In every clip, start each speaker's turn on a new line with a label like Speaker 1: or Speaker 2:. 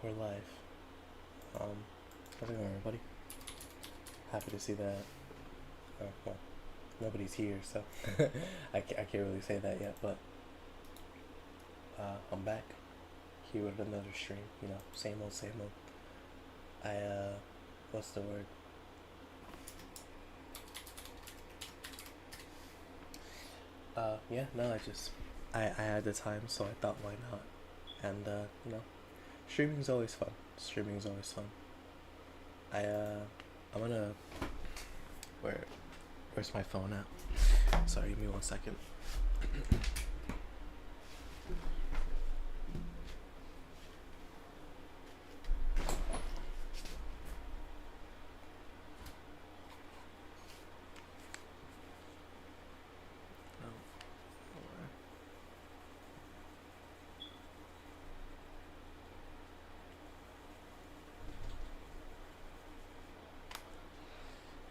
Speaker 1: We're live. How's it going, everybody? Happy to see that. Well, nobody's here, so I can't really say that yet, but I'm back here with another stream. You know, same old, same old. What's the word? Yeah, no, I had the time, so I thought, why not? And, you know, streaming's always fun. Streaming's always fun. I, uh, I'm gonna, where, where's my phone at? Sorry, give me 1 second.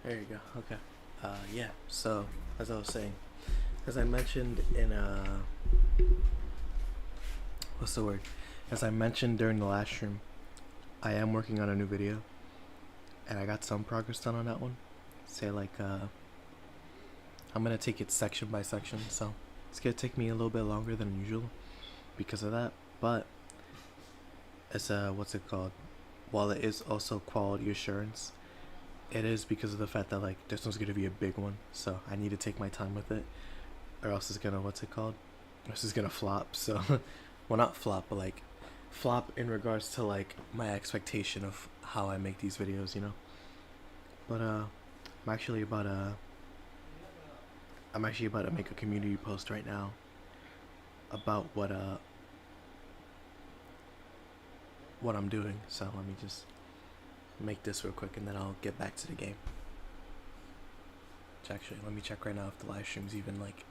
Speaker 1: There you go. Okay. Yeah. So, as I was saying, as I mentioned in what's the word? As I mentioned during the last stream, I am working on a new video, and I got some progress done on that one. Say like I'm gonna take it section by section, so it's gonna take me a little bit longer than usual because of that. But it's what's it called? While it is also quality assurance, it is because of the fact that like this one's gonna be a big one, so I need to take my time with it, or else it's gonna what's it called? This is gonna flop. So, well, not flop, but like flop in regards to like my expectation of how I make these videos, you know. But I'm actually about to I'm actually about to make a community post right now about what I'm doing. So let me just make this real quick and then I'll get back to the game. Actually, let me check right now if the live stream's even like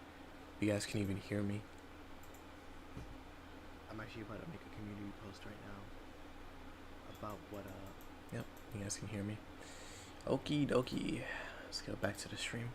Speaker 1: you guys can even hear me. I'm actually about to make a community post right now about yep, you guys can hear me. Okie dokie. Let's go back to the stream.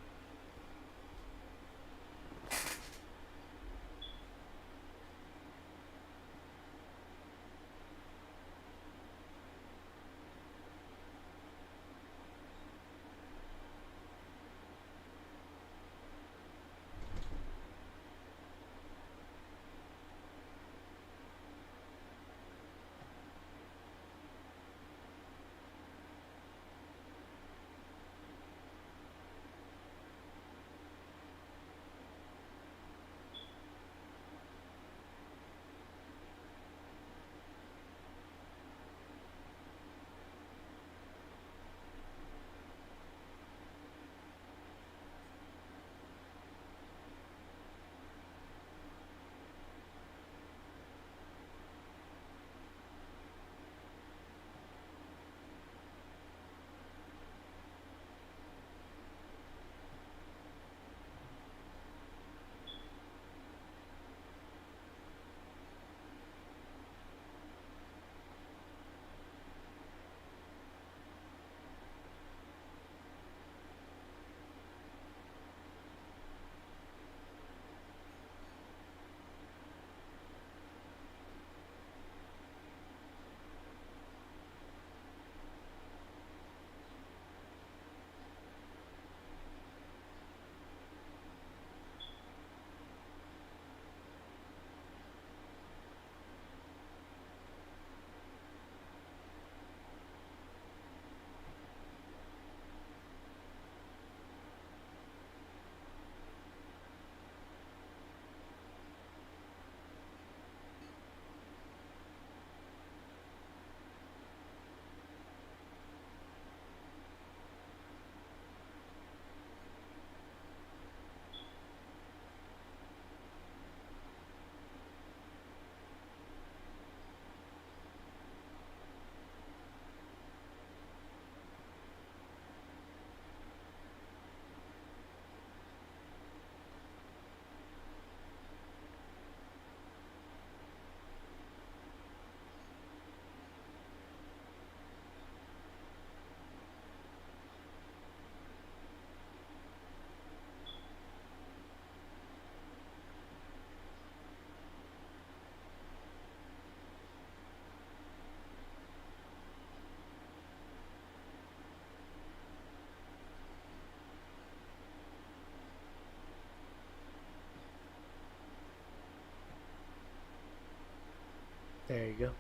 Speaker 1: There you go.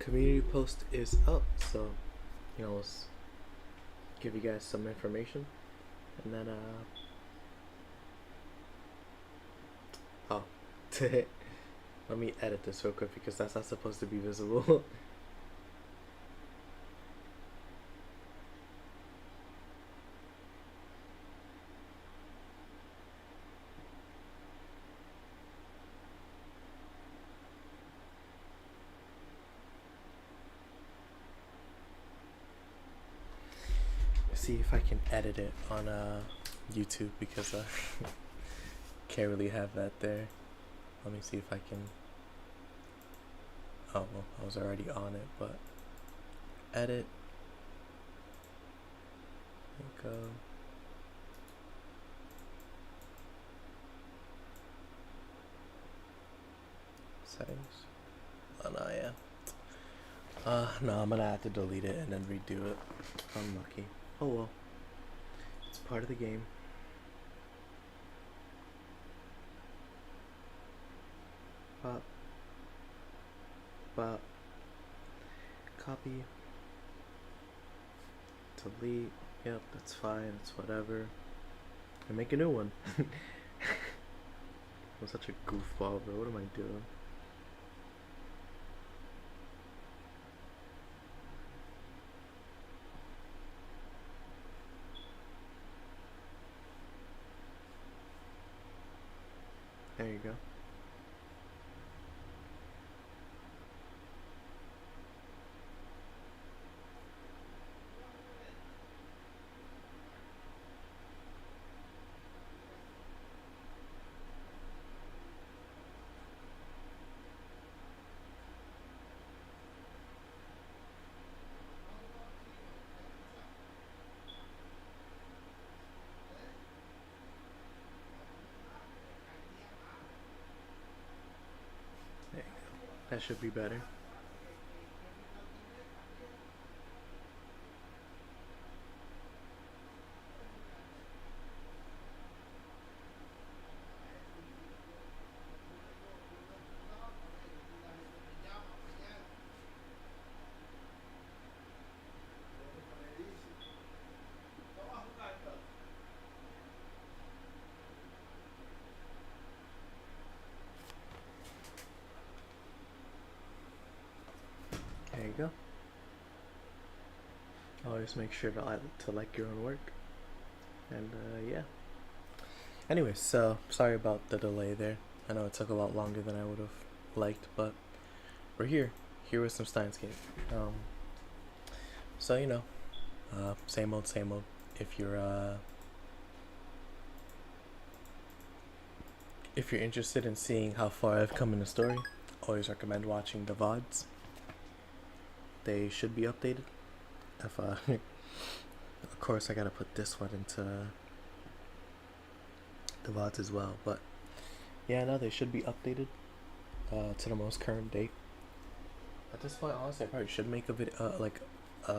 Speaker 1: Community post is up, so let's give you guys some information, and then oh, let me edit this real quick because that's not supposed to be visible. See if I can edit it on YouTube because can't really have that there. Let me see if I can. Oh well, I was already on it, but edit. There we go. Settings. Oh no, yeah. No, I'm gonna have to delete it and then redo it. Unlucky. Oh well. It's part of the game. Pop. Pop. Copy. Delete. Yep, that's fine. It's whatever. And make a new one. I'm such a goofball, bro. What am I doing? There you go. That should be better. There you go. Always make sure to like your own work. And yeah. Anyways, so sorry about the delay there. I know it took a lot longer than I would have liked, but we're here. Here with some Steins game. So same old, same old. If you're interested in seeing how far I've come in the story, always recommend watching the VODs. They should be updated. If of course I gotta put this one into the VODs as well, but yeah, no, they should be updated to the most current date. At this point, honestly, I probably should make a video like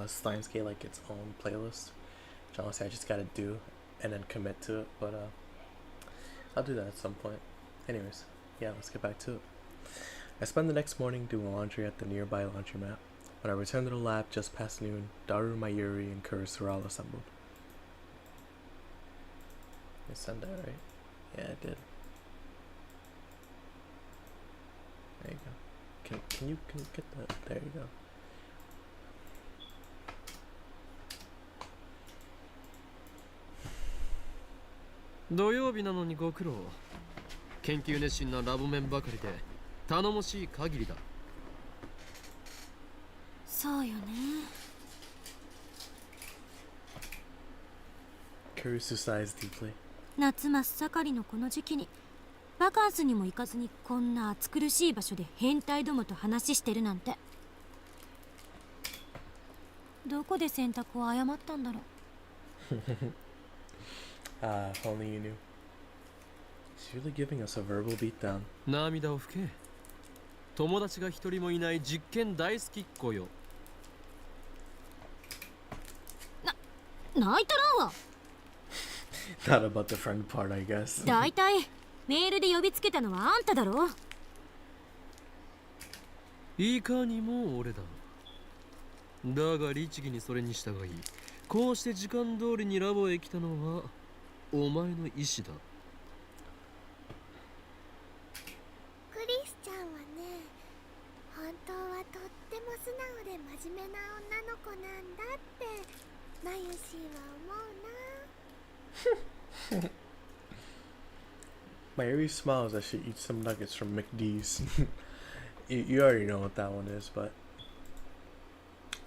Speaker 1: Steins Gate, like its own playlist, which honestly I just gotta do and then commit to it, but I'll do that at some point. Anyways, yeah, let's get back to it. I spend the next morning doing laundry at the nearby laundromat. When I returned to the lab just past noon, Daru, Mayuri, and Kuris were all assembled. I sent that, right? Yeah, I did. There you go. Can you get that? There you go.
Speaker 2: 土曜日なのにご苦労。研究熱心なラボメンばかりで頼もしい限りだ。
Speaker 3: そうよね。
Speaker 1: Kuris sighs deeply.
Speaker 3: 夏真っ盛りのこの時期にバカンスにも行かずにこんな暑苦しい場所で変態どもと話してるなんて。どこで選択を誤ったんだろう。
Speaker 1: If only you knew. She's really giving us a verbal beatdown.
Speaker 2: 涙を拭け。友達が一人もいない実験大好きっ子よ。
Speaker 3: 泣いたらんわ。
Speaker 1: Not about the friend part, I guess.
Speaker 3: だいたいメールで呼びつけたのはあんただろ。
Speaker 2: いかにも俺だ。だが律儀にそれに従い、こうして時間通りにラボへ来たのはお前の意志だ。
Speaker 4: クリスちゃんはね、本当はとっても素直で真面目な女の子なんだってマユシーは思うな。
Speaker 1: Mayuri smiles as she eats some nuggets from McD's. You already know what that one is, but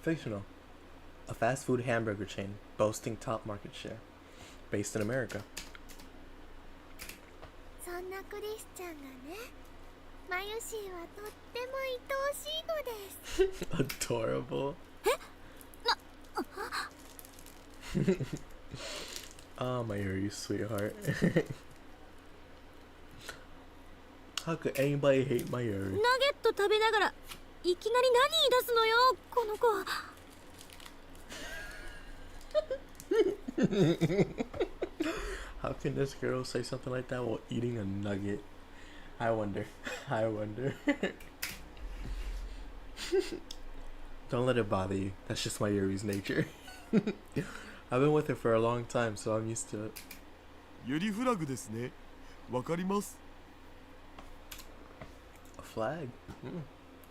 Speaker 1: fictional. A fast food hamburger chain boasting top market share, based in America.
Speaker 4: そんなクリスちゃんがね、マユシーはとっても愛おしいのです。
Speaker 1: Adorable. Oh, Mayuri, sweetheart. How could anybody hate Mayuri?
Speaker 3: ナゲット食べながらいきなり何言い出すのよこの子。
Speaker 1: How can this girl say something like that while eating a nugget? I wonder. I wonder. Don't let it bother you. That's just Mayuri's nature. I've been with her for a long time, so I'm used to it.
Speaker 5: ユリフラグですね。わかります。
Speaker 1: A flag?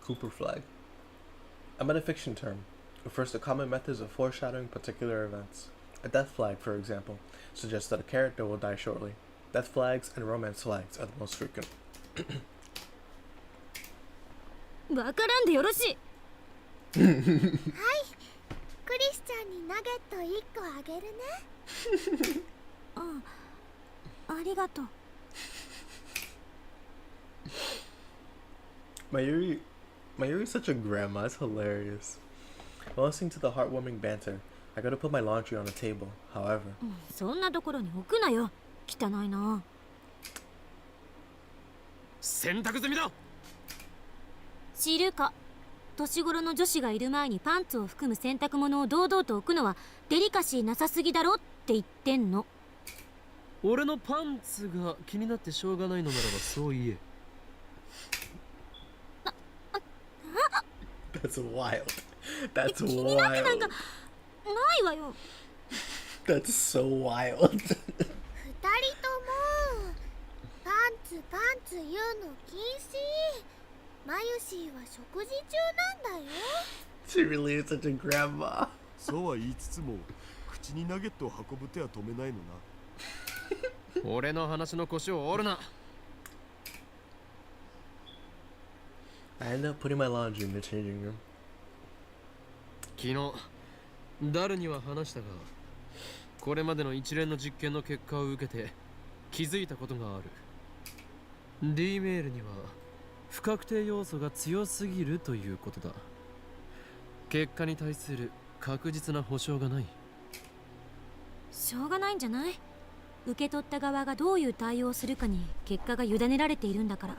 Speaker 1: Cooper flag. A metafiction term. Refers to common methods of foreshadowing particular events. A death flag, for example, suggests that a character will die shortly. Death flags and romance flags are the most frequent.
Speaker 3: わからんでよろしい。
Speaker 4: はい、クリスちゃんにナゲット1個あげるね。
Speaker 3: ありがとう。
Speaker 1: Mayuri's such a grandma. It's hilarious. While listening to the heartwarming banter, I gotta put my laundry on the table. However,
Speaker 3: そんなところに置くなよ。汚いな。
Speaker 2: 洗濯済みだ。
Speaker 3: 知るか。年頃の女子がいる前にパンツを含む洗濯物を堂々と置くのはデリカシーなさすぎだろって言ってんの。
Speaker 2: 俺のパンツが気になってしょうがないのならばそう言え。
Speaker 1: that's wild. That's
Speaker 3: 気になってなん
Speaker 1: wild.
Speaker 3: かないわよ。
Speaker 1: That's so wild.
Speaker 4: 2人ともパンツ言うの禁止。マユシーは食事中なんだよ。
Speaker 1: She really is such a grandma.
Speaker 5: そうは言いつつも、口にナゲットを運ぶ手は止めないのな。
Speaker 2: 俺の話の腰を折るな。
Speaker 1: I end up putting my laundry in the changing room.
Speaker 2: 昨日ダルには話したが、これまでの一連の実験の結果を受けて気づいたことがある。 D メールには不確定要素が強すぎるということだ。結果に対する確実な保証がない。
Speaker 3: しょうがないんじゃない？受け取った側がどういう対応をするかに結果が委ねられているんだから。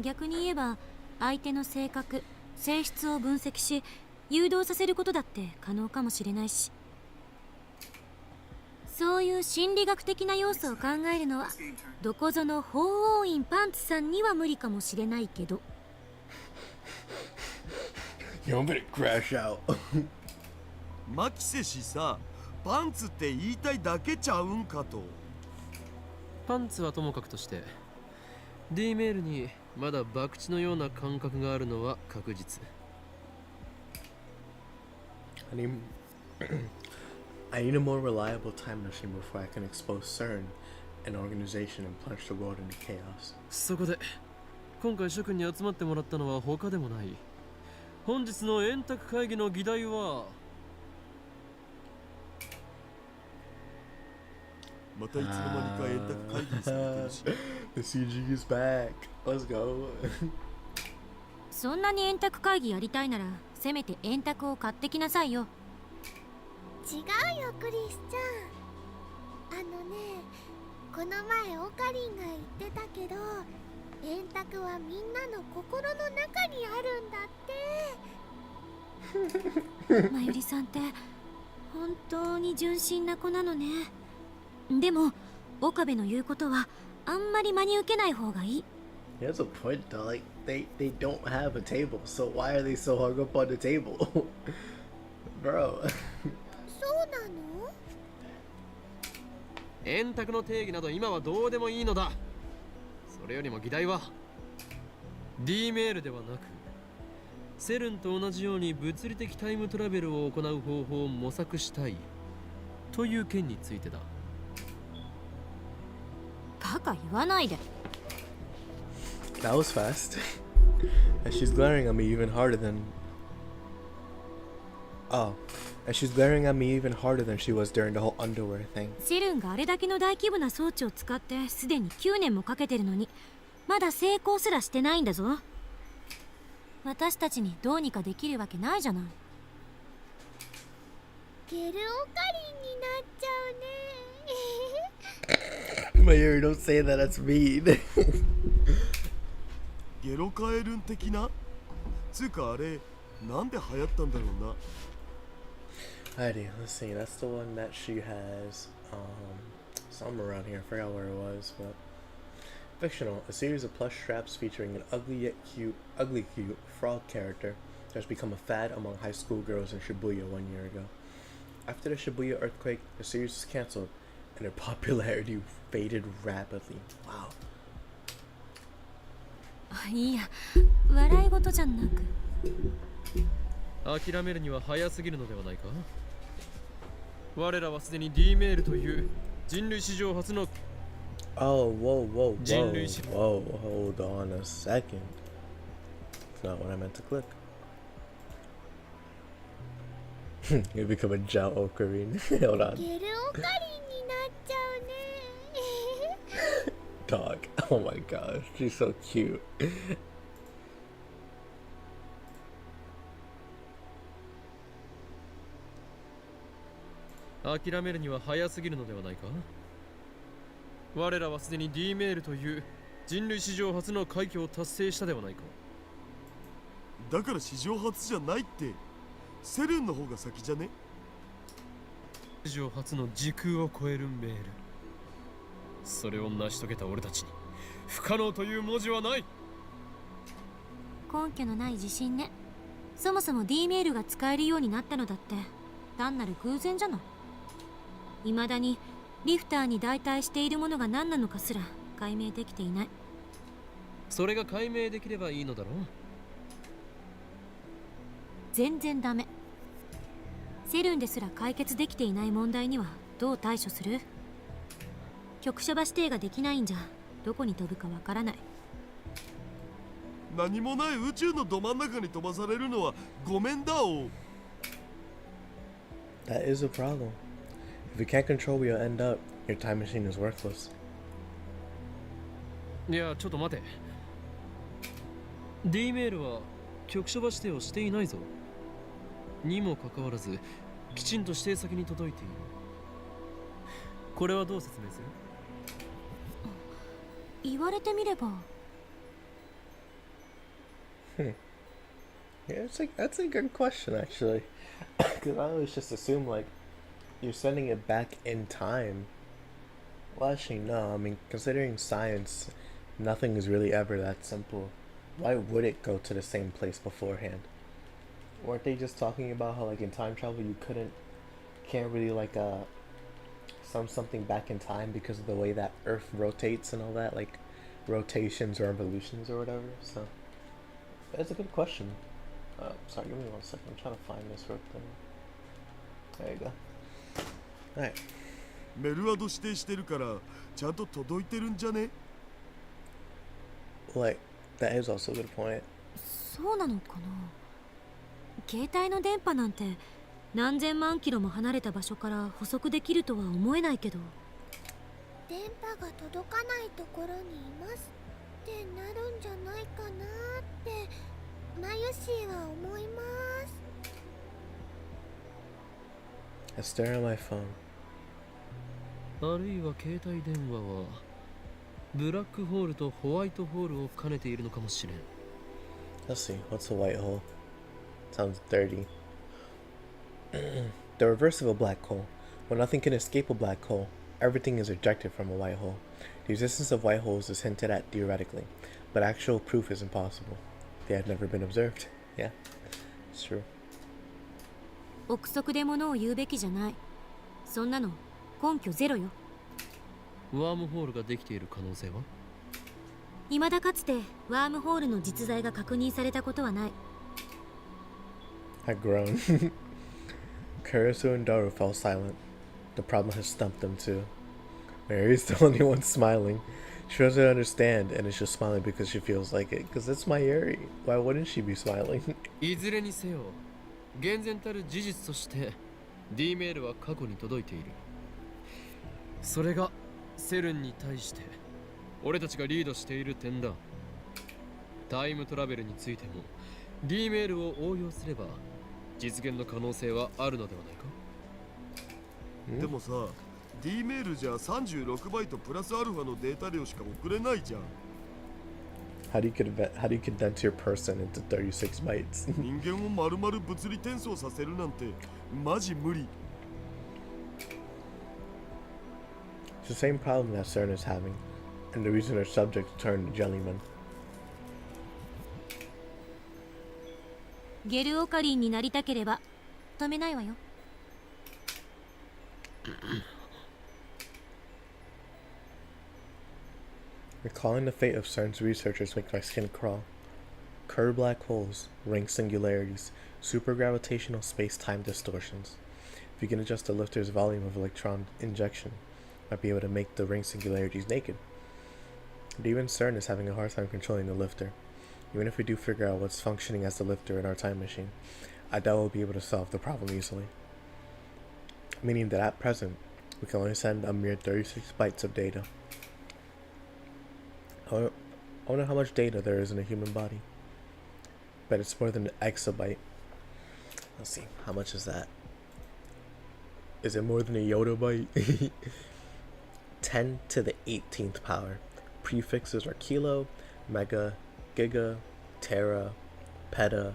Speaker 3: 逆に言えば相手の性格、性質を分析し誘導させることだって可能かもしれないし、そういう心理学的な要素を考えるのはどこぞの法王院パンツさんには無理かもしれないけど。
Speaker 1: Yo, I'm gonna crash out.
Speaker 5: マキセ氏さ、パンツって言いたいだけちゃうんかと。
Speaker 2: パンツはともかくとして D メールにまだ博打のような感覚があるのは確実。
Speaker 1: I need a more reliable time machine before I can expose CERN, an organization, and plunge the world into chaos.
Speaker 2: そこで今回諸君に集まってもらったのは他でもない。本日の円卓会議の議題は、
Speaker 5: またいつの間にか円卓会議にされてるし。
Speaker 1: The CG is back. Let's go.
Speaker 3: そんなに円卓会議やりたいならせめて円卓を買ってきなさいよ。
Speaker 4: 違うよクリスちゃん。この前オカリンが言ってたけど、円卓はみんなの心の中にあるんだって。
Speaker 3: まゆりさんって本当に純真な子なのね。でも岡部の言うことはあんまり真に受けない方がいい。
Speaker 1: Here's a point though, like they don't have a table, so why are they so hung up on the table? Bro.
Speaker 4: そうなの？
Speaker 2: 円卓の定義など今はどうでもいいのだ。それよりも議題は D メールではなく、セルンと同じように物理的タイムトラベルを行う方法を模索したいという件についてだ。
Speaker 3: バカ言わないで。
Speaker 1: That was fast. And she's glaring at me even harder than. Oh. And she's glaring at me even harder than she was during the whole underwear thing.
Speaker 3: セルンがあれだけの大規模な装置を使ってすでに9年もかけてるのに、まだ成功すらしてないんだぞ。私たちにどうにかできるわけないじゃない。
Speaker 4: ゲルオカリンになっちゃうね。
Speaker 1: Mayuri, don't say that, that's mean.
Speaker 5: ゲロカエルン的な？つうかあれなんで流行ったんだろうな。
Speaker 1: Alrighty, let's see. That's the one that she has somewhere around here. I forgot where it was, but fictional. A series of plush straps featuring an ugly cute frog character that's become a fad among high school girls in Shibuya 1 year ago. After the Shibuya earthquake, the series was cancelled and their popularity faded rapidly. Wow.
Speaker 3: いや、笑い事じゃなく。
Speaker 2: 諦めるには早すぎるのではないか。我らはすでに D メールという人類史上初の
Speaker 1: Oh, whoa, whoa, whoa,
Speaker 2: 人類史
Speaker 1: whoa, hold on a second. It's not what I meant to click. You become a Jao Okarin. Hold on.
Speaker 4: ゲルオカリンになっちゃうね。
Speaker 1: Dog. Oh my gosh, she's so cute.
Speaker 2: 諦めるには早すぎるのではないか。我らはすでに D メールという人類史上初の快挙を達成したではないか。
Speaker 5: だから史上初じゃないって。セルンの方が先じゃね？
Speaker 2: 史上初の時空を超えるメール。それを成し遂げた俺たちに不可能という文字はない。
Speaker 3: 根拠のない自信ね。そもそも D メールが使えるようになったのだって単なる偶然じゃない。未だにリフターに代替しているものが何なのかすら解明できていない。
Speaker 2: それが解明できればいいのだろう。
Speaker 3: 全然ダメ。セルンですら解決できていない問題にはどう対処する？局所場指定ができないんじゃどこに飛ぶかわからない。
Speaker 5: 何もない宇宙のど真ん中に飛ばされるのはごめんだお。
Speaker 1: That is a problem. If you can't control where you'll end up, your time machine is worthless.
Speaker 2: いや、ちょっと待て。D メールは局所場指定をしていないぞ。にもかかわらず、きちんと指定先に届いている。これはどう説明する？
Speaker 3: 言われてみれば。
Speaker 1: Yeah, that's a good question actually. Because I always just assume like you're sending it back in time. Well, actually, no. I mean, considering science, nothing is really ever that simple. Why would it go to the same place beforehand? Weren't they just talking about how like in time travel you can't really like something back in time because of the way that Earth rotates and all that, like rotations or evolutions or whatever. So that's a good question. Sorry, give me 1 second. I'm trying to find this real quick. There you go. Alright.
Speaker 5: メルアド指定してるからちゃんと届いてるんじゃね？
Speaker 1: Like, that is also a good point.
Speaker 3: そうなのかな。携帯の電波なんて何千万キロも離れた場所から捕捉できるとは思えないけど。
Speaker 4: 電波が届かないところにいますってなるんじゃないかなってマユシーは思います。
Speaker 1: I stare at my phone.
Speaker 2: あるいは携帯電話はブラックホールとホワイトホールを兼ねているのかもしれん。
Speaker 1: Let's see. What's a white hole? Sounds dirty. The reverse of a black hole. When nothing can escape a black hole, everything is ejected from a white hole. The existence of white holes is hinted at theoretically, but actual proof is impossible. They had never been observed. Yeah, it's true.
Speaker 3: 憶測で物を言うべきじゃない。そんなの根拠ゼロよ。
Speaker 2: ワームホールができている可能性は？
Speaker 3: 未だかつてワームホールの実在が確認されたことはない。
Speaker 1: I groan. Kurisu and Daru fell silent. The problem has stumped them too. Mary's the only one smiling. She doesn't understand and is just smiling because she feels like it. Because it's Mayuri. Why wouldn't she be smiling?
Speaker 2: いずれにせよ、厳然たる事実として D メールは過去に届いている。それがセルンに対して俺たちがリードしている点だ。タイムトラベルについても D メールを応用すれば実現の可能性はあるのではないか。
Speaker 5: でもさ、D メールじゃ36バイトプラスアルファのデータ量しか送れないじゃん。
Speaker 1: How do you condense your person into 36 bytes?
Speaker 5: 人間を丸々物理転送させるなんてマジ無理。
Speaker 1: It's the same problem that CERN is having, and the reason their subjects turned jellymen.
Speaker 3: ゲルオカリンになりたければ止めないわよ。
Speaker 1: Recalling the fate of CERN's researchers makes my skin crawl. Curved black holes, ring singularities, supergravitational space-time distortions. If you can adjust the lifter's volume of electron injection, might be able to make the ring singularities naked. But even CERN is having a hard time controlling the lifter. Even if we do figure out what's functioning as the lifter in our time machine, I doubt we'll be able to solve the problem easily. Meaning that at present, we can only send a mere 36 bytes of data. I wonder how much data there is in a human body. Bet it's more than an exabyte. Let's see, how much is that? Is it more than a Yoda byte? 10 to the 18th power. Prefixes are kilo, mega, giga, tera, peta,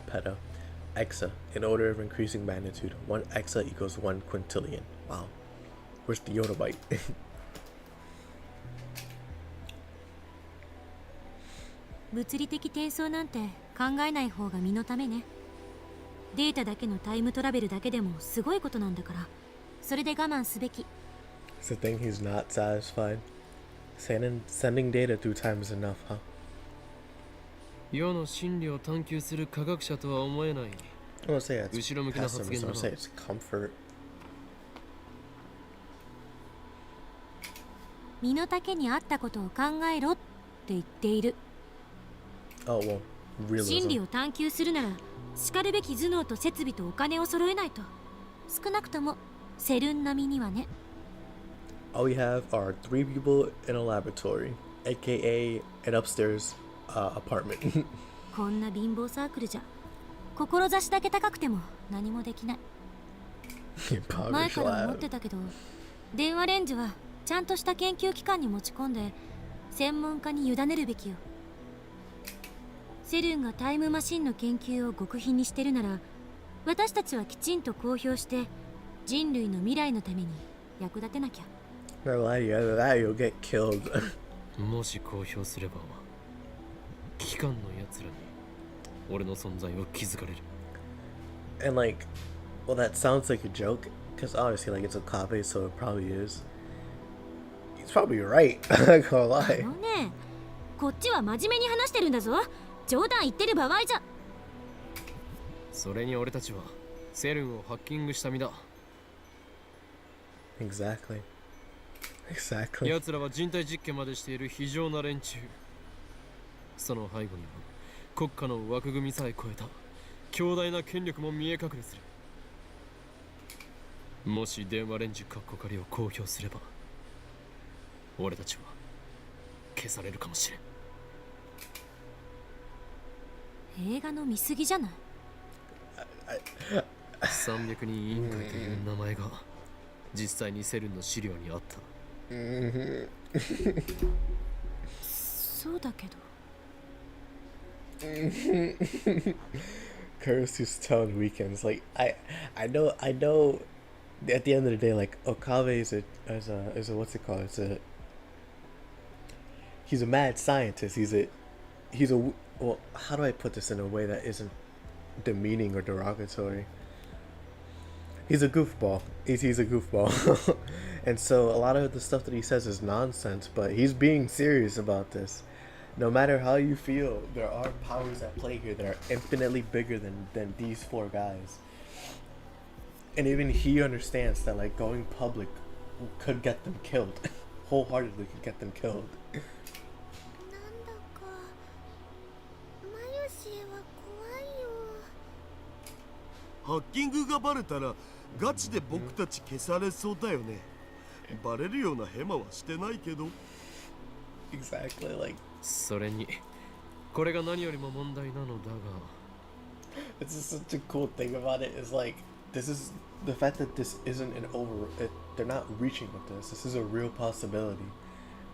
Speaker 1: peta, exa, in order of increasing magnitude. 1 exa equals 1 quintillion. Wow. Where's the Yoda byte?
Speaker 3: 物理的転送なんて考えない方が身のためね。データだけのタイムトラベルだけでもすごいことなんだから、それで我慢すべき。
Speaker 1: It's the thing he's not satisfied. Sending data through time is enough, huh?
Speaker 2: 世の真理を探求する科学者とは思えない。
Speaker 1: I don't say it's
Speaker 2: 後ろ向きな発言
Speaker 1: pessimism,
Speaker 2: だ
Speaker 1: I
Speaker 2: な。
Speaker 1: say it's comfort.
Speaker 3: 身の丈に合ったことを考えろって言っている。
Speaker 1: Oh, well,
Speaker 3: 真理
Speaker 1: realism.
Speaker 3: を探求するなら、しかるべき頭脳と設備とお金を揃えないと。少なくともセルン並みにはね。
Speaker 1: All we have are 3 people in a laboratory, aka an upstairs apartment.
Speaker 3: こんな貧乏サークルじゃ、志だけ高くても何もできない。前
Speaker 1: Impoverished
Speaker 3: から思っ
Speaker 1: lab.
Speaker 3: てたけど、電話レンジはちゃんとした研究機関に持ち込んで専門家に委ねるべきよ。セルンがタイムマシンの研究を極秘にしてるなら、私たちはきちんと公表して人類の未来のために役立てなきゃ。
Speaker 1: Never lie to you, either that or you'll get killed.
Speaker 2: もし公表すれば危機感のやつらに俺の存在を気づかれる。
Speaker 1: And like, well, that sounds like a joke, because obviously, like, it's Okabe, so it probably is. He's probably right. I'm not gonna
Speaker 3: あ
Speaker 1: lie.
Speaker 3: のね、こっちは真面目に話してるんだぞ。冗談言ってる場合じゃ。
Speaker 2: それに俺たちはセルンをハッキングした身だ。
Speaker 1: Exactly. Exactly.
Speaker 2: 奴らは人体実験までしている非常な連中。その背後には国家の枠組みさえ超えた強大な権力も見え隠れする。もし電話レンジカッコ仮を公表すれば俺たちは消されるかもしれん。
Speaker 3: 映画の見過ぎじゃない。
Speaker 2: 300人委員会という名前が実際にセルンの資料にあった。
Speaker 3: そうだけど。
Speaker 1: Kurisu's tone weakens. Like I know. At the end of the day, like Okabe is a what's it called? he's a mad scientist. Well, how do I put this in a way that isn't demeaning or derogatory? He's a goofball. He's a goofball. And so a lot of the stuff that he says is nonsense, but he's being serious about this. No matter how you feel, there are powers at play here that are infinitely bigger than these four guys. And even he understands that like going public could get them killed. Wholeheartedly could get them killed.
Speaker 4: なんだかマユシーは怖いよ。
Speaker 5: ハッキングがバレたらガチで僕たち消されそうだよね。バレるようなヘマはしてないけど。
Speaker 1: Exactly, like
Speaker 2: それにこれが何よりも問題なのだが
Speaker 1: this is such a cool thing about it is like this is the fact that this isn't they're not reaching with this. This is a real possibility.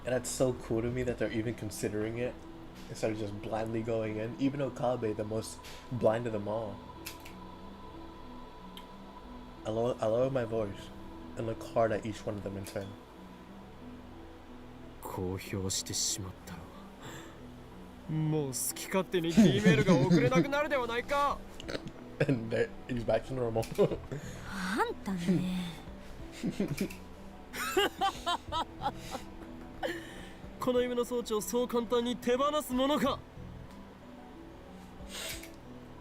Speaker 1: And that's so cool to me that they're even considering it instead of just blindly going in. Even Okabe, the most blind of them all. I lower my voice and look hard at each one of them in turn.
Speaker 2: 公表してしまったらもう好き勝手に D メールが送れなくなるではないか
Speaker 1: And he's back to normal.
Speaker 3: あんたね。
Speaker 2: この夢の装置をそう簡単に手放すものか。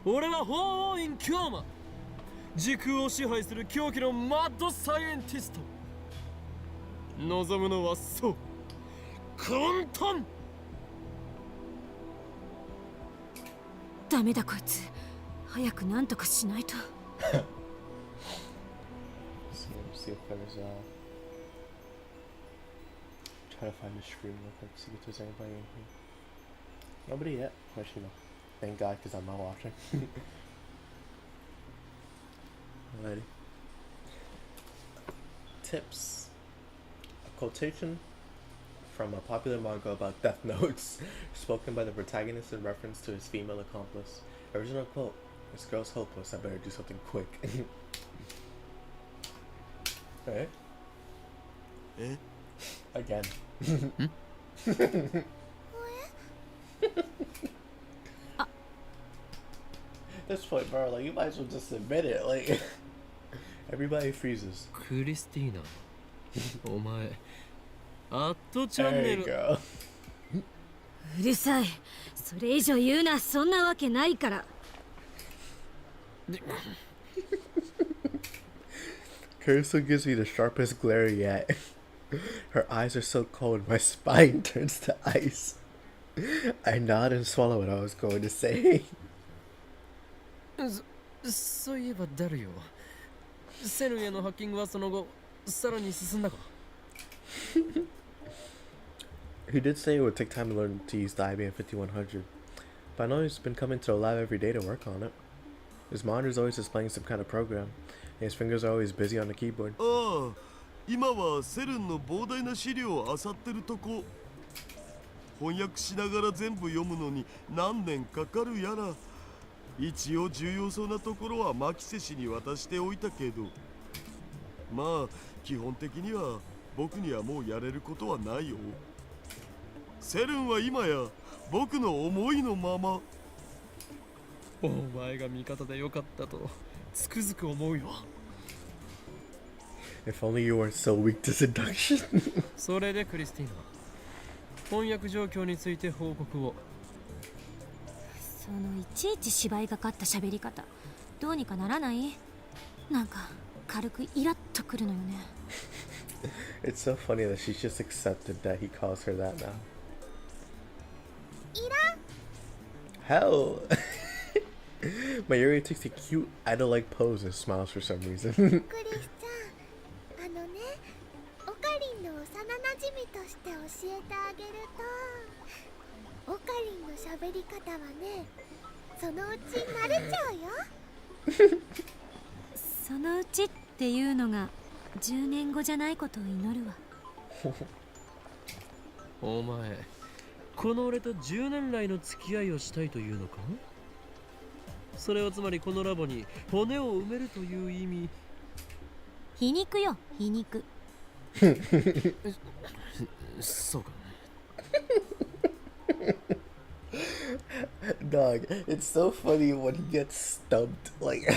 Speaker 2: 俺は法王院京馬、時空を支配する狂気のマッドサイエンティスト。望むのはそう、混沌。
Speaker 3: ダメだこいつ、早くなんとかしないと。
Speaker 1: See if there's try to find the screen real quick, see if there's anybody in here. Nobody yet, which you know, thank God, because I'm not watching. Alrighty. Tips. A quotation from a popular manga about death notes, spoken by the protagonist in reference to his female accomplice. Original quote: "This girl's hopeless, I better do something quick." Alright.
Speaker 5: Eh?
Speaker 1: Again. This point, bro, like you might as well just admit it. Like everybody freezes.
Speaker 2: クリスティーナ、お前、アットチャン
Speaker 1: There
Speaker 2: ネ
Speaker 1: you
Speaker 2: ル。
Speaker 1: go.
Speaker 3: うるさい。それ以上言うな。そんなわけないから。
Speaker 1: Curso gives me the sharpest glare yet. Her eyes are so cold, my spine turns to ice. I nod and swallow what I was going to say.
Speaker 2: そういえばダルよ。セルンへのハッキングはその後、さらに進んだか。
Speaker 1: He did say it would take time to learn to use the IBM 5100, but I know he's been coming to the lab every day to work on it. His monitor's always displaying some kind of program, and his fingers are always busy on the keyboard.
Speaker 5: ああ、今はセルンの膨大な資料を漁ってるとこ。翻訳しながら全部読むのに何年かかるやら。一応重要そうなところはマキセ氏に渡しておいたけど、まあ基本的には僕にはもうやれることはないよ。セルンは今や僕の思いのまま。
Speaker 2: お前が味方でよかったとつくづく思うよ。
Speaker 1: If only you weren't so weak to seduction.
Speaker 2: それでクリスティーナ、翻訳状況について報告を。
Speaker 3: そのいちいち芝居がかった喋り方、どうにかならない？なんか軽くイラッとくるのよね。
Speaker 1: It's so funny that she's just accepted that he calls her that now.
Speaker 4: いらん。
Speaker 1: Hell! Mayuri takes a cute idol-like pose and smiles for some reason.
Speaker 4: クリスちゃん、あのね、オカリンの幼なじみとして教えてあげると、オカリンの喋り方はね、そのうち慣れちゃうよ。
Speaker 3: そのうちっていうのが10年後じゃないことを祈るわ。
Speaker 2: お前、この俺と10年来の付き合いをしたいというのか？それはつまりこのラボに骨を埋めるという意味。
Speaker 3: 皮肉よ、皮肉。
Speaker 2: そうか。
Speaker 1: Dog, it's so funny when he gets stumped. Like,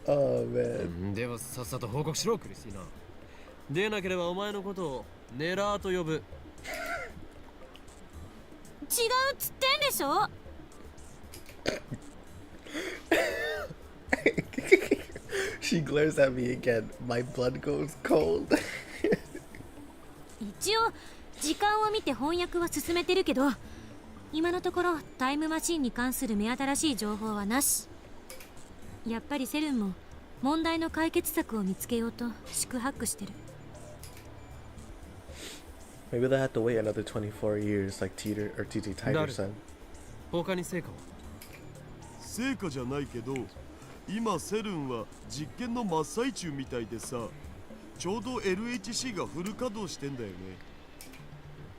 Speaker 1: oh man.
Speaker 2: ではさっさと報告しろクリスティーナ。でなければお前のことをネラーと呼ぶ。
Speaker 3: 違うっつってんでしょ。
Speaker 1: She glares at me again. My blood goes cold.
Speaker 3: 一応時間を見て翻訳は進めてるけど、今のところタイムマシンに関する目新しい情報はなし。やっぱりセルンも問題の解決策を見つけようと四苦八苦してる。
Speaker 1: Maybe they'll have to wait another 24 years like TT Tiger said.
Speaker 2: 他に成果は？
Speaker 5: 成果じゃないけど、今セルンは実験の真っ最中みたいでさ、ちょうど LHC がフル稼働してんだよね。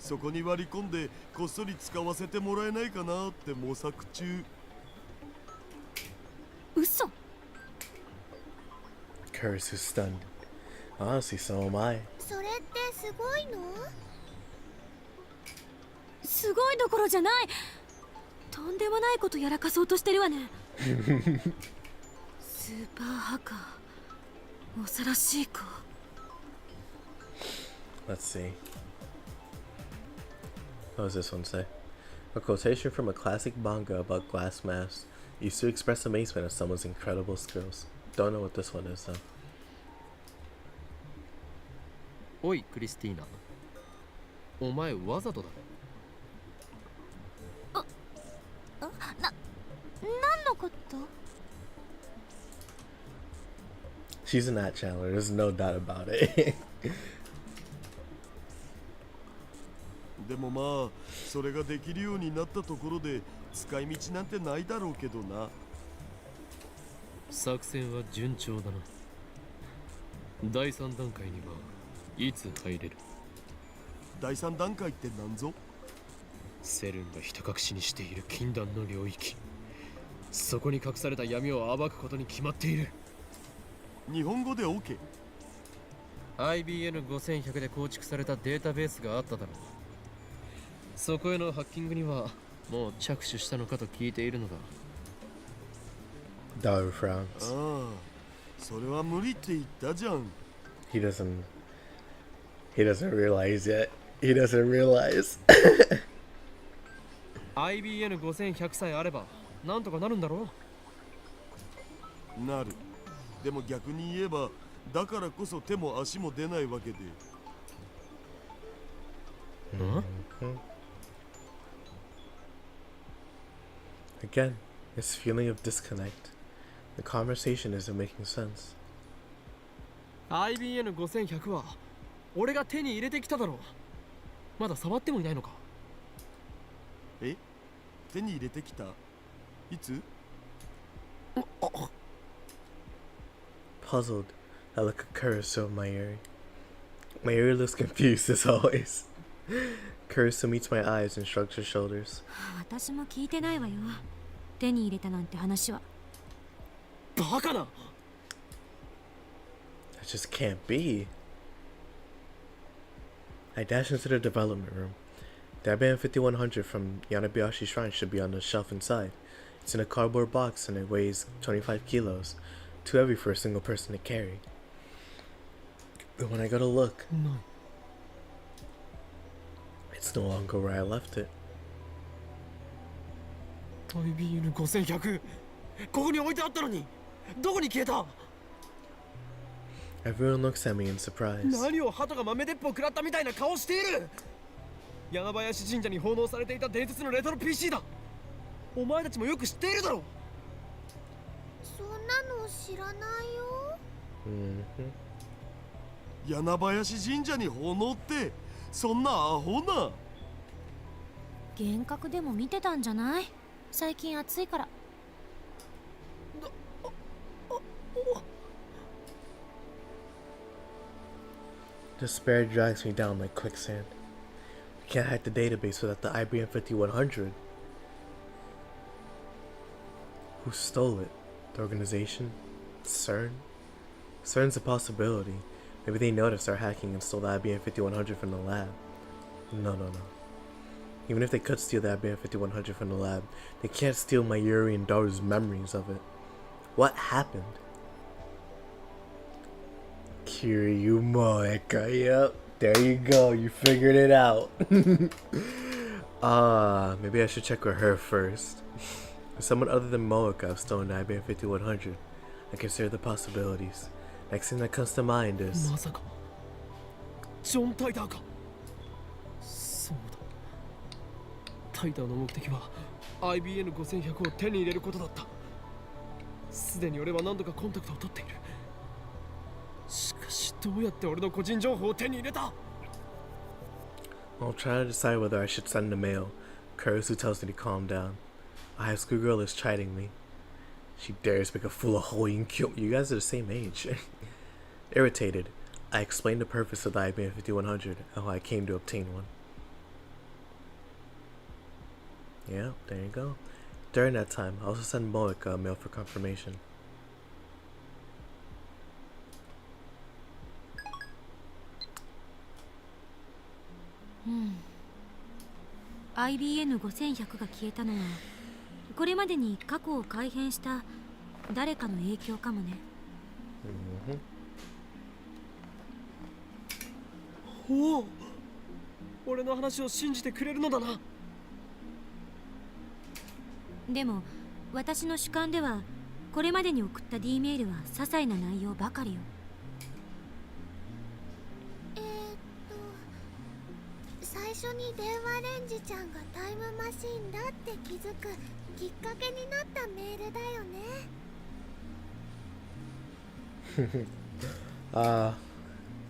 Speaker 5: そこに割り込んでこっそり使わせてもらえないかなって模索中。
Speaker 3: 嘘。
Speaker 1: Curse who's stunned. Honestly, so am I.
Speaker 4: それってすごいの？
Speaker 3: すごいどころじゃない。とんでもないことやらかそうとしてるわね。スーパーハッカー、恐ろしい子。
Speaker 1: Let's see. What does this one say? A quotation from a classic manga about glass masks used to express amazement at someone's incredible skills. Don't know what this one is though.
Speaker 2: おいクリスティーナ、お前わざとだろ。
Speaker 3: 何のこと？
Speaker 1: She's an at channeler, there's no doubt about it.
Speaker 5: でもまあそれができるようになったところで使い道なんてないだろうけどな。
Speaker 2: 作戦は順調だな。第3段階にはいつ入れる？
Speaker 5: 第3段階って何ぞ？
Speaker 2: セルンがひた隠しにしている禁断の領域、そこに隠された闇を暴くことに決まっている。
Speaker 5: 日本語で OK。
Speaker 2: IBN5100 で構築されたデータベースがあっただろう。そこへのハッキングにはもう着手したのかと聞いているのだ。
Speaker 1: Dollar frowns.
Speaker 5: ああ、それは無理って言ったじゃん。
Speaker 1: He doesn't realize yet. He doesn't realize.
Speaker 2: IBN5100 さえあればなんとかなるんだろ
Speaker 5: う。なる。でも逆に言えばだからこそ手も足も出ないわけで。
Speaker 1: Again, this feeling of disconnect. The conversation isn't making sense.
Speaker 2: IBN5100 は俺が手に入れてきただろう。まだ触ってもいないのか？
Speaker 5: え？手に入れてきた？いつ？
Speaker 1: Puzzled, I look at Kurusu and Mayuri. Mayuri looks confused as always. Kurusu meets my eyes and shrugs her shoulders.
Speaker 3: 私も聞いてないわよ。手に入れたなんて話は。
Speaker 2: バカな。
Speaker 1: That just can't be. I dash into the development room. The IBM 5100 from Yanabayashi Shrine should be on the shelf inside. It's in a cardboard box and it weighs 25 kilos. Too heavy for a single person to carry. But when I go to look, it's no longer where I left it.
Speaker 2: IBN5100 ここに置いてあったのにどこに消えた？
Speaker 1: Everyone looks at me in surprise.
Speaker 2: 何を鳩が豆鉄砲食らったみたいな顔している。柳林神社に奉納されていた伝説のレトロ PC だ。お前たちもよく知っているだろう。
Speaker 4: そんなの知らないよ。
Speaker 5: 柳林神社に奉納ってそんなアホな。
Speaker 3: 幻覚でも見てたんじゃない？最近暑いから。
Speaker 1: Despair drags me down like quicksand. I can't hack the database without the IBM 5100. Who stole it? The organization? CERN? CERN's a possibility. Maybe they noticed our hacking and stole the IBM 5100 from the lab. No. Even if they could steal the IBM 5100 from the lab, they can't steal my Yuri and Daru's memories of it. What happened? Kiryu Moeka, yep. There you go, you figured it out. Maybe I should check with her first. If someone other than Moeka have stolen the IBM 5100, I consider the possibilities. Next thing that comes to mind is...
Speaker 2: まさかジョン・タイターか。そうだ、タイターの目的は IBN5100 を手に入れることだった。すでに俺は何度かコンタクトを取っている。しかしどうやって俺の個人情報を手に入れた？
Speaker 1: I'll try to decide whether I should send the mail. Kurisu tells me to calm down. A high school girl is chiding me. She dares make a fool of Hoi and Kyo. You guys are the same age. Irritated, I explained the purpose of the IBM 5100 and how I came to obtain one. Yeah, there you go. During that time, I also sent Moeka a mail for confirmation.
Speaker 3: IBN5100 が消えたのはこれまでに過去を改変した誰かの影響かもね。
Speaker 2: おお、俺の話を信じてくれるのだな。
Speaker 3: でも私の主観ではこれまでに送った D メールは些細な内容ばかりよ。
Speaker 4: 最初に電話レンジちゃんがタイムマシンだって気づくきっかけになったメールだよね。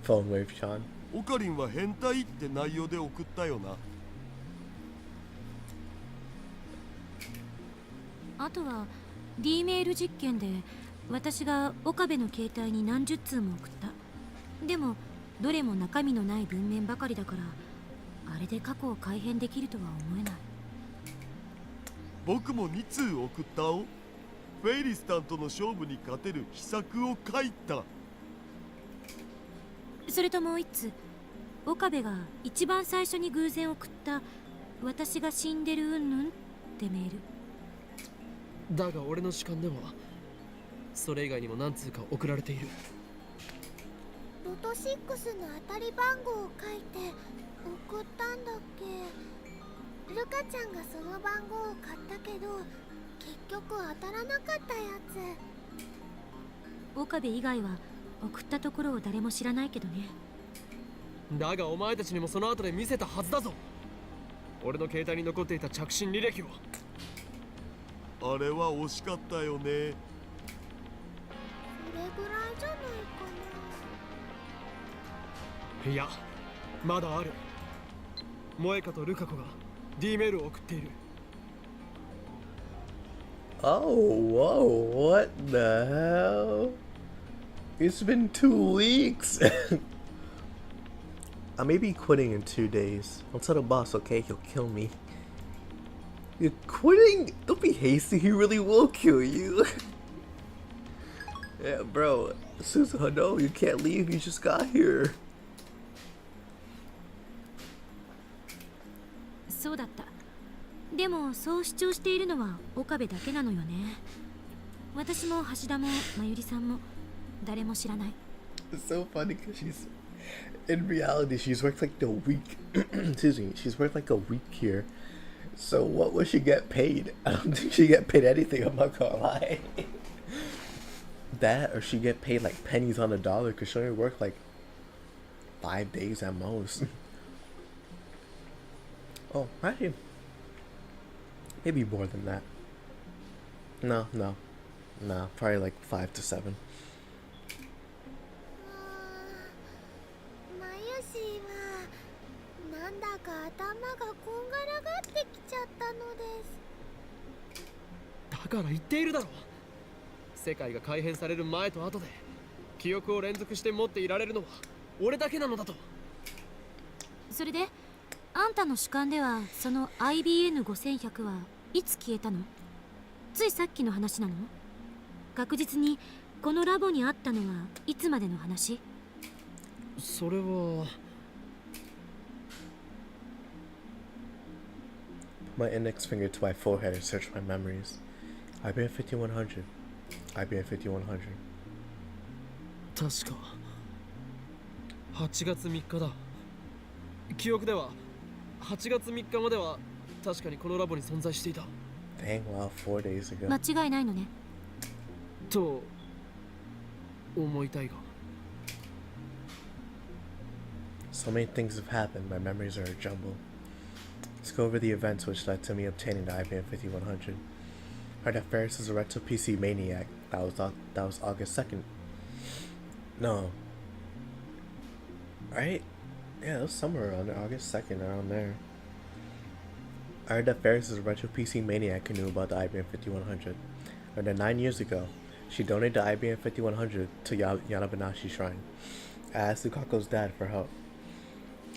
Speaker 1: Phone wave, Sean.
Speaker 5: オカリンは変態って内容で送ったよな。
Speaker 3: あとは D メール実験で私が岡部の携帯に何十通も送った。でもどれも中身のない文面ばかりだからあれで過去を改変できるとは思えない。
Speaker 5: 僕も2通送ったお。フェイリスタンとの勝負に勝てる秘策を書いた。
Speaker 3: それともう一つ、岡部が一番最初に偶然送った私が死んでるうんぬんってメール。
Speaker 2: だが俺の主観ではそれ以外にも何通か送られている。
Speaker 4: ロト6の当たり番号を書いて送ったんだっけ。ルカちゃんがその番号を買ったけど結局当たらなかったやつ。
Speaker 3: 岡部以外は送ったところを誰も知らないけどね。
Speaker 2: だがお前たちにもその後で見せたはずだぞ。俺の携帯に残っていた着信履歴を。
Speaker 5: あれは惜しかったよね。
Speaker 4: それぐらいじゃないかな。
Speaker 2: いや、まだある。萌香とルカ子が D メールを送っている。
Speaker 1: Oh, whoa, what the hell? It's been 2 weeks. I may be quitting in 2 days. I'll tell the boss, okay? He'll kill me. You're quitting? Don't be hasty, he really will kill you. Yeah, bro. Suzuha, no, you can't leave, you just got here.
Speaker 3: そうだった。でもそう主張しているのは岡部だけなのよね。私も橋田もまゆりさんも誰も知らない。
Speaker 1: It's so funny because she's in reality she's worked like a week. Excuse me, she's worked like a week here. So what would she get paid? I don't think she get paid anything, I'm not gonna lie. That or she get paid like pennies on the dollar because she only worked like 5 days at most. Oh, actually, maybe more than that. No, probably like 5 to 7.
Speaker 4: マユシーはなんだか頭がこんがらがってきちゃったのです。
Speaker 2: だから言っているだろう。世界が改変される前と後で記憶を連続して持っていられるのは俺だけなのだと。
Speaker 3: それであんたの主観ではその IBN5100 はいつ消えたの？ついさっきの話なの？確実にこのラボにあったのはいつまでの話？
Speaker 2: それは
Speaker 1: my index finger to my forehead and searched my memories. IBM 5100. IBM 5100.
Speaker 2: 確か8月3日だ。記憶では8月3日までは確かにこのラボに存在していた
Speaker 1: Dang, wow, 4 days ago.
Speaker 3: 間違いないのね。
Speaker 2: と思いたいが。
Speaker 1: So many things have happened, my memories are a jumble. Let's go over the events which led to me obtaining the IBM 5100. Heard that Faris is a retro PC maniac. That was August 2nd. No. Right? Yeah, it was somewhere around there, August 2nd, around there. I heard that Faris is a retro PC maniac who knew about the IBM 5100. Heard that 9 years ago, she donated the IBM 5100 to Yanabanashi Shrine. I asked Lukaku's dad for help,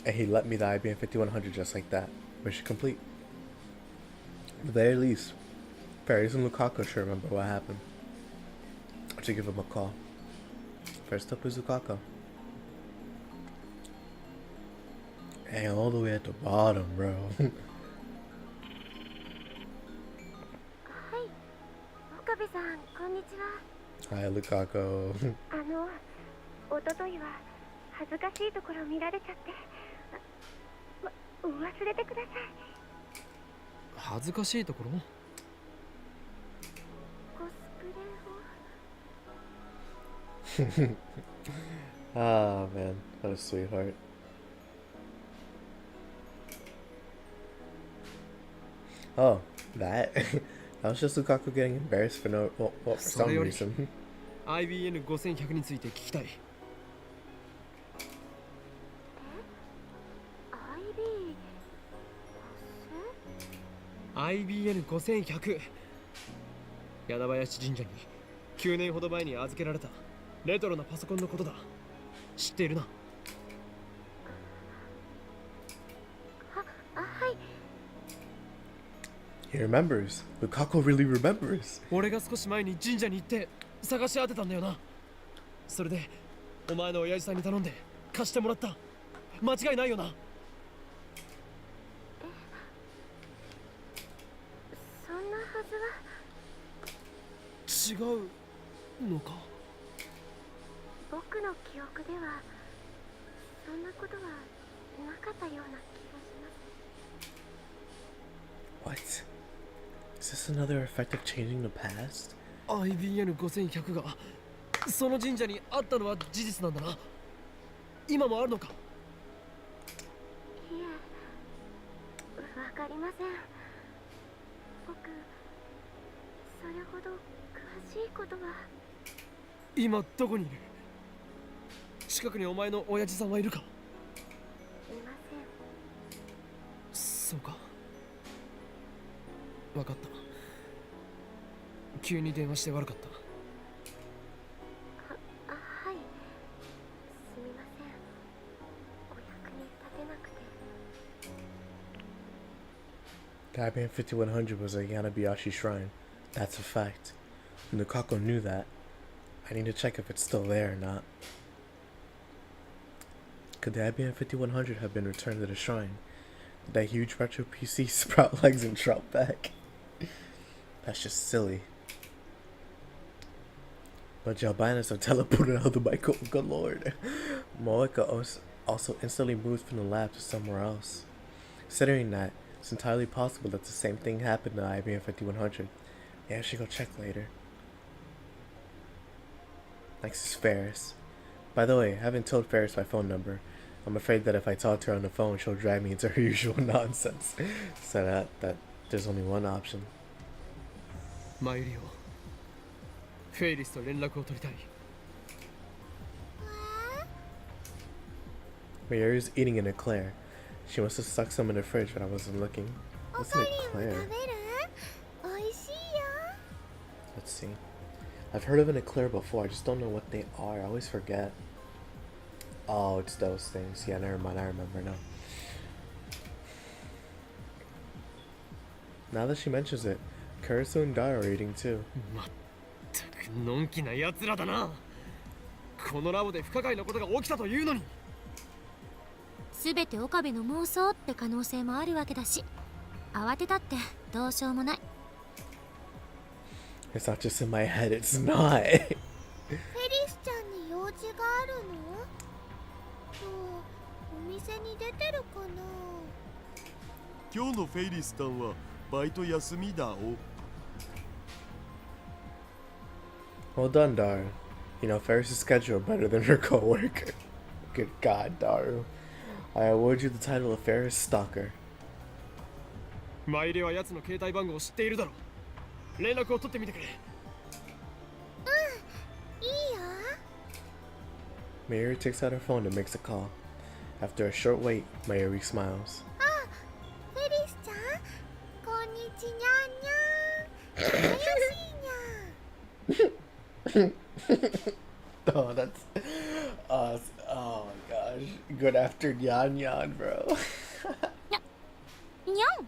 Speaker 1: and he lent me the IBM 5100 just like that. Mission complete. At the very least, Faris and Lukaku should remember what happened. I should give him a call. First up is Lukaku. Hey, all the way at the bottom, bro.
Speaker 4: はい、岡部さん、こんにちは。
Speaker 1: Hi, Lukaku.
Speaker 4: おとといは恥ずかしいところ見られちゃって、忘れてください。
Speaker 2: 恥ずかしいところ。
Speaker 4: コスプレを。
Speaker 1: Ah, man, what a sweetheart. Oh, that? That was just Lukaku getting embarrassed for for some reason.
Speaker 2: IBN 5100について聞きたい。IBN 5100。柳林神社に9年ほど前に預けられたレトロなパソコンのことだ。知っているな。
Speaker 4: はい。
Speaker 1: He remembers. Lukaku really remembers.
Speaker 2: 俺が少し前に神社に行って探し当てたんだよな。それでお前の親父さんに頼んで貸してもらった。間違いないよな。
Speaker 4: そんなはずは。
Speaker 2: 違うのか。
Speaker 4: 僕の記憶ではそんなことはなかったような気がします。
Speaker 1: What? Is this another effect of changing the past?
Speaker 2: IBN 5100がその神社にあったのは事実なんだな。今もあるのか。
Speaker 4: いえ、わかりません。僕、それほど詳しいことは。
Speaker 2: 今どこにいる。近くにお前の親父さんはいるか。
Speaker 4: いません。
Speaker 2: そうか。分かった。急に電話して悪かった。
Speaker 4: はい。すみません。お役に立てなくて。
Speaker 1: The IBM 5100 was at Yanabiyashi Shrine. That's a fact. Lukaku knew that. I need to check if it's still there or not. Could the IBM 5100 have been returned to the shrine? Did that huge retro PC sprout legs and drop back? That's just silly. But Jalbanas are teleported out of the Michael. Good lord. Moeka also instantly moved from the lab to somewhere else. Considering that, it's entirely possible that the same thing happened to IBM 5100. Yeah, I should go check later. Next is Faris. By the way, I haven't told Faris my phone number. I'm afraid that if I talk to her on the phone, she'll drag me into her usual nonsense. So that there's only one option.
Speaker 2: マユリオ、フェイリスと連絡を取りたい。
Speaker 1: Mayuri's eating an eclair. She must have stuck some in the fridge when I wasn't looking. What's an eclair? Let's see. I've heard of an eclair before, I just don't know what they are. I always forget. Oh, it's those things. Yeah, never mind, I remember now. Now that she mentions it, Kurisu and Dai are eating too.
Speaker 2: まったくのんきな奴らだな。このラボで不可解なことが起きたというのに。
Speaker 3: 全て岡部の妄想って可能性もあるわけだし、慌てたってどうしようもない。
Speaker 1: It's not just in my head, it's not.
Speaker 4: フェリスちゃんに用事があるの？そう、お店に出てるかな。
Speaker 5: 今日のフェイリスタンはバイト休みだお。
Speaker 1: Well done, Daru. You know, Faris' schedule better than her co-worker. Good God, Daru. I award you the title of Faris Stalker.
Speaker 2: マイレは奴の携帯番号を知っているだろう。連絡を取ってみてくれ。
Speaker 4: いいよ。
Speaker 1: Mayuri takes out her phone and makes a call. After a short wait, Mayuri smiles.
Speaker 4: あ、フェリスちゃん、こんにちにゃんにゃん。怪しいにゃん。
Speaker 1: Oh, that's... oh my gosh. Good after Nyan Nyan, bro.
Speaker 3: にゃん。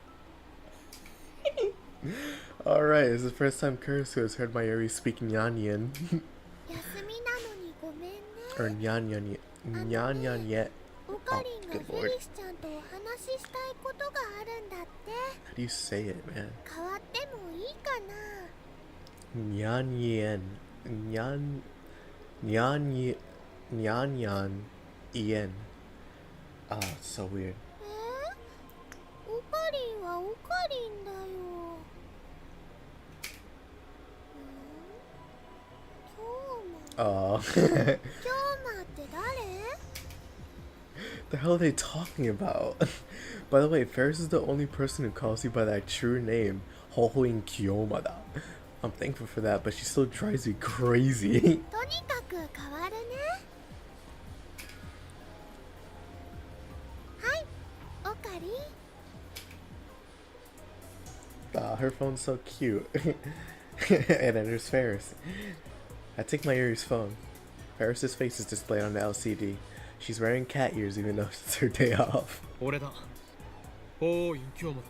Speaker 1: Alright, this is the first time Kurisu has heard Mayuri speak Nyan Nyan.
Speaker 4: 休みなのにごめんね。
Speaker 1: or Nyan Nyan yet. Nyan Nyan yet.
Speaker 4: オカリンが
Speaker 1: good
Speaker 4: フ
Speaker 1: lord.
Speaker 4: ェリスちゃんとお話ししたいことがあるんだって。
Speaker 1: How do you say it, man?
Speaker 4: 変わってもいいかな。
Speaker 1: Nyan Yen. Nyan... Nyan Yen. Nyan Nyan Yen. Ah, it's so weird.
Speaker 4: オカリンはオカリンだよ。
Speaker 1: Oh.
Speaker 4: 京馬って誰？
Speaker 1: The hell are they talking about? By the way, Faris is the only person who calls you by that true name, Hohoin Kiyomada. I'm thankful for that, but she still drives me crazy.
Speaker 4: とにかく変わるね。はい、オカリン。
Speaker 1: Her phone's so cute. And then there's Faris. I take Mayuri's phone. Faris's face is displayed on the LCD. She's wearing cat ears even though it's her day off.
Speaker 2: 俺だ。おーい、今日も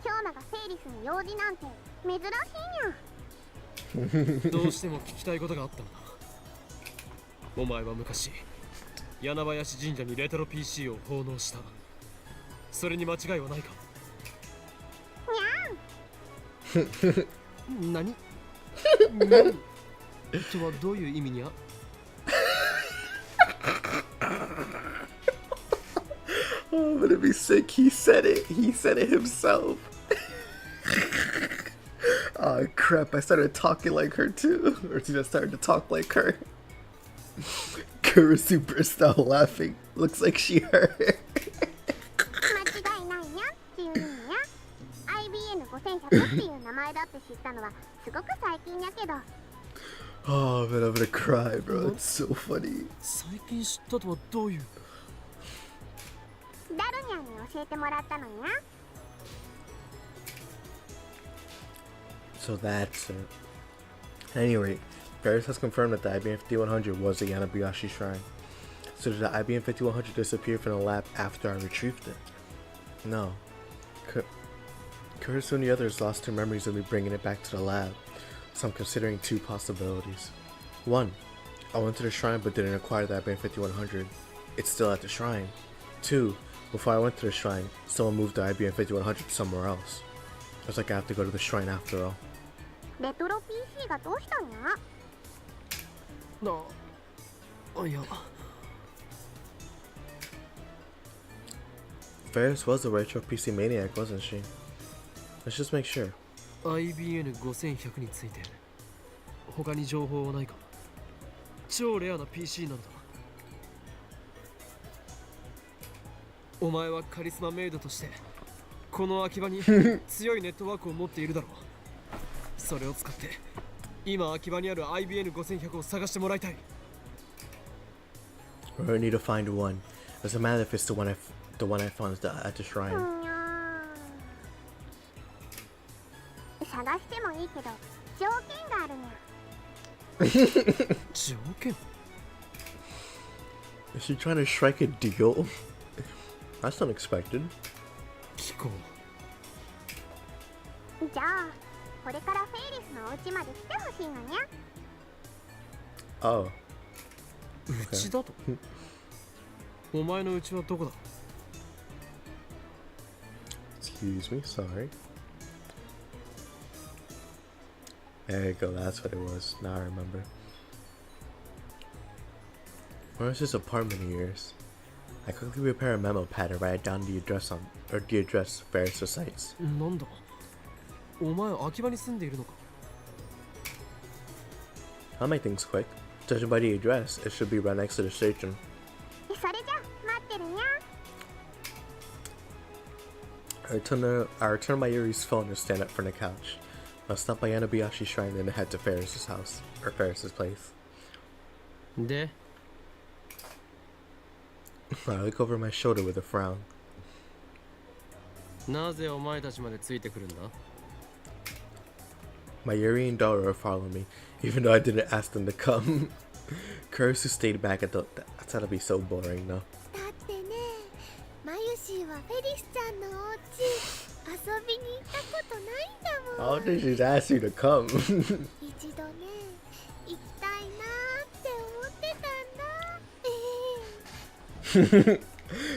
Speaker 4: 京馬がフェイリスに用事なんて珍しいにゃ。
Speaker 2: どうしても聞きたいことがあったのだ。お前は昔、柳林神社にレトロ PC を奉納した。それに間違いはないか。何？何？とはどういう意味にゃ？
Speaker 1: Oh, I'm gonna be sick. He said it. He said it himself. Oh crap, I started talking like her too. Or she just started to talk like her. Kurisu burst out laughing. Looks like she heard.
Speaker 4: 間違いないにゃ。12にゃ。IBN5100 っていう名前だって知ったのはすごく最近やけど。
Speaker 1: Oh man, I'm gonna cry, bro. It's so funny.
Speaker 2: 最近知ったとはどういう？
Speaker 4: ダルニャンに教えてもらったのにゃ。
Speaker 1: So that's it. At any rate, Faris has confirmed that the IBM 5100 was the Yanabayashi shrine. So did the IBM 5100 disappear from the lab after I retrieved it? No. Kurisu and the others lost their memories of me bringing it back to the lab. So I'm considering two possibilities. One, I went to the shrine but didn't acquire the IBM 5100. It's still at the shrine. Two, before I went to the shrine, someone moved the IBM 5100 somewhere else. It's like I have to go to the shrine after all.
Speaker 4: レトロ PC がどうしたにゃ。
Speaker 2: いや。
Speaker 1: Faris was a retro PC maniac, wasn't she? Let's just make sure.
Speaker 2: IBN5100 について他に情報はないか。超レアな PC なんだ。お前はカリスマメイドとしてこの秋葉に強いネットワークを持っているだろう。それを使って今秋葉にある IBN5100 を探してもらいたい。
Speaker 1: We're gonna need to find one. Doesn't matter if it's the one I found at the shrine.
Speaker 4: 探してもいいけど条件があるにゃ。
Speaker 2: 条件？
Speaker 1: Is she trying to strike a deal? That's unexpected.
Speaker 2: 聞こう。
Speaker 4: じゃあこれからフェイリスのお家まで来てほしいのにゃ。
Speaker 1: Oh.
Speaker 2: うちだと？お前のうちはどこだ？
Speaker 1: Excuse me, sorry. There you go, that's what it was. Now I remember. Where's this apartment of yours? I quickly prepare a memo pad and write down the address Faris sites.
Speaker 2: なんだお前秋葉に住んでいるのか
Speaker 1: I'll make things quick. Judging by the address, it should be right next to the station.
Speaker 4: それじゃ待ってるにゃ。
Speaker 1: I return my Yuri's phone and stand up from the couch. I'll stop by Yanabayashi Shrine and head to Faris' house, or Faris' place.
Speaker 2: で
Speaker 1: I look over my shoulder with a frown.
Speaker 2: なぜお前たちまでついてくるんだ
Speaker 1: My Yuri and daughter are following me, even though I didn't ask them to come. Curse who stayed back at the... That's gotta be so boring, no?
Speaker 4: だってね、マユシーはフェリスちゃんのお家遊びに行ったことないんだもん。
Speaker 1: How did she ask you to come?
Speaker 4: 一度ね、行きたいなって思ってたんだ。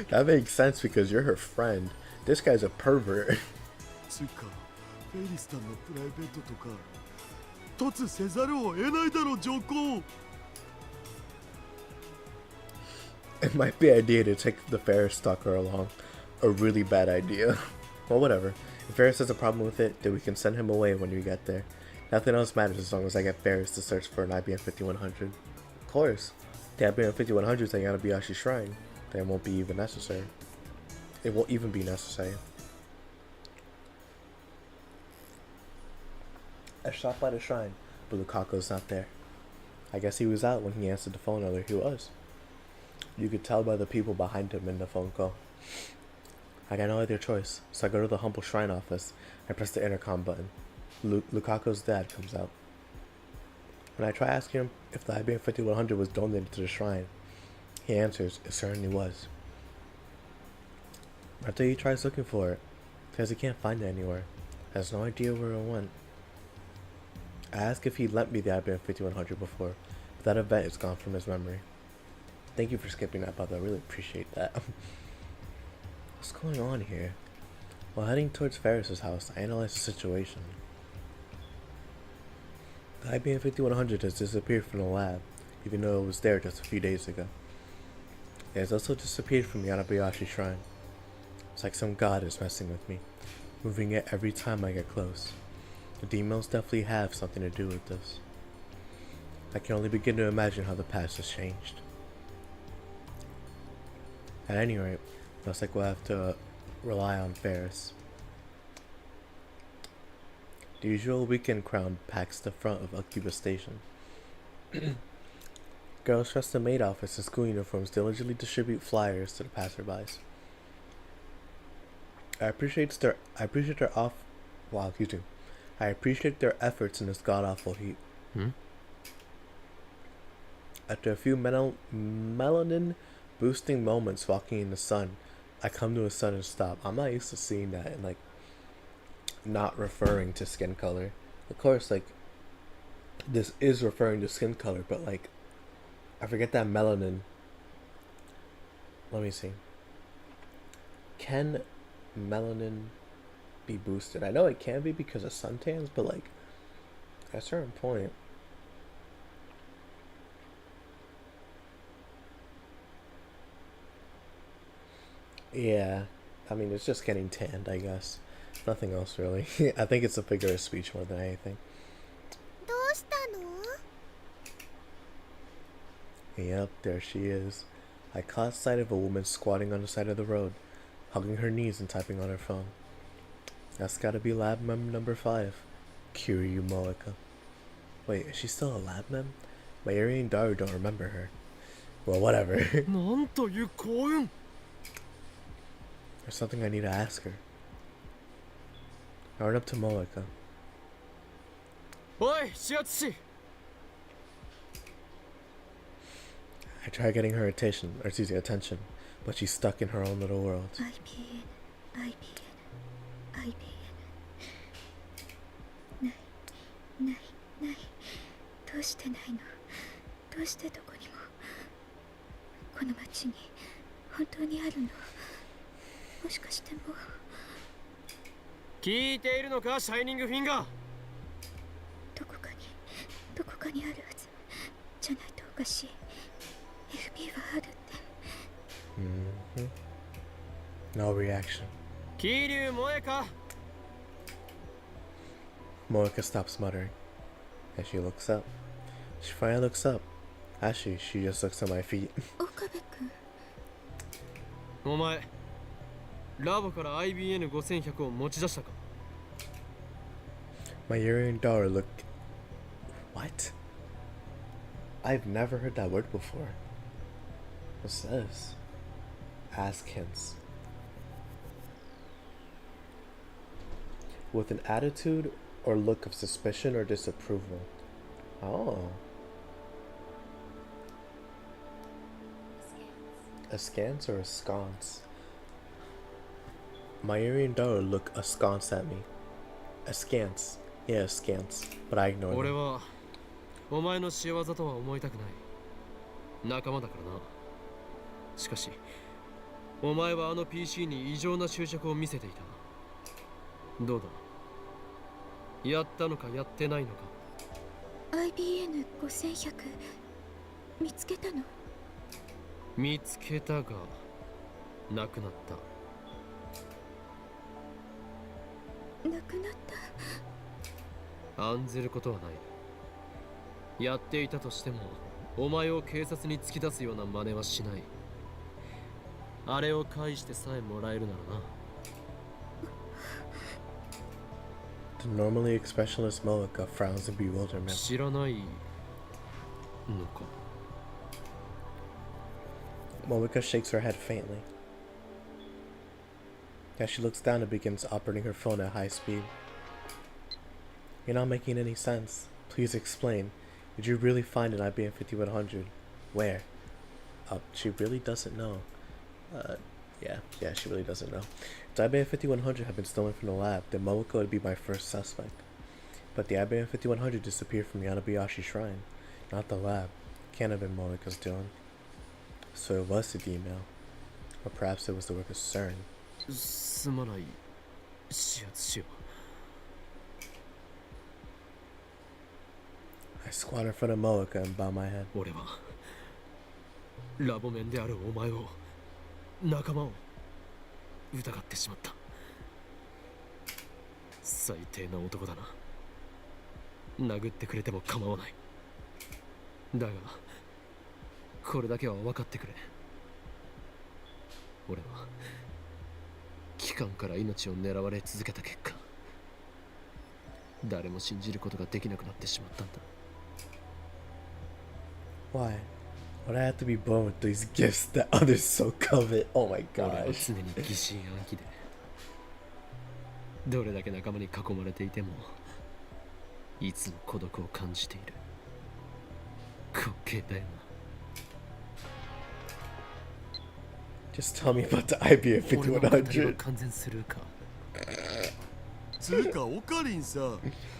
Speaker 1: That makes sense because you're her friend. This guy's a pervert.
Speaker 5: つうかフェリスさんのプライベートとか突せざるを得ないだろ上皇。
Speaker 1: It might be an idea to take the Faris stalker along. A really bad idea. Well, whatever. If Faris has a problem with it, then we can send him away when we get there. Nothing else matters as long as I get Faris to search for an IBM 5100. Of course. The IBM 5100 is at Yanabayashi Shrine. Then it won't be even necessary. It won't even be necessary. I stopped by the shrine, but Lukaku's not there. I guess he was out when he answered the phone earlier. He was. You could tell by the people behind him in the phone call. I got no other choice, so I go to the humble shrine office and press the intercom button. Lukaku's dad comes out. When I try asking him if the IBM 5100 was donated to the shrine, he answers it certainly was. After he tries looking for it, says he can't find it anywhere, has no idea where it went. I ask if he lent me the IBM 5100 before, but that event is gone from his memory. Thank you for skipping that, brother. I really appreciate that. What's going on here? While heading towards Faris' house, I analyze the situation. The IBM 5100 has disappeared from the lab, even though it was there just a few days ago. It has also disappeared from the Yanabayashi Shrine. It's like some god is messing with me, moving it every time I get close. The demons definitely have something to do with this. I can only begin to imagine how the past has changed. At any rate, looks like we'll have to rely on Faris. The usual weekend crowd packs the front of Akiba Station. Girls dressed in maid outfits and school uniforms diligently distribute flyers to the passerbys. I appreciate their efforts in this god-awful heat. After a few melanin boosting moments walking in the sun, I come to a sudden stop. I'm not used to seeing that and like not referring to skin color. Of course, like this is referring to skin color, but like I forget that melanin. Let me see. Can melanin be boosted? I know it can be because of suntans, but like at a certain point. Yeah, I mean it's just getting tanned, I guess. Nothing else really. I think it's a figure of speech more than anything.
Speaker 4: どうしたの？
Speaker 1: Yep, there she is. I caught sight of a woman squatting on the side of the road, hugging her knees and typing on her phone. That's gotta be lab mem number 5, Kiryu Moeka. Wait, is she still a lab mem? My Yuri and Daru don't remember her. Well, whatever.
Speaker 2: なんという幸運
Speaker 1: There's something I need to ask her. I run up to Moeka.
Speaker 2: おいシアツシ
Speaker 1: I try getting her attention, but she's stuck in her own little world.
Speaker 6: IBN ないどうしてないのどうしてどこにもこの町に本当にあるのもしかしてもう
Speaker 2: 聞いているのか、シャイニングフィンガー。
Speaker 6: どこかにあるはずじゃないとおかしい。 FP はあるって。
Speaker 1: No reaction.
Speaker 2: 桐生萌か。
Speaker 1: Moeka stops muttering, and she looks up. She finally looks up. Actually, she just looks at my feet.
Speaker 6: 岡部君。
Speaker 2: お前ラボから IBN5100 を持ち出したか。
Speaker 1: My Urian daughter looked. What? I've never heard that word before. What's this? Ask hints. With an attitude or look of suspicion or disapproval. Oh. Askance or askance? My Urian daughter looked askance at me. Askance. Yeah, askance. But I ignored
Speaker 2: 俺
Speaker 1: them.
Speaker 2: はお前の仕業とは思いたくない。仲間だからな。しかしお前はあの PC に異常な執着を見せていた。どうだ、やったのかやってないのか。
Speaker 6: IBN5100 見つけたの？
Speaker 2: 見つけたがなくなった。
Speaker 6: なくなった。
Speaker 2: 案ずることはない。やっていたとしてもお前を警察に突き出すような真似はしない。あれを返してさえもらえるならな。
Speaker 1: The normally expressionless Moeka frowns in bewilderment.
Speaker 2: 知らないのか。
Speaker 1: Moeka shakes her head faintly. As she looks down and begins operating her phone at high speed. You're not making any sense. Please explain. Did you really find an IBM 5100? Where? She really doesn't know. Yeah, she really doesn't know. If the IBM 5100 had been stolen from the lab, then Moeka would be my first suspect. But the IBM 5100 disappeared from Yanabayashi Shrine, not the lab. Can't have been Moeka's doing. So it was the email. Or perhaps it was the work of CERN.
Speaker 2: すまない。指圧しよ
Speaker 1: I squat in front of Moeka and bow my head.
Speaker 2: う。俺はラボ面であるお前を、仲間を疑ってしまった。最低な男だな。殴ってくれても構わない。だがこれだけは分かってくれ。俺は機関から命を狙われ続けた結果、誰も信じることができなくなってしまったんだ。
Speaker 1: Why? Would I have to be born with these gifts that others so covet? Oh my
Speaker 2: 俺は
Speaker 1: gosh.
Speaker 2: 常に疑心暗鬼で、どれだけ仲間に囲まれていてもいつも孤独を感じている。滑稽だよな。
Speaker 1: Just tell me about the IBM
Speaker 2: 俺の語りは
Speaker 1: 5100.
Speaker 2: 完全スルーか。
Speaker 5: つうかオカリンさ、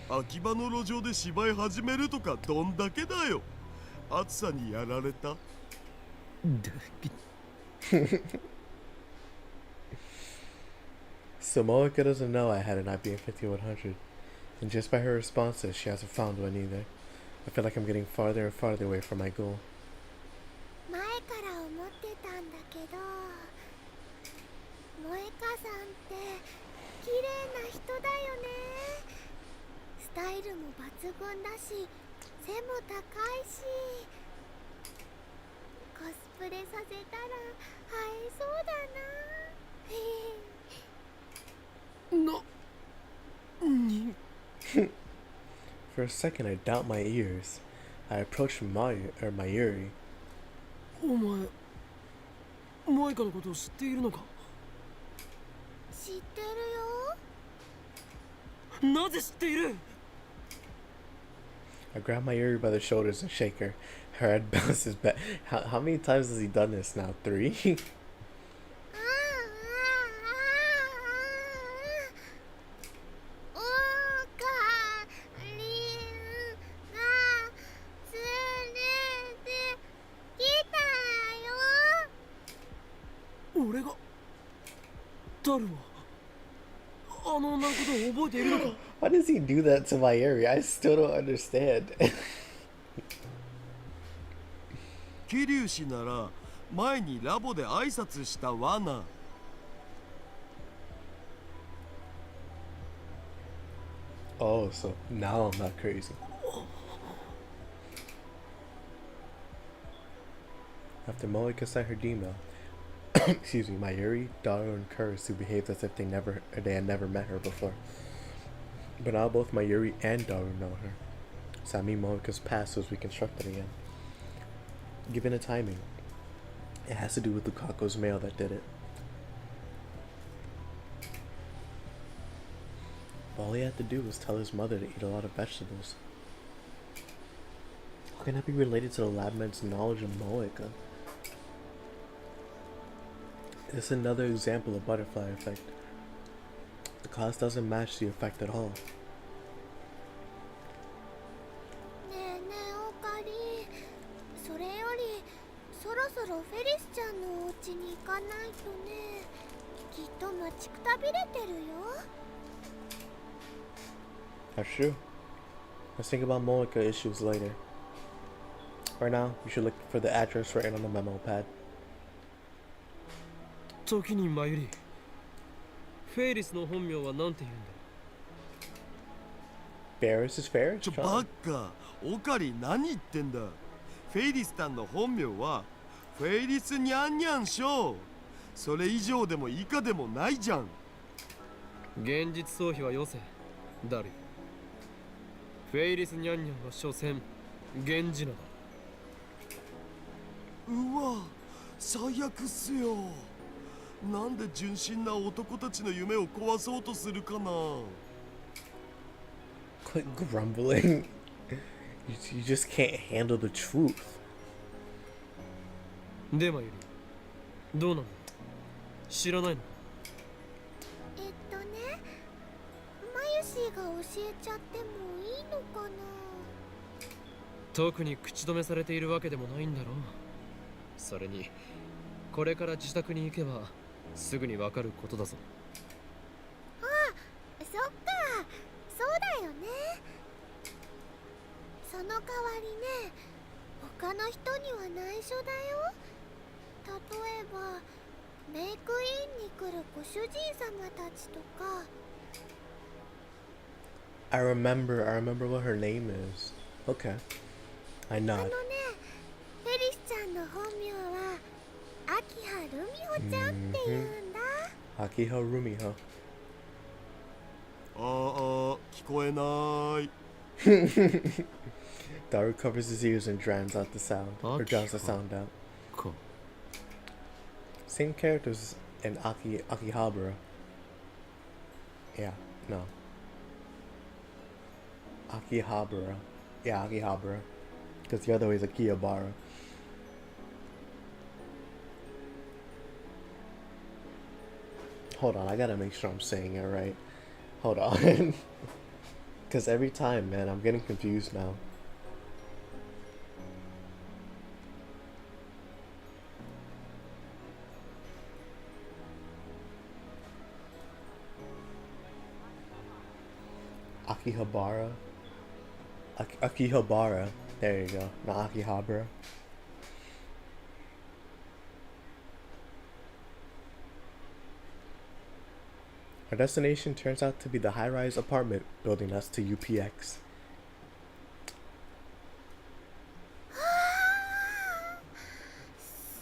Speaker 5: 秋葉の路上で芝居始めるとかどんだけだよ。暑さにやられた。
Speaker 1: So Moeka doesn't know I had an IBM 5100. And just by her responses, she hasn't found one either. I feel like I'm getting farther and farther away from my goal.
Speaker 4: 前から思ってたんだけど、萌歌さんって綺麗な人だよね。スタイルも抜群だし、背も高いし、コスプレさせたら映えそうだな。
Speaker 1: For a second, I doubt my ears. I approach Mayuri.
Speaker 2: お前マイカのことを知っているのか。
Speaker 4: 知ってるよ。
Speaker 2: なぜ知っている。
Speaker 1: I grab Mayuri by the shoulders and shake her. Her head bounces back. How many times has he done this now? 3?
Speaker 4: オカリンが連れてきたよ。
Speaker 2: 俺がダルをあの女のことを覚えているのか？
Speaker 1: Why does he do that to Mayuri? I still don't understand.
Speaker 5: 桐生氏なら前にラボで挨拶した罠。
Speaker 1: Oh, so now I'm not crazy. After Moeka sent her email, excuse me, Mayuri, Daru, and Kurisu behaved as if they had never met her before. But now both Mayuri and Daru know her. So that means Moeka's past was reconstructed again. Given a timing, it has to do with Lukaku's mail that did it. All he had to do was tell his mother to eat a lot of vegetables. How can that be related to the labman's knowledge of Moeka? This is another example of butterfly effect. The cause doesn't match the effect at all.
Speaker 4: ねえねえオカリ、それよりそろそろフェリスちゃんのお家に行かないとね。きっと待ちくたびれてるよ。
Speaker 1: That's true. Let's think about Moeka issues later. Right now, you should look for the address written on the memo pad.
Speaker 2: 時にマユリ、フェイリスの本名はなんて言うんだ？
Speaker 1: Faris is Faris?
Speaker 5: バッカ、オカリ何言ってんだ。フェイリスタンの本名はフェイリスニャンニャンショー。それ以上でも以下でもないじゃん。
Speaker 2: 現実逃避はよせ、ダル。フェイリスニャンニャンは所詮源氏名だ。
Speaker 5: うわ、最悪っすよ。なんで純真な男たちの夢を壊そうとするかな。
Speaker 1: Quit grumbling. You just can't handle the truth.
Speaker 2: でマユリ、どうなの？知らないの？
Speaker 4: マユシーが教えちゃってもいいのかな。
Speaker 2: 特に口止めされているわけでもないんだろう。それにこれから自宅に行けばすぐにわかることだぞ。
Speaker 4: あ、そっか、そうだよね。その代わりね、他の人には内緒だよ。例えばメイクインに来るご主人様たちとか。
Speaker 1: I remember what her name is. Okay. I
Speaker 4: あの
Speaker 1: nod.
Speaker 4: ね、フェリスちゃんの本名は秋葉ルミホちゃんって言うんだ。
Speaker 1: Akiha Rumiho.
Speaker 5: ああ、聞こえない。
Speaker 1: Daru covers his ears and drowns out the sound. Or drowns the sound out.
Speaker 2: か。
Speaker 1: Same characters in Akihabara. Yeah, no. Akihabara. Yeah, Akihabara. Because the other way is Akihabara. Hold on, I gotta make sure I'm saying it right. Hold on. Because every time, man, I'm getting confused now. Akihabara. Akihabara. There you go. Not Akihabara. Our destination turns out to be the high-rise apartment building us to UPX.
Speaker 4: す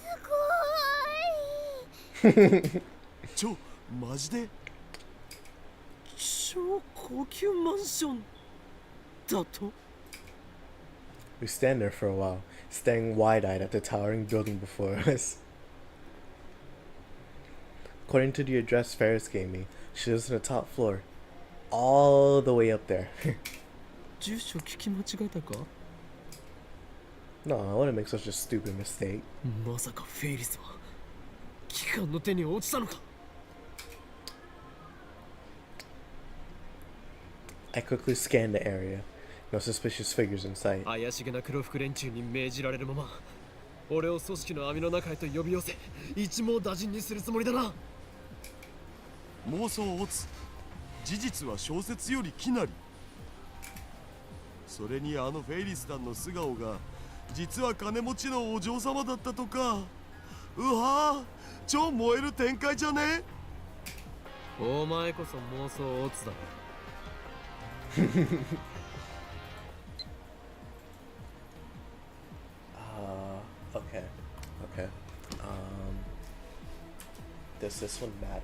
Speaker 4: ごい。
Speaker 5: マジで？
Speaker 2: 超高級マンションだと？
Speaker 1: We stand there for a while, staring wide-eyed at the towering building before us. According to the address Faris gave me, she lives on the top floor, all the way up there.
Speaker 2: 住所聞き間違えたか？
Speaker 1: No, I wouldn't make such a stupid mistake.
Speaker 2: まさかフェイリスは機関の手に落ちたのか？
Speaker 1: I quickly scanned the area. No suspicious figures in sight.
Speaker 2: 怪しげな黒服連中に命じられるまま俺を組織の網の中へと呼び寄せ一網打尽にするつもりだな。
Speaker 5: 妄想オツ。事実は小説よりきなり。それにあのフェイリスタンの素顔が実は金持ちのお嬢様だったとか。うわー、超燃える展開じゃね？
Speaker 2: お前こそ妄想オツだ。
Speaker 1: Okay. Okay. Does this one matter?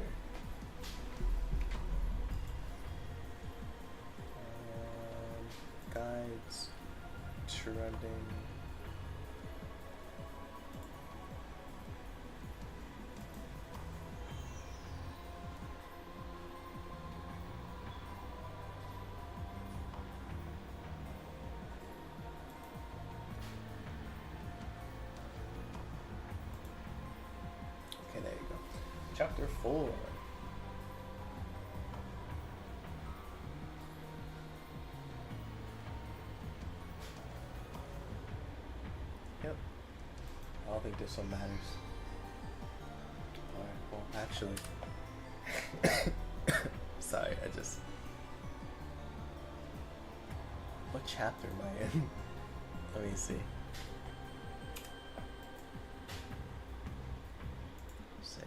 Speaker 1: Guides. Trending. Okay, there you go. Chapter 4. Yep. I don't think this one matters. Alright, well, actually. Sorry, I just. What chapter am I in? Let me see. Save.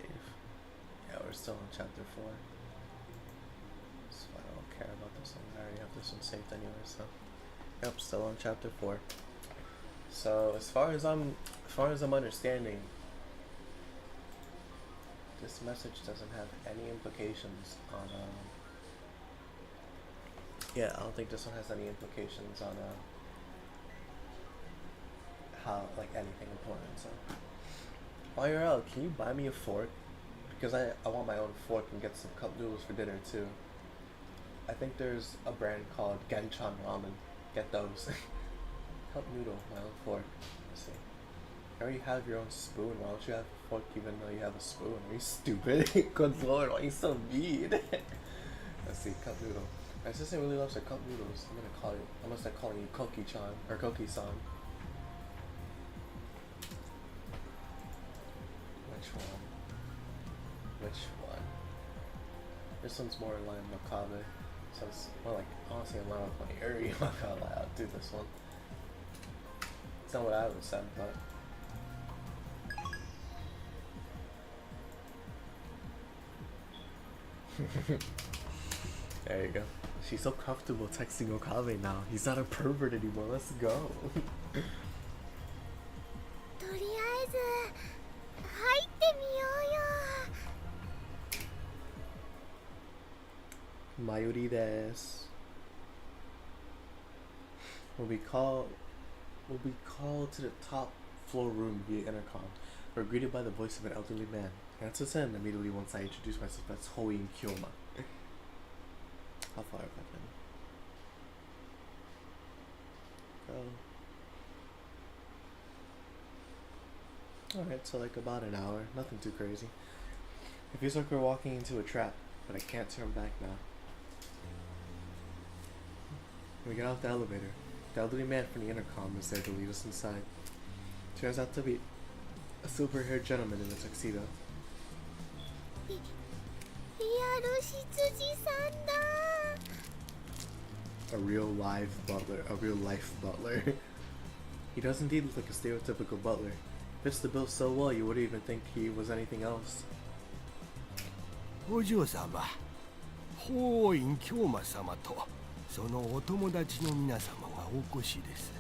Speaker 1: Yeah, we're still on chapter 4. So I don't care about this one. I already have this one saved anyway, so. Yep, still on chapter 4. So as far as I'm understanding, this message doesn't have any implications on yeah, I don't think this one has any implications on how, like, anything important. So while you're out, can you buy me a fork? Because I want my own fork and get some cup noodles for dinner too. I think there's a brand called Genchan Ramen. Get those. Cup noodle, my own fork. Let's see. You already have your own spoon. Why don't you have a fork even though you have a spoon? Are you stupid? Good lord, why are you so mean? Let's see, cup noodle. My sister really loves her cup noodles. I'm gonna start calling you Koki-chan or Koki-san. Which one? Which one? This one's more in line with Makabe. So it's more like, honestly, in line with my area. I'm not gonna lie, I'll do this one. It's not what I would have said, but. There you go. She's so comfortable texting Okabe now. He's not a pervert anymore. Let's go.
Speaker 4: とりあえず入ってみようよ。
Speaker 1: Mayuri desu. We'll be called to the top floor room via intercom. We're greeted by the voice of an elderly man. Answers in immediately once I introduce myself. That's Hoi and Kyoma. How far have I been? Go. Alright, so like about an hour. Nothing too crazy. It feels like we're walking into a trap, but I can't turn back now. We get off the elevator. The elderly man from the intercom is there to lead us inside. Turns out to be a silver-haired gentleman in a tuxedo.
Speaker 4: リアル執事さんだ。
Speaker 1: A real live butler. A real life butler. He does indeed look like a stereotypical butler. Fits the bill so well you wouldn't even think he was anything else.
Speaker 7: お嬢様、法院京馬様とそのお友達の皆様がお越しです。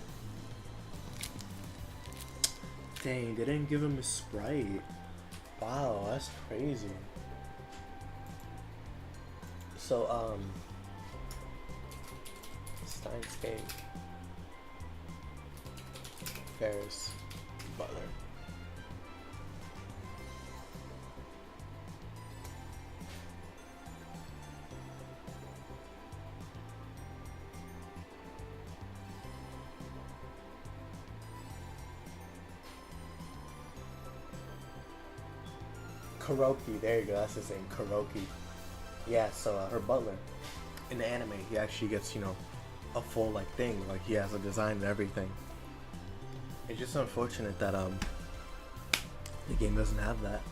Speaker 1: Dang, they didn't give him a Sprite. Wow, that's crazy. So, Steins game. Faris, Butler. Kuroki, there you go, that's his name, Kuroki. Yeah, so her butler, in the anime, he actually gets, you know, a full, like, thing, like, he has a design and everything. It's just unfortunate that, the game doesn't have that.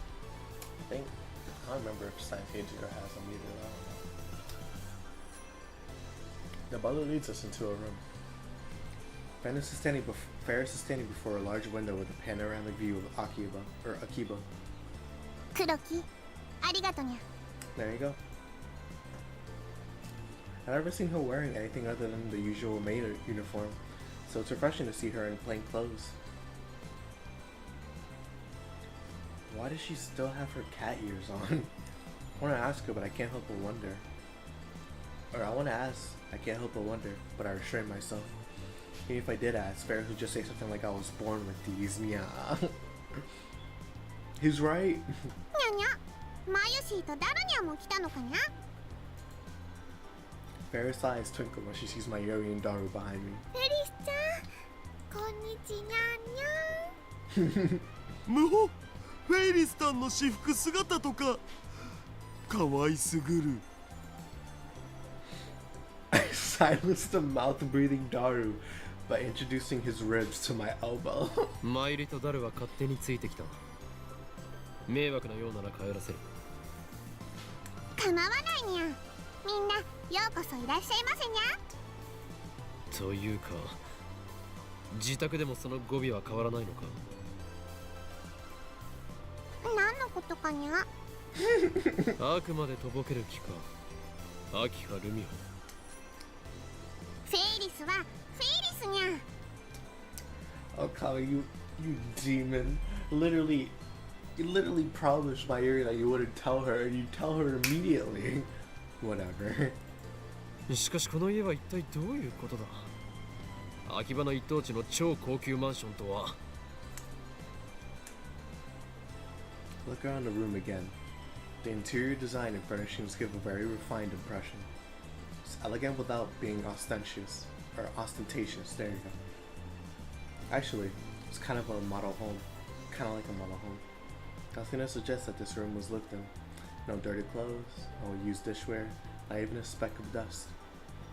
Speaker 1: I don't remember if Steins has them either, I don't know. The butler leads us into a room. Faris is standing before a large window with a panoramic view of Akiba.
Speaker 4: 黒木ありがとにゃ。
Speaker 1: There you go. I've never seen her wearing anything other than the usual maid uniform, so it's refreshing to see her in plain clothes. Why does she still have her cat ears on? I want to ask her, but I can't help but wonder. Or I want to ask, I can't help but wonder, but I restrain myself. Even if I did ask, Faris would just say something like I was born with these. Mia. He's right.
Speaker 4: にゃにゃ。マユシーとダルニャも来たのかにゃ。
Speaker 1: Faris' eyes twinkle when she sees my Yuri and Daru behind me.
Speaker 4: フェリスちゃん、こんにちにゃんにゃん。
Speaker 5: 無法フェイリスタンの私服姿とか可愛すぐる。
Speaker 1: I silenced the mouth-breathing Daru by introducing his ribs to my elbow.
Speaker 2: マイリとダルは勝手についてきた。迷惑なようなら帰らせる。
Speaker 4: 構わないにゃん。みんなようこそいらっしゃいませにゃ。
Speaker 2: というか、自宅でもその語尾は変わらないのか。
Speaker 4: 何のことかにゃ。
Speaker 2: あくまでとぼける気か。秋葉ルミ
Speaker 4: フェイリスはフェイリスにゃん。
Speaker 1: Oh, Kyle, you demon. You literally promised my Yuri that you wouldn't tell her, and you tell her immediately. Whatever.
Speaker 2: ホ。しかしこの家は一体どういうことだ。秋葉の一等地の超高級マンションとは。
Speaker 1: Look around the room again. The interior design and furnishings give a very refined impression. It's elegant without being ostentatious. There you go. Actually, it's kind of a model home. Kind of like a model home. I was gonna suggest that this room was lived in. No dirty clothes, no used dishware, not even a speck of dust.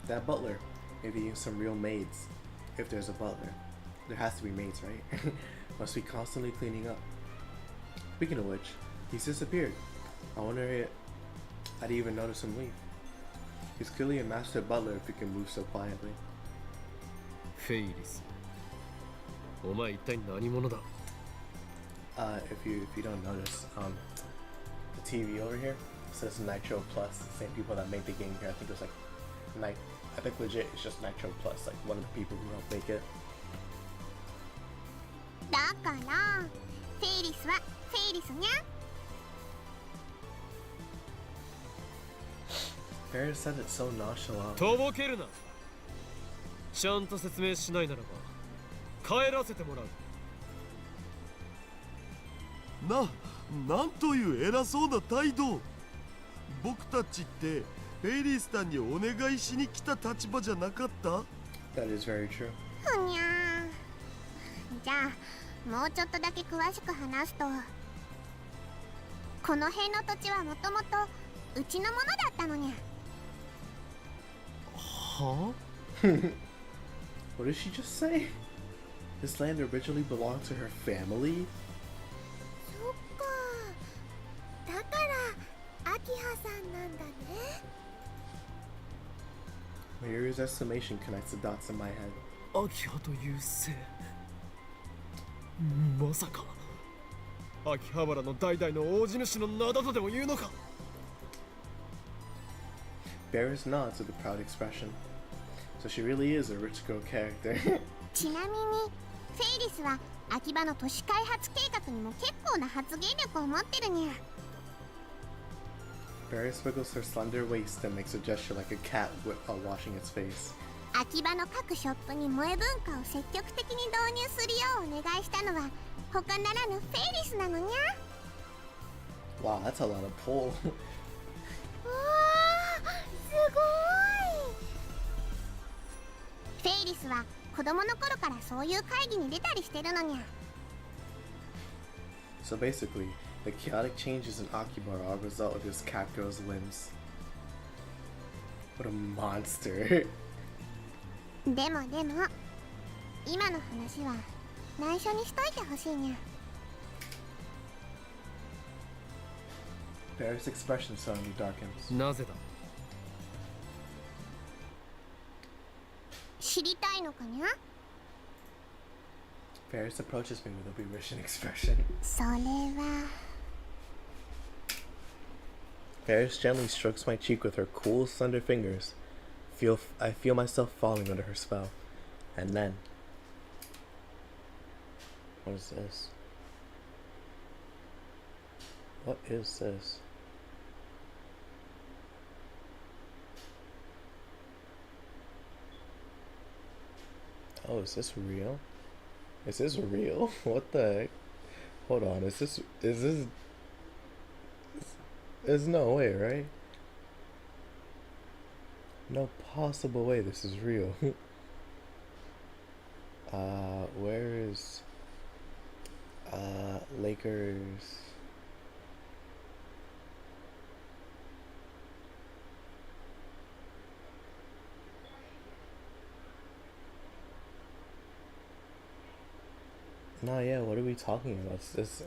Speaker 1: That butler, maybe even some real maids. If there's a butler. There has to be maids, right? Must be constantly cleaning up. Speaking of which, he's disappeared. I wonder I'd even notice him leave. He's clearly a master butler if he can move so quietly.
Speaker 2: フェイリス。お前一体何者だ。
Speaker 1: If you don't notice, the TV over here says Nitro Plus. The same people that made the game here. I think it was like I think legit it's just Nitro Plus, like one of the people who helped make it.
Speaker 4: だからフェイリスはフェイリスにゃ。
Speaker 1: Faris said it so nonchalant.
Speaker 2: とぼけるな。ちゃんと説明しないならば帰らせてもらう。
Speaker 5: なんという偉そうな態度。僕たちってフェイリスタンにお願いしに来た立場じゃなかった？
Speaker 1: That is very true.
Speaker 4: ふにゃー。じゃあもうちょっとだけ詳しく話すと、この辺の土地はもともとうちのものだったのにゃ。
Speaker 2: は
Speaker 1: What did she just say? This land originally belonged to her family?
Speaker 4: そっか。だから秋葉さんなんだね。
Speaker 1: Mayuri's estimation connects the dots in my head.
Speaker 2: 秋葉という姓。まさか秋葉原の代々の大地主の名だとでも言うのか。
Speaker 1: Faris nods with a proud expression. So she really is a rich girl character.
Speaker 4: ちなみにフェイリスは秋葉の都市開発計画にも結構な発言力を持ってるにゃ。
Speaker 1: Faris wiggles her slender waist and makes a gesture like a cat while washing its face.
Speaker 4: 秋葉の各ショップに萌え文化を積極的に導入するようお願いしたのは他ならぬフェイリスなのにゃ。
Speaker 1: Wow, that's a lot of pull.
Speaker 4: わー、すごい。フェイリスは子供の頃からそういう会議に出たりしてるのにゃ。
Speaker 1: So basically, the chaotic changes in Akiba are a result of this cat girl's whims. What a monster.
Speaker 4: でも今の話は内緒にしといてほしいにゃ。
Speaker 1: Faris' expression suddenly darkens.
Speaker 2: なぜだ。
Speaker 4: 知りたいのかにゃ。
Speaker 1: Faris approaches me with a bewitching expression.
Speaker 4: それは
Speaker 1: Faris gently strokes my cheek with her cool, slender fingers. I feel myself falling under her spell. And then... What is this? What is this? Oh, is this real? Is this real? What the heck? Hold on, is this... There's no way, right? No possible way this is real. Where is... Lakers... No, yeah, what are we talking about? This...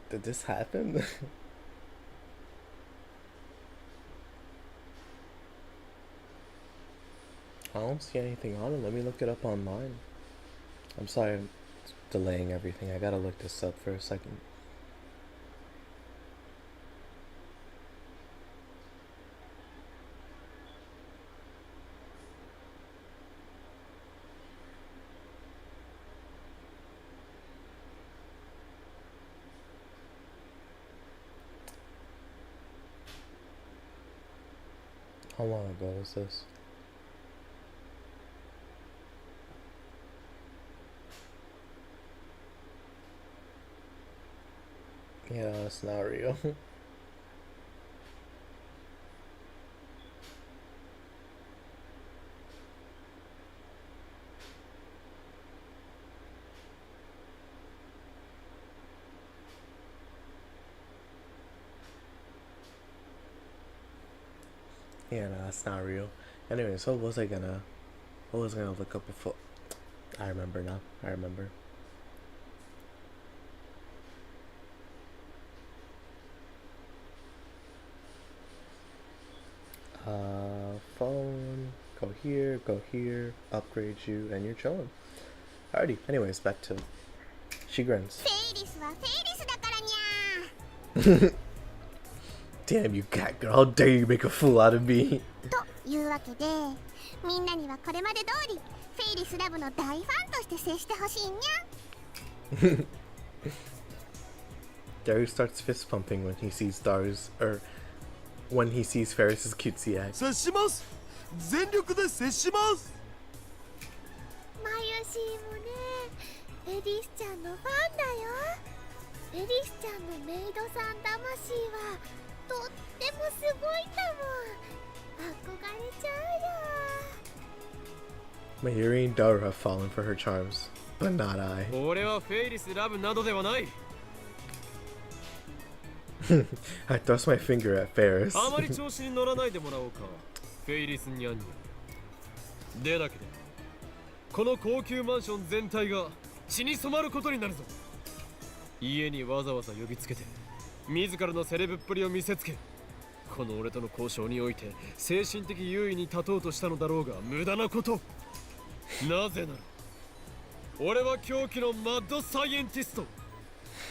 Speaker 1: Did this happen? I don't see anything on it. Let me look it up online. I'm sorry I'm delaying everything. I gotta look this up for a second. How long ago was this? Yeah, it's not real. Yeah, no, that's not real. Anyways, what was I gonna look up before? I remember now. I remember. Phone, go here, upgrade you, and you're chilling. Alrighty, anyways, back to... She grins.
Speaker 4: フェイリスはフェイリスだからにゃ。
Speaker 1: Damn you cat girl, how dare you make a fool out of me.
Speaker 4: というわけで、みんなにはこれまで通りフェイリスラブの大ファンとして接してほしいにゃ。
Speaker 1: Gary starts fist pumping when he sees when he sees Faris's cutesy eye.
Speaker 5: 接します。全力で接します。
Speaker 4: マユシーもね、エリスちゃんのファンだよ。エリスちゃんのメイドさん魂はとってもすごいだもん。憧れちゃうよ。
Speaker 1: Mayuri and Daru have fallen for her charms, but not I.
Speaker 2: 俺はフェイリスラブなどではない。
Speaker 1: I thrust my finger at Faris.
Speaker 2: あまり調子に乗らないでもらおうか。フェイリスニャンニャン。でなければこの高級マンション全体が血に染まることになるぞ。家にわざわざ呼びつけて自らのセレブっぷりを見せつけ、この俺との交渉において精神的優位に立とうとしたのだろうが無駄なこと。なぜなら俺は狂気のマッドサイエンティスト、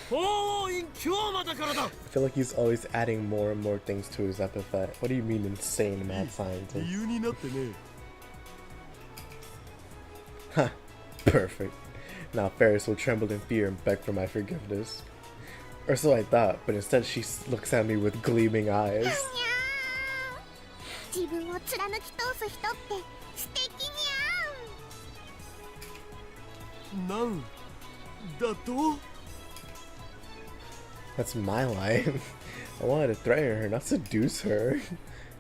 Speaker 2: 法王院京馬だからだ。
Speaker 1: I feel like he's always adding more and more things to his epithet. What do you mean insane mad
Speaker 5: 理
Speaker 1: scientist?
Speaker 5: 由になってね。
Speaker 1: Ha! Perfect. Now Faris will tremble in fear and beg for my forgiveness. Or so I thought, but instead she looks at me with gleaming eyes.
Speaker 4: 自分を貫き通す人って素敵にゃん。
Speaker 5: なんだと？
Speaker 1: That's my line. I wanted to threaten her, not seduce her.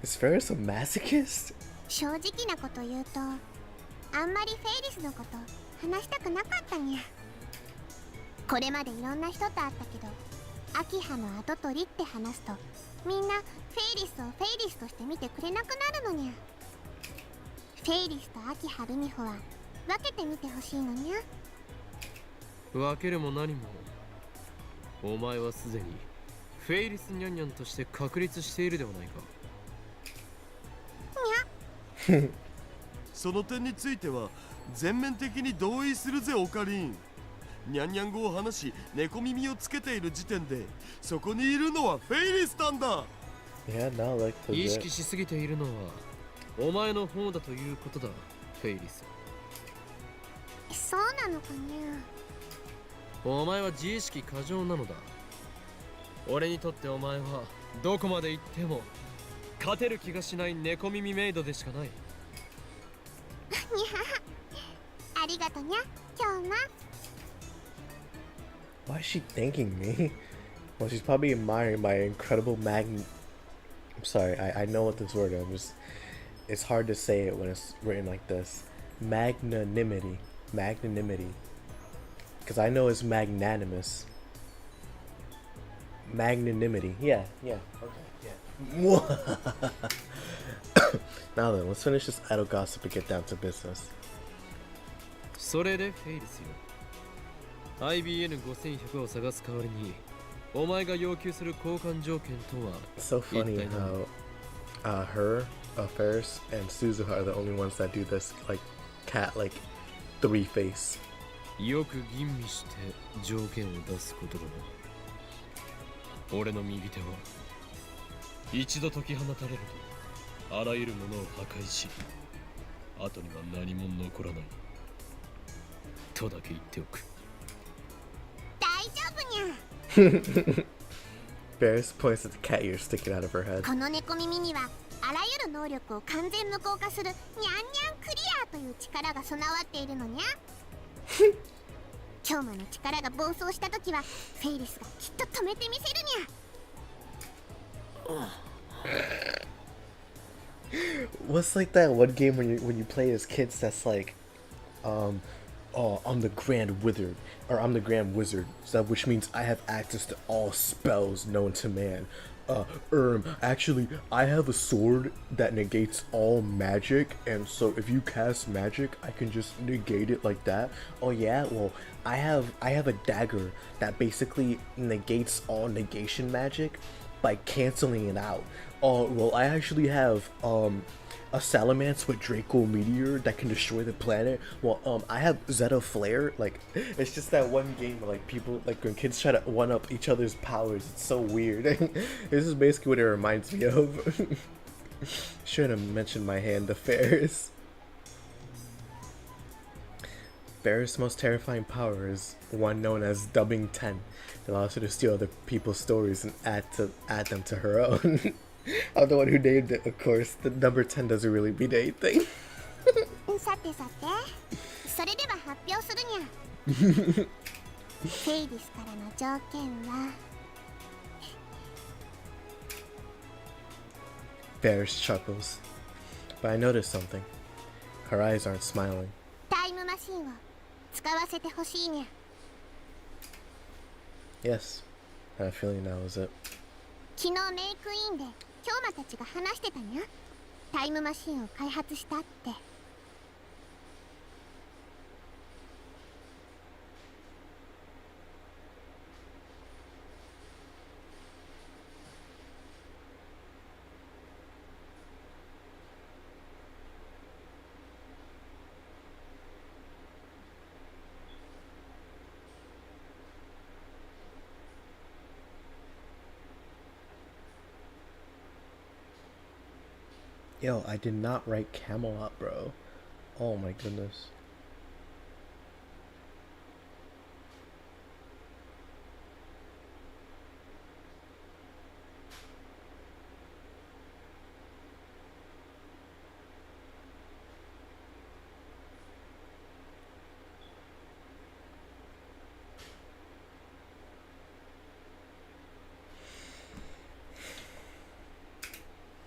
Speaker 1: Is Faris a masochist?
Speaker 4: 正直なこと言うと、あんまりフェイリスのこと話したくなかったにゃ。これまでいろんな人と会ったけど、アキハの跡取りって話すとみんなフェイリスをフェイリスとして見てくれなくなるのにゃ。フェイリスとアキハルミホは分けてみてほしいのにゃ。
Speaker 2: 分けるも何もお前はすでにフェイリスニャンニャンとして確立しているではないか。
Speaker 4: にゃ
Speaker 5: その点については全面的に同意するぜオカリン。ニャンニャン語を話し猫耳をつけている時点でそこにいるのはフェイリスタンだ。
Speaker 1: Yeah, no, like
Speaker 2: 意
Speaker 1: legit.
Speaker 2: 識しすぎているのはお前の方だということだ、フェイリス。
Speaker 4: そうなのかね。
Speaker 2: お前は自意識過剰なのだ。俺にとってお前はどこまで行っても勝てる気がしない猫耳メイドでしかない。
Speaker 4: ありがとにゃ、今日も。
Speaker 1: Why is she thanking me? Well, she's probably admiring my incredible I'm sorry, I know what this word is. It's hard to say it when it's written like this. Magnanimity. Magnanimity. Because I know it's magnanimous. Magnanimity. Yeah, yeah. Okay, yeah. Now then, let's finish this idle gossip and get down to business.
Speaker 2: それでフェイリスよ、IBN5100 を探す代わりにお前が要求する交換条件とは。
Speaker 1: It's so funny how her, Faris, and Suzu are the only ones that do this like cat like three face.
Speaker 2: よく吟味して条件を出すことだな。俺の右手は一度解き放たれるとあらゆるものを破壊し、後には何も残らないとだけ言っておく。
Speaker 4: 大丈夫にゃ。
Speaker 1: Faris points at the cat ears sticking out of her head.
Speaker 4: この猫耳にはあらゆる能力を完全無効化するニャンニャンクリアという力が備わっているのにゃ。今日の力が暴走した時はフェイリスがきっと止めてみせるにゃ。
Speaker 1: What's like that one game when you play as kids that's like, oh, I'm the Grand Wizard, or I'm the Grand Wizard, so which means I have access to all spells known to man. Actually, I have a sword that negates all magic, and so if you cast magic, I can just negate it like that. Oh yeah, well, I have a dagger that basically negates all negation magic by canceling it out. Oh, well, I actually have a Salamence with Draco Meteor that can destroy the planet. Well, I have Zeta Flare. Like, it's just that one game where, like, people, like, when kids try to one-up each other's powers, it's so weird. This is basically what it reminds me of. Should have mentioned my hand to Faris. Faris' most terrifying power is one known as Dubbing 10. It allows her to steal other people's stories and add them to her own. I'm the one who named it, of course. The number 10 doesn't really mean anything.
Speaker 4: さてさて、それでは発表するにゃ。フェイリスからの条件は。
Speaker 1: Faris chuckles. But I noticed something. Her eyes aren't smiling.
Speaker 4: タイムマシンを使わせてほしいにゃ。
Speaker 1: Yes, I have a feeling that was it.
Speaker 4: 昨日メイクインで京馬たちが話してたにゃ。タイムマシンを開発したって。
Speaker 1: Yo, I did not write Camelot, bro. Oh my goodness.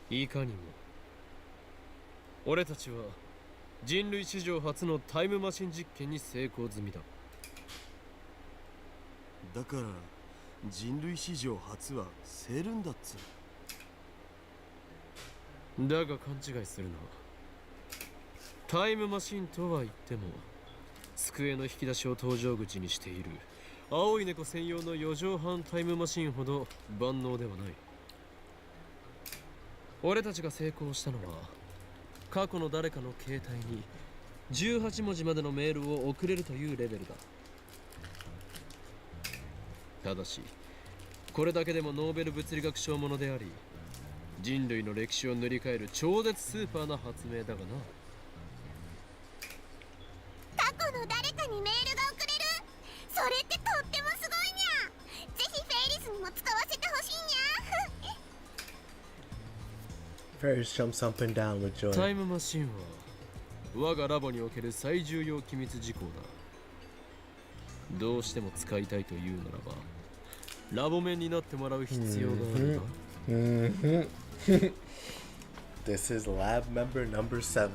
Speaker 2: I いかにも俺たちは人類史上初のタイムマシン実験に成功済みだ。
Speaker 5: だから人類史上初はセルンだっつ。
Speaker 2: だが勘違いするな。タイムマシンとは言っても机の引き出しを搭乗口にしている青い猫専用の4畳半タイムマシンほど万能ではない。俺たちが成功したのは過去の誰かの携帯に18文字までのメールを送れるというレベルだ。ただしこれだけでもノーベル物理学賞ものであり、人類の歴史を塗り替える超絶スーパーな発明だがな。
Speaker 4: 過去の誰かにメールが送れる、それってとってもすごいにゃ。ぜひフェイリスにも使わせてほしいにゃ。
Speaker 1: Faris jumps up and down with joy.
Speaker 2: タイムマシンは我がラボにおける最重要機密事項だ。どうしても使いたいというならばラボ面になってもらう必要があるな。
Speaker 1: This is lab member number 7,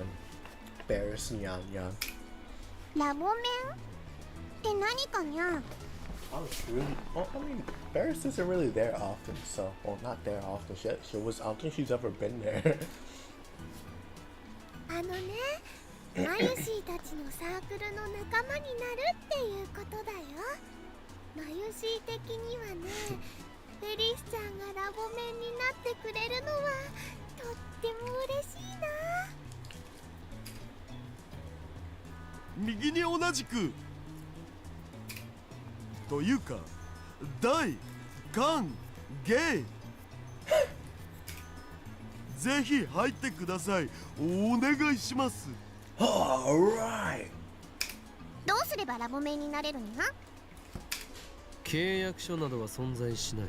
Speaker 1: Faris Nyan Yan.
Speaker 4: ラボ面って何かにゃ。
Speaker 1: I mean, Faris isn't really there often, so, well, not there often. I don't think she's ever been there.
Speaker 4: あのね、マユシーたちのサークルの仲間になるっていうことだよ。マユシー的にはね、フェリスちゃんがラボ面になってくれるのはとっても嬉しいな。
Speaker 5: 右に同じくというか大歓迎。ぜひ入ってください。お願いします。
Speaker 1: Alright!
Speaker 4: どうすればラボ面になれるにゃ。
Speaker 2: 契約書などは存在しない。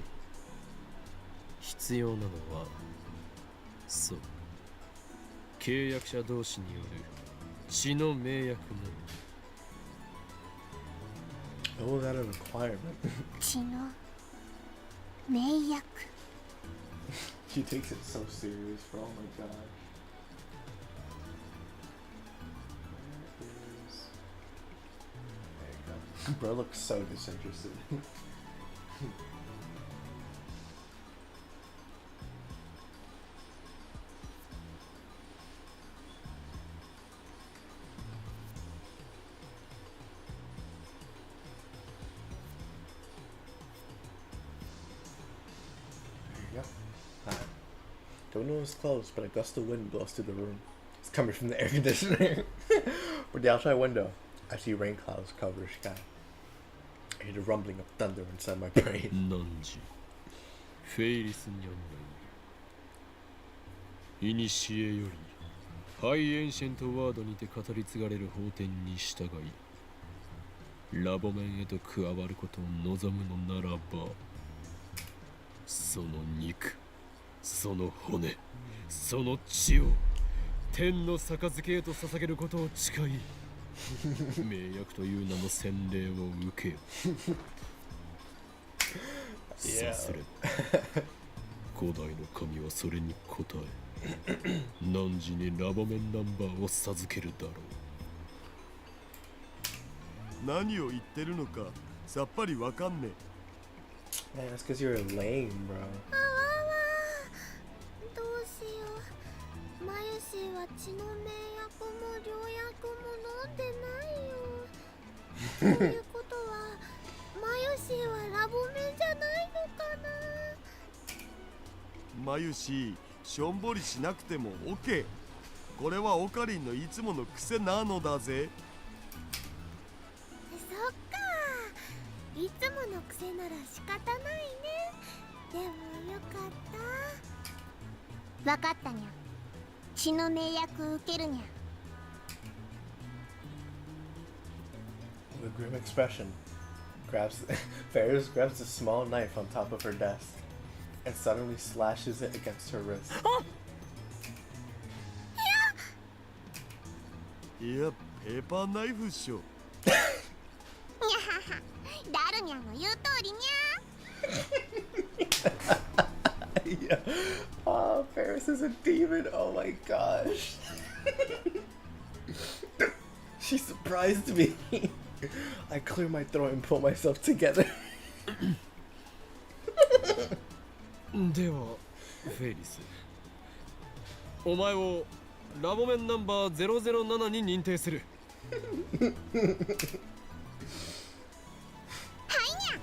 Speaker 2: 必要なのはそう、契約者同士による血の盟約のみ。
Speaker 1: Oh, that a requirement.
Speaker 4: 血の盟約。
Speaker 1: She takes it so serious, oh my god. There you go. Bro looks so disinterested. Don't know it's closed, but a gust of wind blows through the room. It's coming from the air conditioner. From the outside window, I see rain clouds cover the sky. I hear the rumbling of thunder inside my brain.
Speaker 2: 何時フェイリスニャンライ。いにしえよりハイエンシェントワードにて語り継がれる法典に従いラボ面へと加わることを望むのならば、その肉、その骨、その血を天の杯へと捧げることを誓い、盟約という名の洗礼を受けよ。さすれば古代の神はそれに応え、汝にラボ面ナンバーを授けるだろう。
Speaker 5: 何を言ってるのかさっぱりわかんねえ。
Speaker 1: Man, that's because you're lame, bro.
Speaker 4: あわわ、どうしよう。マユシーは血の盟約も良薬も飲んでないよ。ということはマユシーはラボ面じゃないのかな。
Speaker 5: マユシ、しょんぼりしなくても OK。 これはオカリンのいつもの癖なのだぜ。
Speaker 4: そっか、いつもの癖なら仕方ないね。でもよかった。わかったにゃ。血の盟約受けるにゃ。
Speaker 1: The grim expression Faris grabs a small knife on top of her desk and suddenly slashes it against her wrist.
Speaker 5: いや、ペーパーナイフっしょ。
Speaker 4: にゃはは、ダルニャンの言う通りにゃ。
Speaker 1: Yeah. Oh, Faris is a demon. Oh my gosh. She surprised me. I clear my throat and pull myself together.
Speaker 2: ではフェイリス、お前をラボ面ナンバー007に認定する。
Speaker 4: はいにゃ。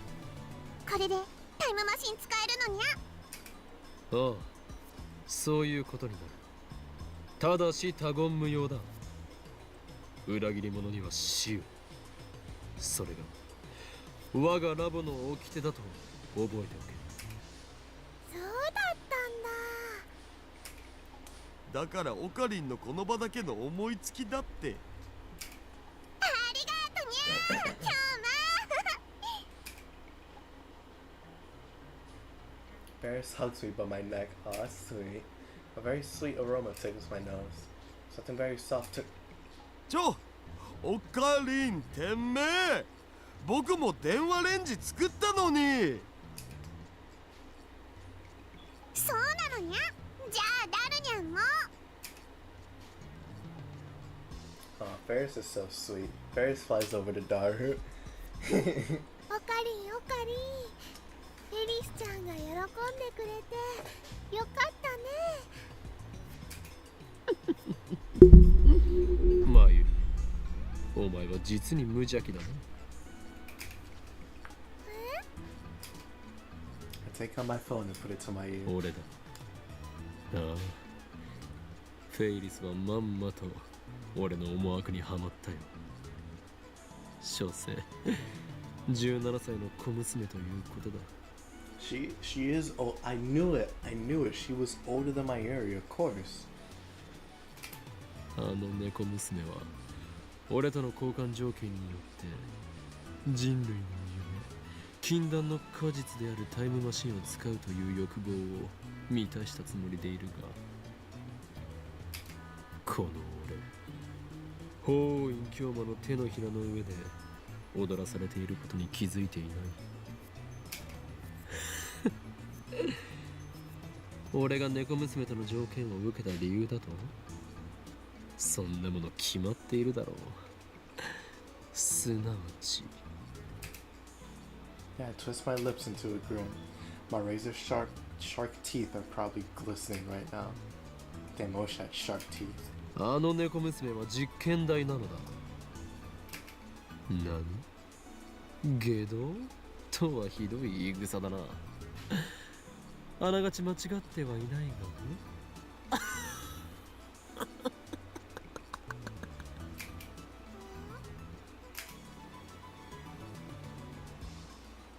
Speaker 4: これでタイムマシン使えるのにゃ。
Speaker 2: ああ、そういうことになる。ただし他言無用だ。裏切り者には死を。それが我がラボの掟だと覚えておけ。
Speaker 4: そうだったんだ。
Speaker 5: だからオカリンのこの場だけの思いつきだって。
Speaker 4: ありがとにゃー、今日も。
Speaker 1: Faris hugs me by my neck. Oh, that's sweet. A very sweet aroma tickles my nose. Something very soft to...
Speaker 5: オカリンてめえ、僕も電話レンジ作ったのに。
Speaker 4: そうなのにゃ。じゃあダルニャンも。
Speaker 1: Oh, Faris is so sweet. Faris flies over to Daru.
Speaker 4: オカリン、オカリン。フェリスちゃんが喜んでくれてよかったね。
Speaker 2: まゆり、お前は実に無邪気だな。
Speaker 1: I take out my phone and put it to my ear.
Speaker 2: 俺だ。ああ、フェイリスはまんまと俺の思惑にはまったよ。所詮17歳の小娘ということだ。
Speaker 1: She is old. I knew it. She was older than my area, of course.
Speaker 2: あの猫娘は俺との交換条件によって人類の夢、禁断の果実であるタイムマシンを使うという欲望を満たしたつもりでいるが、この俺、法院京馬の手のひらの上で踊らされていることに気づいていない。俺が猫娘との条件を受けた理由だと？そんなもの決まっているだろう。すなわち。
Speaker 1: Yeah, I twist my lips into a grin. My razor sharp teeth are probably glistening right now. Damn, I wish I had sharp teeth.
Speaker 2: あの猫娘は実験台なのだ。何？下道とはひどい言い草だな。あながち間違ってはいないがね。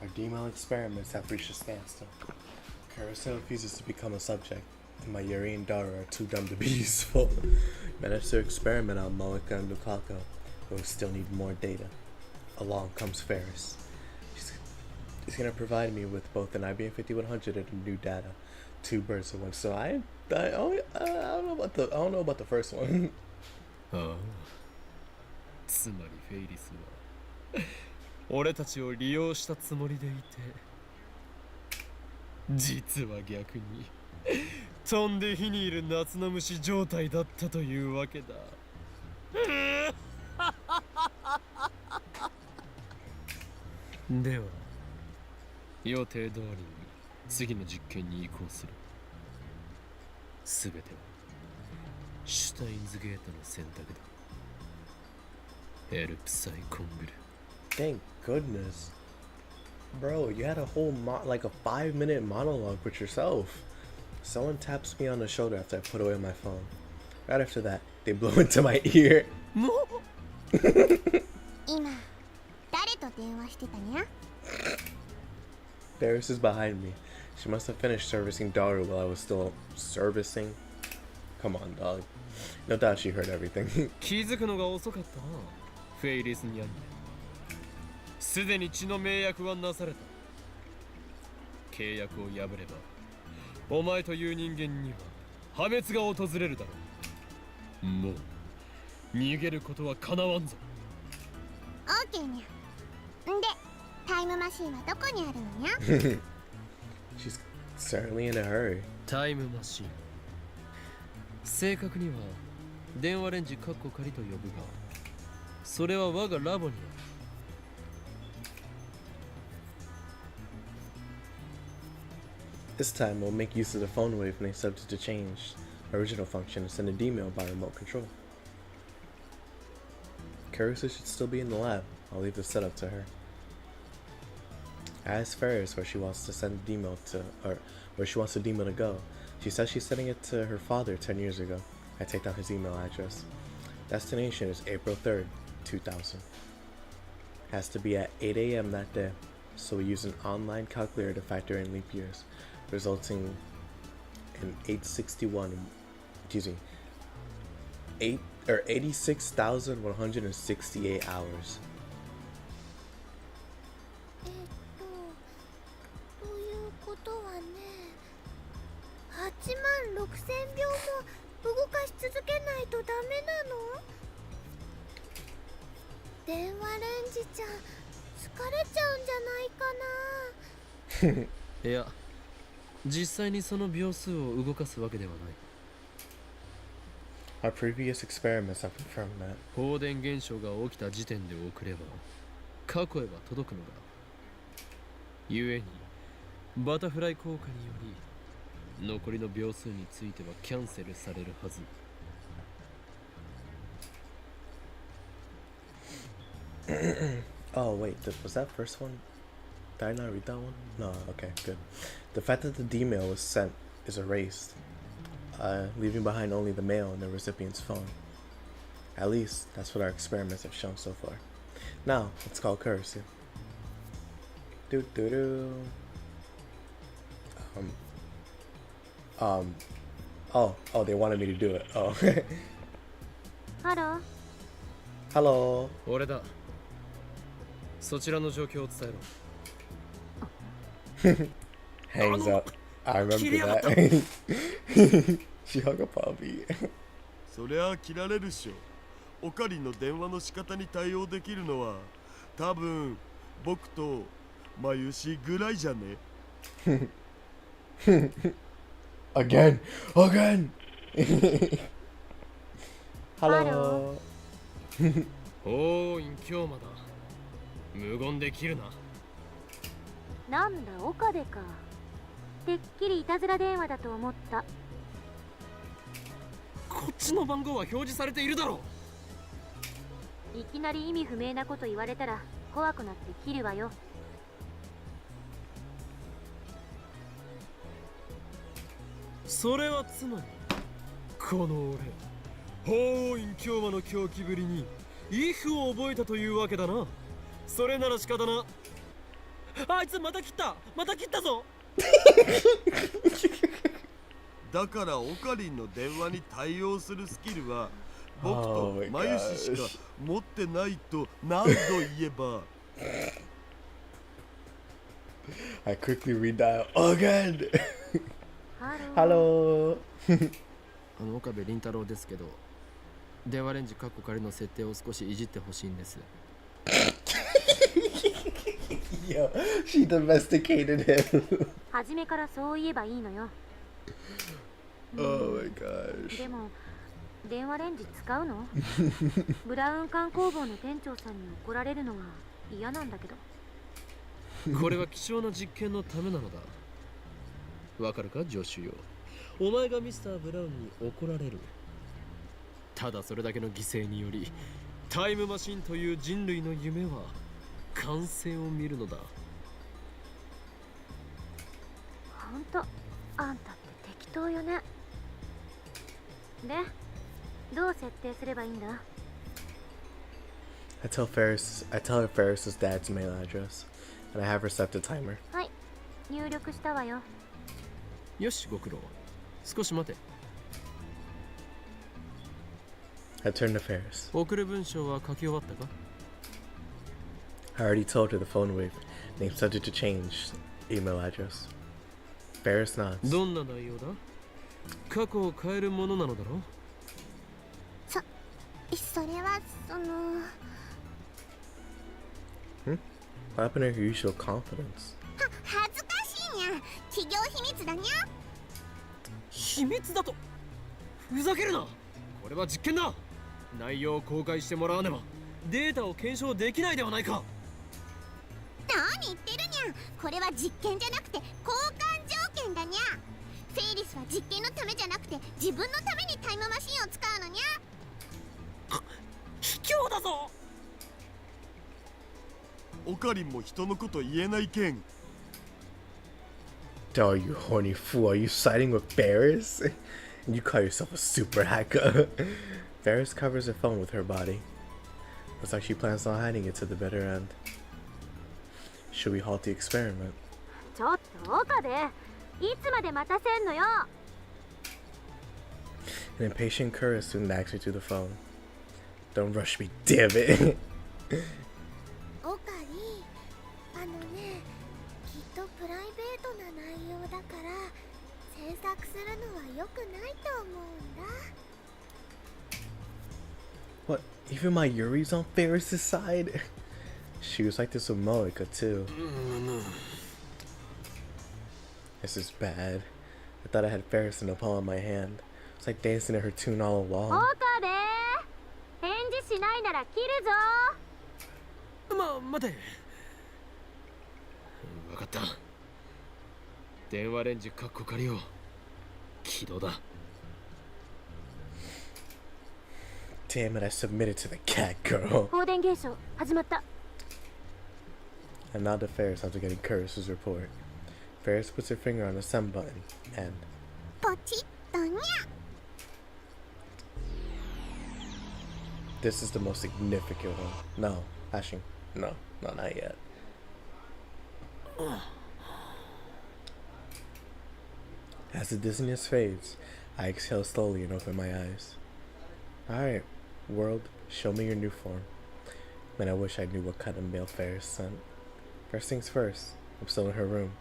Speaker 1: Our DML experiments have reached a standstill. Carousel refuses to become a subject, and my Yuri and Dara are too dumb to be useful. Managed to experiment on Monica and Lukako, but we still need more data. Along comes Faris. He's gonna provide me with both an IBM 5100 and new data. Two birds with one stone. I don't know about the first one.
Speaker 2: ああ、つまりフェイリスは俺たちを利用したつもりでいて、実は逆に飛んで火にいる夏の虫状態だったというわけだ。では予定通りに次の実験に移行する。すべてはシュタインズゲートの選択だ。エルプサイコングル。
Speaker 1: Thank goodness. Bro, you had a whole like a 5-minute monologue with yourself. Someone taps me on the shoulder after I put away my phone. Right after that, they blow into my ear.
Speaker 4: 今誰と電話してたにゃ。
Speaker 1: Faris is behind me. She must have finished servicing Daru while I was still servicing. Come on, dog. No doubt she heard everything.
Speaker 2: 気づくのが遅かったな、フェイリスニャン。すでに血の迷惑はなされた。契約を破ればお前という人間には破滅が訪れるだろう。もう逃げることはかなわんぞ。
Speaker 4: オーケーにゃ。んでタイムマシンはどこにあるのにゃ。
Speaker 1: She's certainly in a hurry.
Speaker 2: タイムマシン、正確には電話レンジカッコ仮と呼ぶが、それは我がラボにある。
Speaker 1: This time we'll make use of the phone wave and subject to change original function and send a email by remote control. Carissa should still be in the lab. I'll leave the setup to her. I asked Faris where she wants to send the email to, or where she wants the email to go. She says she's sending it to her father 10 years ago. I take down his email address. Destination is April 3rd, 2000. Has to be at 8 a.m. that day, so we use an online calculator to factor in leap years, resulting in 86,168 hours.
Speaker 4: ということはね、86000秒も動かし続けないとダメなの？電話レンジちゃん疲れちゃうんじゃないかな。
Speaker 2: いや、実際にその秒数を動かすわけではない。
Speaker 1: Our previous experiments have confirmed that.
Speaker 2: 放電現象が起きた時点で送れば過去へは届くのだ。故にバタフライ効果により残りの秒数についてはキャンセルされるはず。
Speaker 1: Oh wait, was that first one? Did I not read that one? No, okay, good. The fact that the D-mail was sent is erased, leaving behind only the mail and the recipient's phone. At least, that's what our experiments have shown so far. Now, let's call currency. Do. Oh, they wanted me to do it. Oh.
Speaker 3: ハロー。
Speaker 1: Hello.
Speaker 2: 俺だ。そちらの状況を伝えろ。
Speaker 1: Hangs up. I remember that. She hung up on me.
Speaker 5: そりゃ切られるっしょ。オカリンの電話の仕方に対応できるのは多分僕とマユシぐらいじゃね。
Speaker 1: Again. Hello.
Speaker 2: おーい、今日まだ無言できるな。
Speaker 3: なんだ岡部か。てっきりいたずら電話だと思った。
Speaker 2: こっちの番号は表示されているだろ
Speaker 3: う。いきなり意味不明なこと言われたら怖くなって切るわよ。
Speaker 2: それはつまりこの俺法院京馬の狂気ぶりにイフを覚えたというわけだな。それなら仕方な。あいつまた切ったぞ。
Speaker 5: だからオカリンの電話に対応するスキルは僕とマユシしか持ってないと何度言えば。
Speaker 1: I quickly redial again. Hello.
Speaker 2: 岡部倫太郎ですけど、電話レンジカッコ仮の設定を少しいじってほしいんです。
Speaker 1: Yo, she domesticated him.
Speaker 3: 初めからそう言えばいいのよ。
Speaker 1: Oh my gosh.
Speaker 3: でも電話レンジ使うの？ブラウン管工房の店長さんに怒られるのは嫌なんだけど。
Speaker 2: これは貴重な実験のためなのだ。わかるか、助手よ。お前がミスター・ブラウンに怒られる。ただそれだけの犠牲によりタイムマシンという人類の夢は完成を見るのだ。
Speaker 3: ほんとあんたって適当よね。でどう設定すればいいんだ？
Speaker 1: I tell her Faris's dad's mail address, and I have her set the timer.
Speaker 3: はい、入力したわよ。
Speaker 2: よし、ご苦労。少し待て。
Speaker 1: I turned to Faris.
Speaker 2: 送る文章は書き終わったか？
Speaker 1: I already told her the phone wave, name subject to change, email address. Faris nods.
Speaker 2: どんな内容だ？過去を変えるものなのだろう？
Speaker 4: それはその。
Speaker 1: What happened to your usual confidence?
Speaker 4: 恥ずかしいにゃ。企業秘密だにゃ。
Speaker 2: 秘密だと？ふざけるな。これは実験だ。内容を公開してもらわねばデータを検証できないではないか。
Speaker 4: 何言ってるにゃ。これは実験じゃなくて交換条件だにゃ。フェイリスは実験のためじゃなくて自分のためにタイムマシンを使うのにゃ。
Speaker 2: 卑怯だぞ。
Speaker 5: オカリンも人のこと言えないけん。
Speaker 1: Oh, you horny fool. Are you siding with Faris? You call yourself a super hacker. Faris covers her phone with her body. Looks like she plans on hiding it to the bitter end. Should we halt the experiment?
Speaker 3: ちょっと岡部、いつまで待たせんのよ。
Speaker 1: An impatient Kura soon nags her to the phone. Don't rush me, damn it.
Speaker 4: オカリ、あのね、きっとプライベートな内容だから詮索するのは良くないと思うんだ。
Speaker 1: What? Even my Yuri's on Faris' side? She was like this with Moika too. This is bad. I thought I had Faris in the palm of my hand. It's like dancing to her tune all
Speaker 3: 岡
Speaker 1: along.
Speaker 3: 部、返事しないなら切るぞ。
Speaker 2: 待て。分かった。電話レンジカッコ仮を起動だ。
Speaker 1: Damn it, I submitted to the cat girl.
Speaker 3: 放電現象始まった。
Speaker 1: And now to Faris after getting Curtis's report. Faris puts her finger on the send button and
Speaker 4: ポチッとにゃ。
Speaker 1: this is the most significant one. No, actually, no, not yet. As the dizziness fades, I exhale slowly and open my eyes. Alright, world, show me your new form. Man, I wish I knew what kind of mail Faris sent. First things first, I'm still in her room.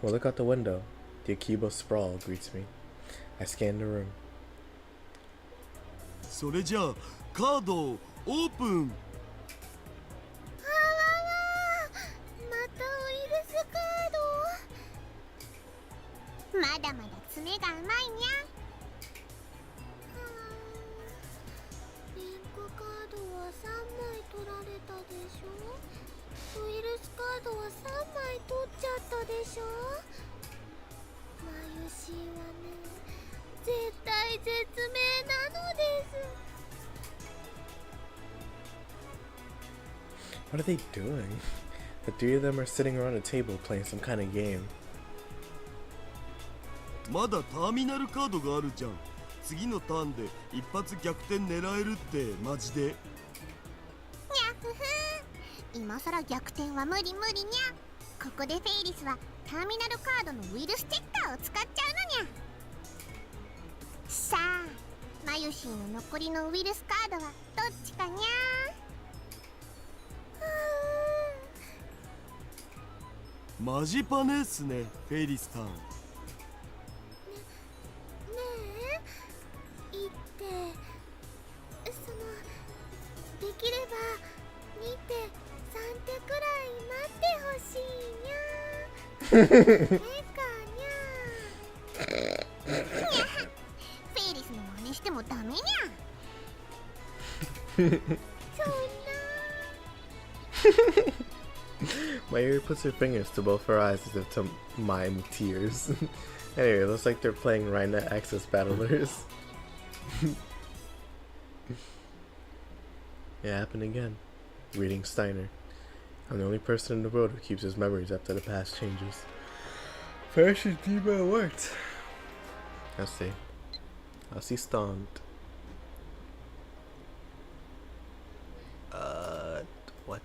Speaker 1: When I look out the window, the Akibo sprawl greets me. I scan the room.
Speaker 5: それじゃあカードをオープン。
Speaker 4: あわわ、またウイルスカード。まだまだ爪が甘いにゃ。リンクカードは3枚取られたでしょ。ウイルスカードは3枚取っちゃったでしょ。マユシーはね、絶対絶命なのです。
Speaker 1: What are they doing? The three of them are sitting around a table playing some kind of game.
Speaker 5: まだターミナルカードがあるじゃん。次のターンで一発逆転狙えるってマジで。
Speaker 4: にゃふふん、今さら逆転は無理無理にゃ。ここでフェイリスはターミナルカードのウイルスチェッカーを使っちゃうのにゃ。さあ、マユシーの残りのウイルスカードはどっちかにゃ。
Speaker 5: マジパネっすね、フェイリスターン。
Speaker 4: ねえ、言ってそのできれば2手3手くらい待ってほしいにゃ。えかにゃ。にゃ、フェイリスの真似してもダメにゃ。そんな。
Speaker 1: Mayuri puts her fingers to both her eyes as if to mime tears. Anyway, it looks like they're playing Rhina Access Battlers. It happened again. Reading Steiner. I'm the only person in the world who keeps his memories after the past changes. Faris' email worked. Let's see. Assistant. What?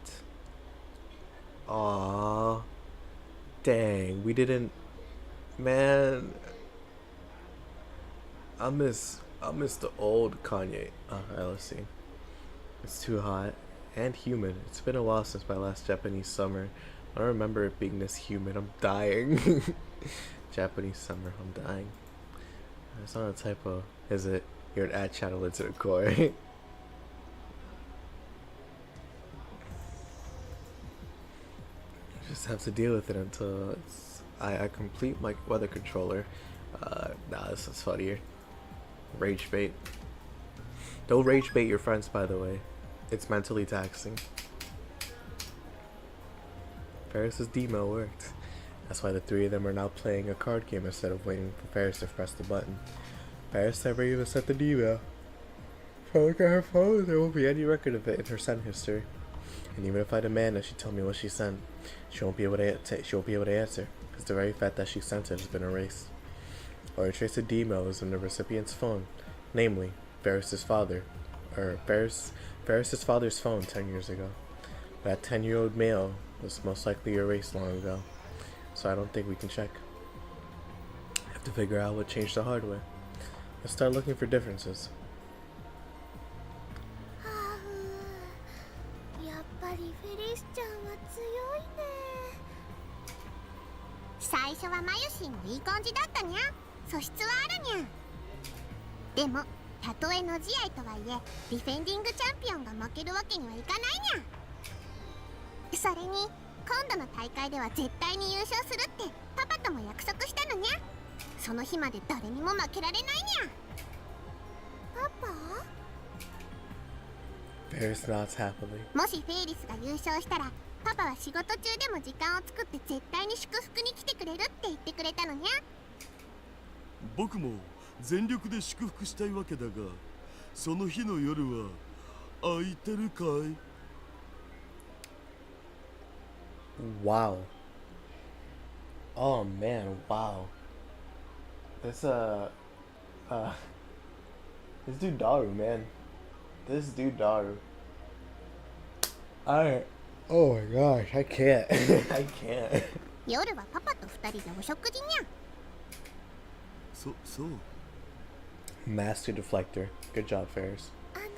Speaker 1: Aww. Dang, we didn't. Man. I miss the old Kanye. Alright, let's see. It's too hot and humid. It's been a while since my last Japanese summer. I don't remember it being this humid. I'm dying. Japanese summer, I'm dying. It's not a typo, is it? You're an ad channel into the core. Just have to deal with it until I complete my weather controller. Nah, this is funnier. Rage bait. Don't rage bait your friends, by the way. It's mentally taxing. Faris' demo worked. That's why the three of them are now playing a card game instead of waiting for Faris to press the button. Faris never even sent the demo. If I look at her phone, there won't be any record of it in her send history. And even if I demand that she tell me what she sent, she won't be able to answer, because the very fact that she sent it has been erased. or a trace of D emails in the recipient's phone, namely Faris's father, or Faris's father's phone 10 years ago. That 10-year-old mail was most likely erased long ago, so I don't think we can check. Have to figure out what changed the hard way. Let's start looking for differences.
Speaker 4: はあ、やっぱりフェリスちゃんは強いね。最初はマユシーもいい感じだったにゃ。素質はあるにゃ。でもたとえの試合とはいえディフェンディングチャンピオンが負けるわけにはいかないにゃ。それに今度の大会では絶対に優勝するってパパとも約束したのにゃ。その日まで誰にも負けられないにゃ。パパ
Speaker 1: Faris nods happily.
Speaker 4: もしフェイリスが優勝したらパパは仕事中でも時間を作って絶対に祝福に来てくれるって言ってくれたのにゃ。
Speaker 5: 僕も全力で祝福したいわけだが、その日の夜は空いてるかい？
Speaker 1: Wow. Oh man, wow. This this dude Daru, man. This dude Daru. Alright. Oh my gosh, I can't. I can't.
Speaker 4: 夜はパパと二人でお食事にゃ。
Speaker 5: そう。
Speaker 1: Master Deflector. Good job, Faris.
Speaker 4: あのね、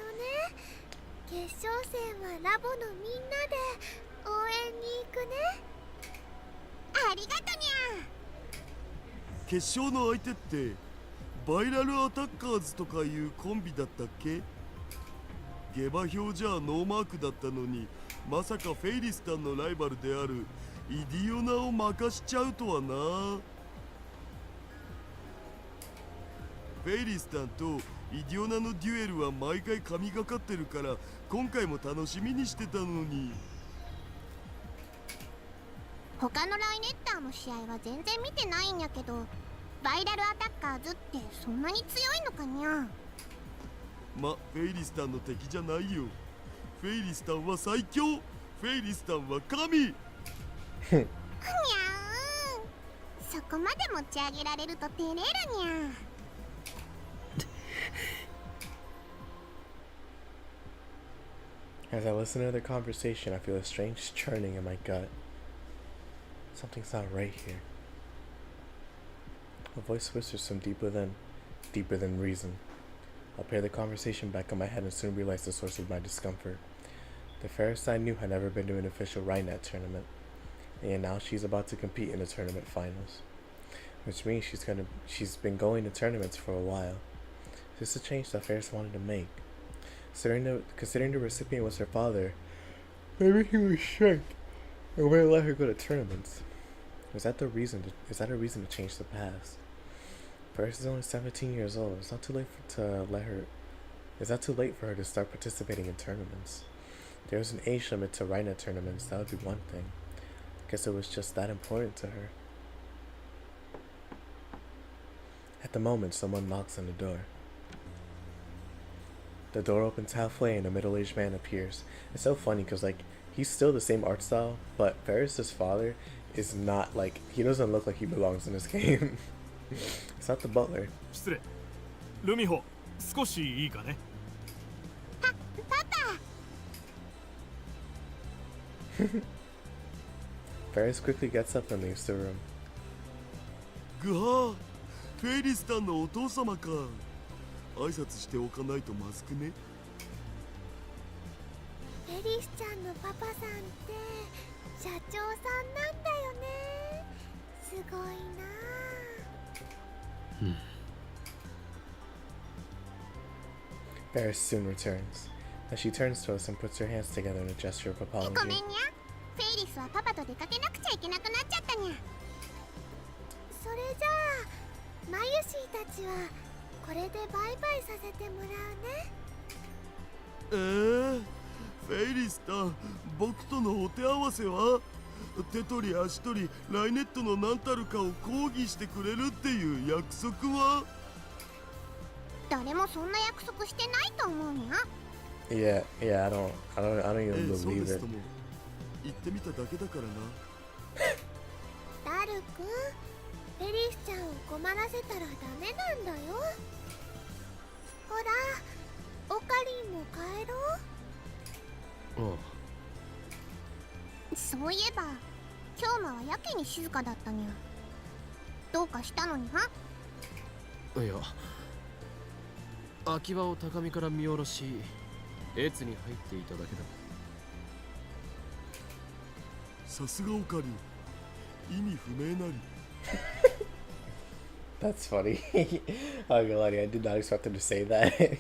Speaker 4: 決勝戦はラボのみんなで応援に行くね。ありがとにゃ。
Speaker 5: 決勝の相手ってバイラルアタッカーズとかいうコンビだったっけ？下馬評じゃノーマークだったのに、まさかフェイリスタンのライバルであるイディオナを任しちゃうとはな。フェイリスタンとイディオナのデュエルは毎回神がかってるから今回も楽しみにしてたのに。
Speaker 4: 他のライネッターの試合は全然見てないんやけど、バイラルアタッカーズってそんなに強いのかにゃ。
Speaker 5: フェイリスタンの敵じゃないよ。フェイリスタンは最強。フェイリスタンは神。
Speaker 4: にゃーん。そこまで持ち上げられると照れるにゃ。
Speaker 1: As I listen to their conversation, I feel a strange churning in my gut. Something's not right here. A voice whispers from deep than reason. I'll play the conversation back in my head and soon realize the source of my discomfort. The Faris I knew had never been to an official Rhinet tournament, and now she's about to compete in the tournament finals, which means she's been going to tournaments for a while. This is a change that Faris wanted to make. Considering the recipient was her father, maybe he was strict and wouldn't let her go to tournaments. Is that a reason to change the past? Faris is only 17 years old. It's not too late Is that too late for her to start participating in tournaments? If there was an age limit to Rhinet tournaments, that would be one thing. I guess it was just that important to her. At the moment, someone knocks on the door. The door opens halfway and a middle-aged man appears. It's so funny because he's still the same art style, but Faris' father is not he doesn't look like he belongs in this game. It's not the butler.
Speaker 8: 失礼。ルミホ、少しいいかね。
Speaker 4: パパ。
Speaker 1: Faris quickly gets up and leaves the room.
Speaker 5: ぐはー、フェイリスタンのお父様か。挨拶しておかないとまずくね。
Speaker 4: フェリスちゃんのパパさんって社長さんなんだよね。すごいな。
Speaker 1: Faris soon returns. As she turns to us and puts her hands together in a gesture of
Speaker 4: ごめん
Speaker 1: apology.
Speaker 4: にゃ。フェイリスはパパと出かけなくちゃいけなくなっちゃったにゃ。それじゃあマユシーたちはこれでバイバイさせてもらうね。
Speaker 5: フェイリスタン、僕とのお手合わせは手取り足取りライネットの何たるかを抗議してくれるっていう約束は？
Speaker 4: 誰もそんな約束してないと思うにゃ。
Speaker 1: Yeah, I don't even
Speaker 5: そうで
Speaker 1: believe
Speaker 5: す
Speaker 1: it.
Speaker 5: とも。言ってみただけだからな。
Speaker 4: ダルくん、フフェリスちゃんを困らせたらダメなんだよ。ほら、オカリンも帰ろう。
Speaker 2: あ
Speaker 4: そういえば今日はやけに静かだったにゃ。どうかしたのにゃ？
Speaker 2: あ、いや、秋葉を高みから見下ろし越に入っていただけだ。
Speaker 5: さすがオカリン、意味不明なり。
Speaker 1: That's funny. I'm gonna lie to you, I did not expect him to say that.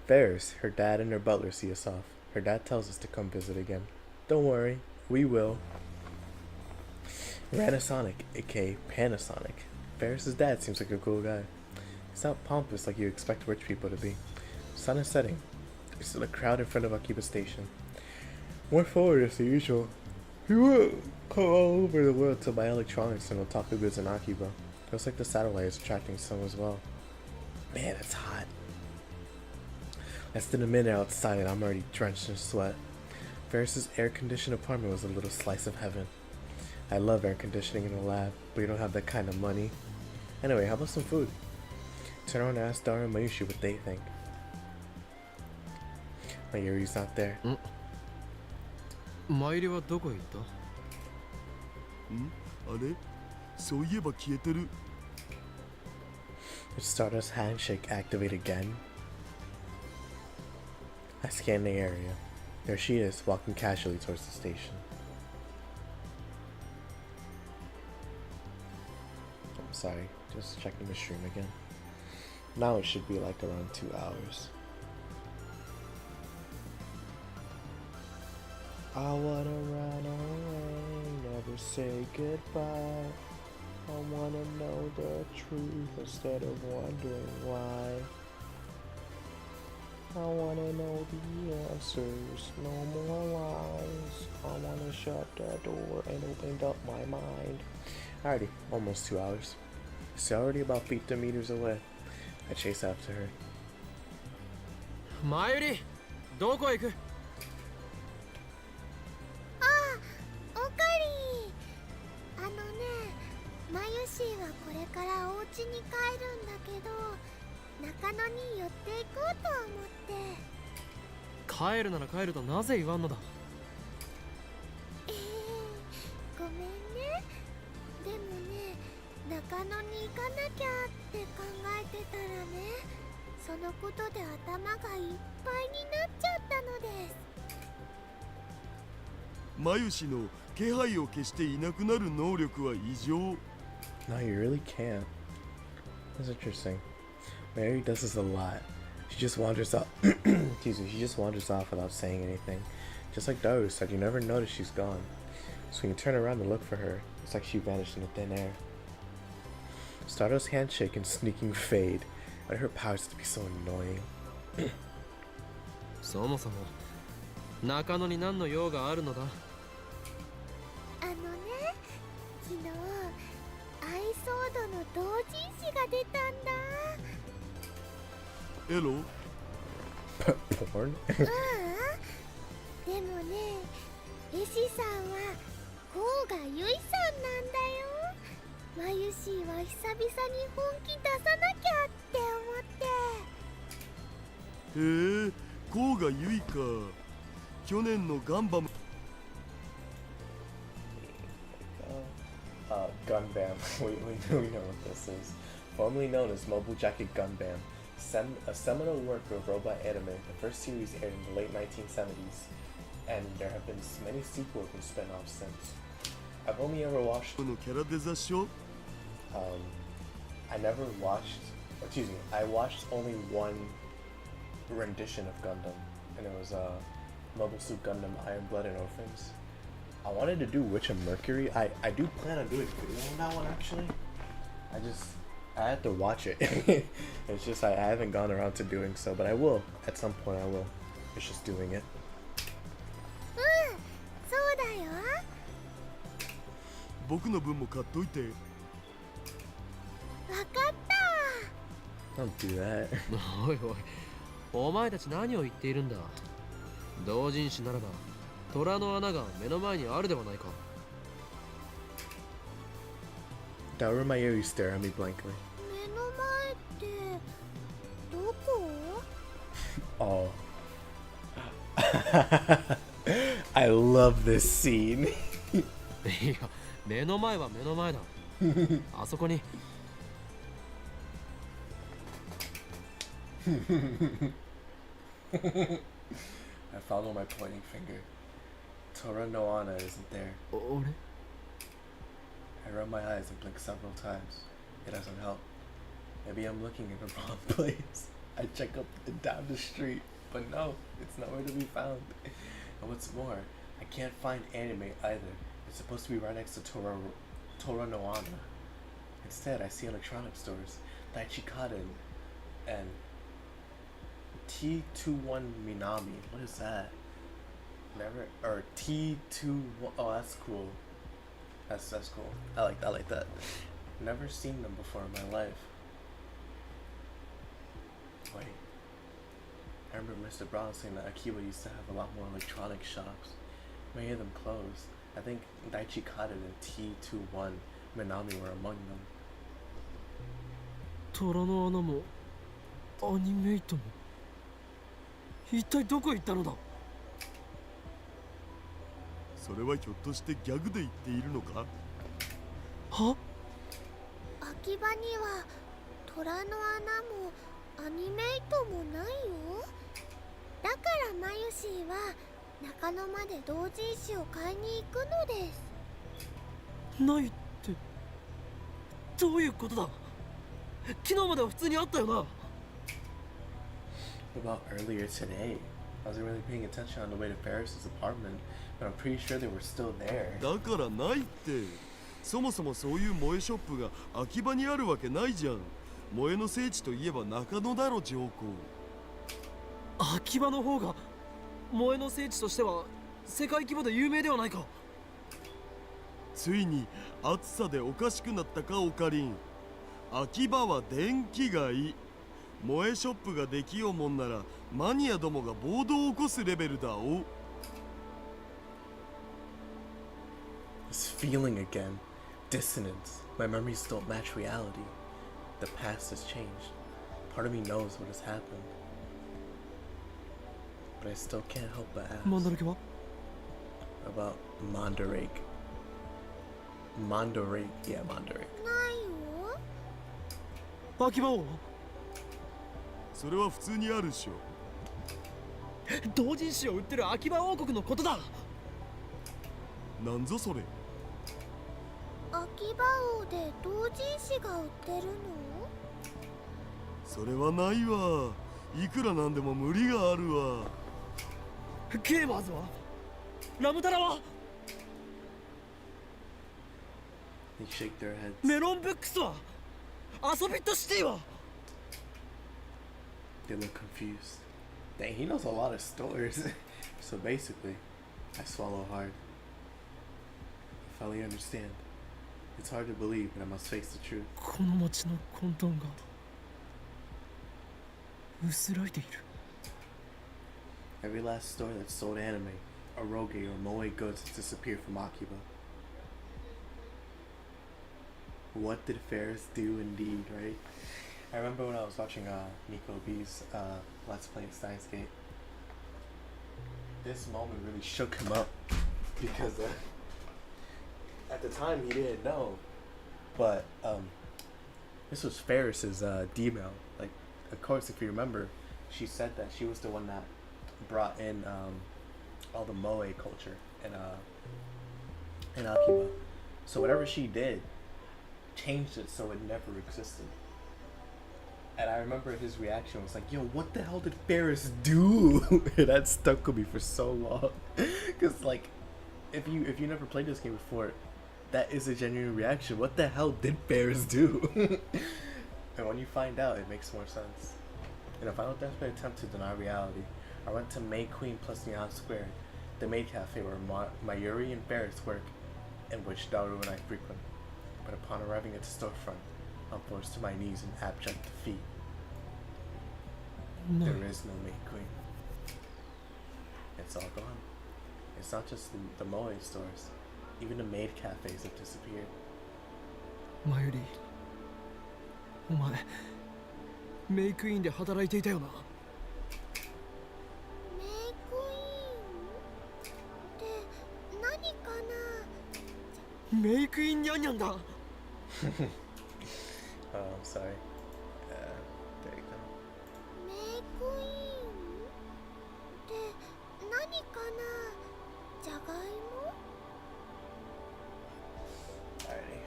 Speaker 1: Faris, her dad and her butler see us off. Her dad tells us to come visit again. Don't worry, we will. Ranasonic, aka Panasonic. Faris's dad seems like a cool guy. He's not pompous like you expect rich people to be. Sun is setting. There's still a crowd in front of Akiba Station. More forward as usual. We will go all over the world to buy electronics and otaku goods in Akiba. Looks like the satellite is attracting some as well. Man, it's hot. Less than a minute outside and I'm already drenched in sweat. Faris's air-conditioned apartment was a little slice of heaven. I love air conditioning in the lab, but we don't have that kind of money. Anyway, how about some food? Turn around and ask Dara and Mayushi what they think. Mayuri's not there.
Speaker 2: マユリはどこへ行った？
Speaker 5: あれ、そういえば消えてる。
Speaker 1: Did Stardust's handshake activate again? I scan the area. There she is, walking casually towards the station. I'm sorry, just checking the stream again. Now it should be like around 2 hours. I wanna run away, never say goodbye. I wanna know the truth instead of wondering why. I wanna know the answers, no more lies. I wanna shut the door and open up my mind. Alrighty, almost 2 hours. She's already about 50 meters away. I chase after her.
Speaker 2: マユリ、どこへ行く？
Speaker 4: オカリン、マユシーはこれからお家に帰るんだけど、中野に寄っていこうと思って。
Speaker 2: 帰るなら帰るとなぜ言わんのだ？
Speaker 4: ごめんね。でもね、中野に行かなきゃって考えてたらね、そのことで頭がいっぱいになっちゃったのです。
Speaker 5: マユシの気配を消していなくなる能力は異常。
Speaker 1: No, you really can't. That's interesting. Mary does this a lot. She just wanders off. Excuse me. She just wanders off without saying anything. Just like Daru said, you never notice she's gone. So when you turn around and look for her, it's like she vanished into thin air. Stardust's handshake and sneaking fade. Why do her powers have to be so annoying?
Speaker 2: そもそも中野に何の用があるのだ？
Speaker 4: 昨日アイソードの同人誌が出たんだ。
Speaker 5: エロ？
Speaker 1: Porn?
Speaker 4: でもね、絵師さんは甲賀由衣さんなんだよ。マユシーは久々に本気出さなきゃって思って。
Speaker 5: へえ、甲賀由衣か。去年のガンバム。
Speaker 1: Gundam. we know what this is. Formerly known as Mobile Jacket Gundam. A seminal work of robot anime. The first series aired in the late 1970s. And there have been many sequels and spin-offs since. I've only ever watched...
Speaker 5: のキャラデザ書？
Speaker 1: I never watched... Excuse me. I watched only one rendition of Gundam. And it was Mobile Suit Gundam Iron Blood and Orphans. I wanted to do Witch of Mercury. I do plan on doing a video on that one actually. I had to watch it. It's just I haven't gone around to doing so, but I will. At some point I will. It's just doing it.
Speaker 4: そうだよ。
Speaker 5: 僕の分も買っといて。
Speaker 4: わかった。
Speaker 1: Don't do that.
Speaker 2: おいおい、お前たち何を言っているんだ？同人誌ならば虎の穴が目の前にあるではないか。
Speaker 1: Now where my you stare at me blankly.
Speaker 4: 目の前ってどこ？
Speaker 1: Oh. I love this scene.
Speaker 2: いや、目の前は目の前だ。あそこに。
Speaker 1: I follow my pointing finger. Tora Noana isn't there.
Speaker 2: 俺
Speaker 1: I rub my eyes and blink several times. It doesn't help. Maybe I'm looking in the wrong place. I check up and down the street, but no, it's nowhere to be found. And what's more, I can't find anime either. It's supposed to be right next to Tora Noana. Instead, I see electronic stores, Daichi Kaden, and T21 Minami. What is that? Never, or T21. Oh, that's cool. That's cool. I like that. Never seen them before in my life. Wait. I remember Mr. Brown saying that Akiba used to have a lot more electronic shops. Many of them closed. I think Daichi Kaden and T21 Minami were among them.
Speaker 2: 虎の穴もアニメイトも一体どこ行ったのだ。
Speaker 5: それはひょっとしてギャグで言っているのか？
Speaker 2: は？
Speaker 4: 秋葉には虎の穴もアニメイトもないよ。だからマユシーは中野まで同人誌を買いに行くのです。
Speaker 2: ないってどういうことだ。昨日までは普通にあったよな。
Speaker 1: What about earlier today? I wasn't really paying attention on the way to Faris's apartment, but I'm pretty sure they were still there.
Speaker 5: だからないって。そもそもそういう萌えショップが秋葉にあるわけないじゃん。萌えの聖地といえば中野だろ、上皇。
Speaker 2: 秋葉の方が萌えの聖地としては世界規模で有名ではないか。
Speaker 5: ついに暑さでおかしくなったか、オカリン。秋葉は電気街。萌えショップができようもんならマニアどもが暴動を起こすレベルだお。
Speaker 1: This feeling again. Dissonance. My memories don't match reality. The past has changed. Part of me knows what has happened. But I still can't help but ask
Speaker 2: マンダラケは
Speaker 1: about Mandarake. Mandarake. Yeah, Mandarake.
Speaker 4: ないよ。
Speaker 2: 秋葉王
Speaker 5: それは普通にあるっしょ。
Speaker 2: 同人誌を売ってる秋葉王国のことだ。
Speaker 5: なんぞそれ。
Speaker 4: 秋葉王で同人誌が売ってるの？
Speaker 5: それはないわ。いくらなんでも無理があるわ。
Speaker 2: ゲーマーズはラムタラは
Speaker 1: They shake their heads.
Speaker 2: メロンブックスは遊びットシティは
Speaker 1: They look confused. Dang, he knows a lot of stores. So basically, I swallow hard. I finally understand. It's hard to believe, but I must face the truth.
Speaker 2: この街の混沌が薄らいでいる。
Speaker 1: Every last store that sold anime, eroge, or moe goods has disappeared from Akiba. What did Faris do indeed, right? I remember when I was watching Nico B's Let's Play Steins Gate. This moment really shook him up because at the time he didn't know, but this was Faris's D-mail. Like, of course, if you remember, she said that she was the one that brought in all the moe culture in Akiba. So whatever she did, changed it so it never existed. And I remember his reaction was like, yo, what the hell did Faris do? And that stuck with me for so long. Because, like, if you never played this game before, that is a genuine reaction. What the hell did Faris do? And when you find out, it makes more sense. In a final desperate attempt to deny reality, I went to May Queen plus Neon Square, the maid cafe where Mayuri and Faris work, and which Daru and I frequent. But upon arriving at the storefront, I'm forced to my knees in abject defeat. There is no maid queen. It's all gone. It's not just the moe stores. Even the maid cafes have disappeared.
Speaker 2: マユリ、お前メイクインで働いていたよな。
Speaker 4: メイクインって何かな。
Speaker 2: メイクインニャンニャンだ。
Speaker 1: Oh, I'm sorry. There you go.
Speaker 4: メイクインって何かな。じゃがいも。
Speaker 1: Alrighty.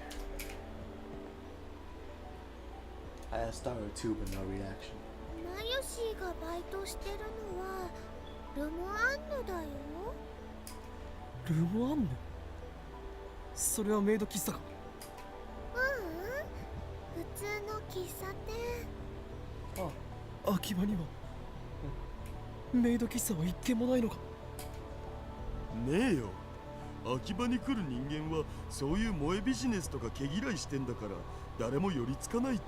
Speaker 1: I asked Star too, but no reaction.
Speaker 4: マヨシーがバイトしてるのはルモアンヌだよ。
Speaker 2: ルモアンヌ、それはメイド喫茶か。
Speaker 4: ううん、普通の喫茶店。
Speaker 2: あ、秋葉にはメイド喫茶は一軒もないのか。
Speaker 5: ねえよ。秋葉に来る人間はそういう萌えビジネスとか毛嫌いしてんだから誰も寄りつかないって。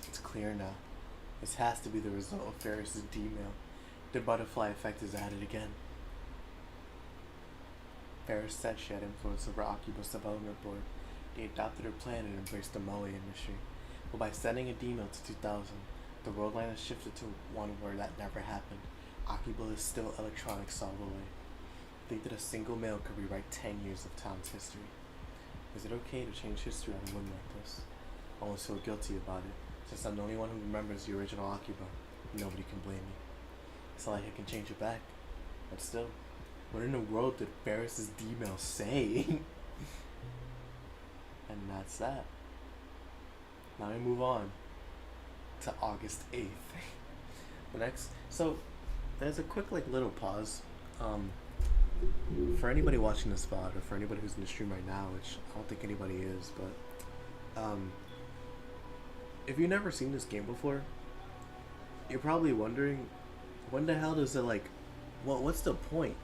Speaker 1: It's clear now. This has to be the result of Faris' D-mail. The butterfly effect is at it again. Faris said she had influence over Akiba's development board. They adopted her plan and embraced the moe industry. But by sending a D-mail to 2000, the world line has shifted to one where that never happened. Akiba is still electronics solved away. Think that a single mail could rewrite 10 years of town's history. Is it okay to change history on a whim like this? I almost feel guilty about it, since I'm the only one who remembers the original Akiba. Nobody can blame me. It's not like I can change it back. But still, what in the world did Faris' D-mail say? And that's that. Now we move on to August 8th. The next, so there's a quick little pause. For anybody watching this VOD, or for anybody who's in the stream right now, which I don't think anybody is, but if you've never seen this game before, you're probably wondering, when the hell does it what's the point?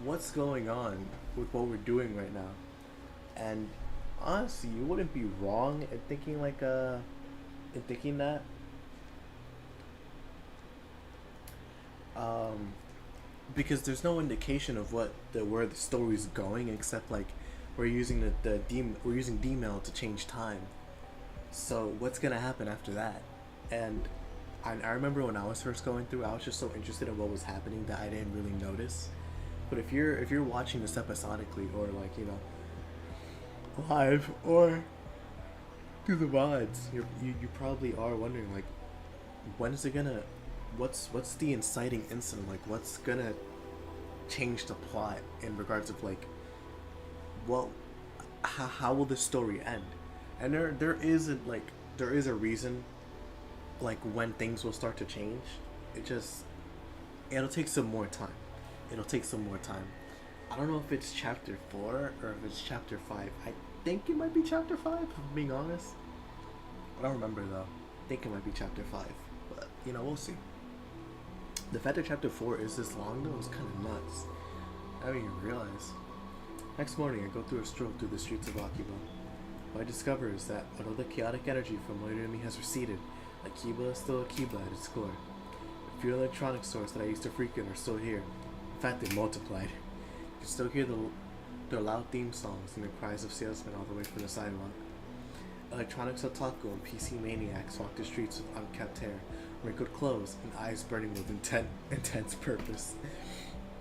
Speaker 1: What's going on with what we're doing right now? And honestly, you wouldn't be wrong in thinking that. Because there's no indication of where the story's going, except we're using we're using D-mail to change time. So what's gonna happen after that? And I remember when I was first going through, I was just so interested in what was happening that I didn't really notice. But if you're watching this episodically, or live, or through the VODs, you probably are wondering when is it gonna, what's the inciting incident, what's gonna change the plot in regards of how will this story end? And there is a reason when things will start to change. It'll take some more time. I don't know if it's chapter 4 or if it's chapter 5. I think it might be chapter 5, if I'm being honest. I don't remember though. I think it might be chapter 5. But, we'll see. The fact that chapter 4 is this long though is kind of nuts. I didn't even realize. Next morning, I go through a stroll through the streets of Akiba. What I discover is that although the chaotic energy from Moirumi has receded, Akiba is still Akiba at its core. The few electronic stores that I used to frequent are still here. In fact, they multiplied. You can still hear their loud theme songs and the cries of salesmen all the way from the sidewalk. Electronics otaku and PC maniacs walk the streets with unkempt hair, wrinkled clothes, and eyes burning with intense purpose.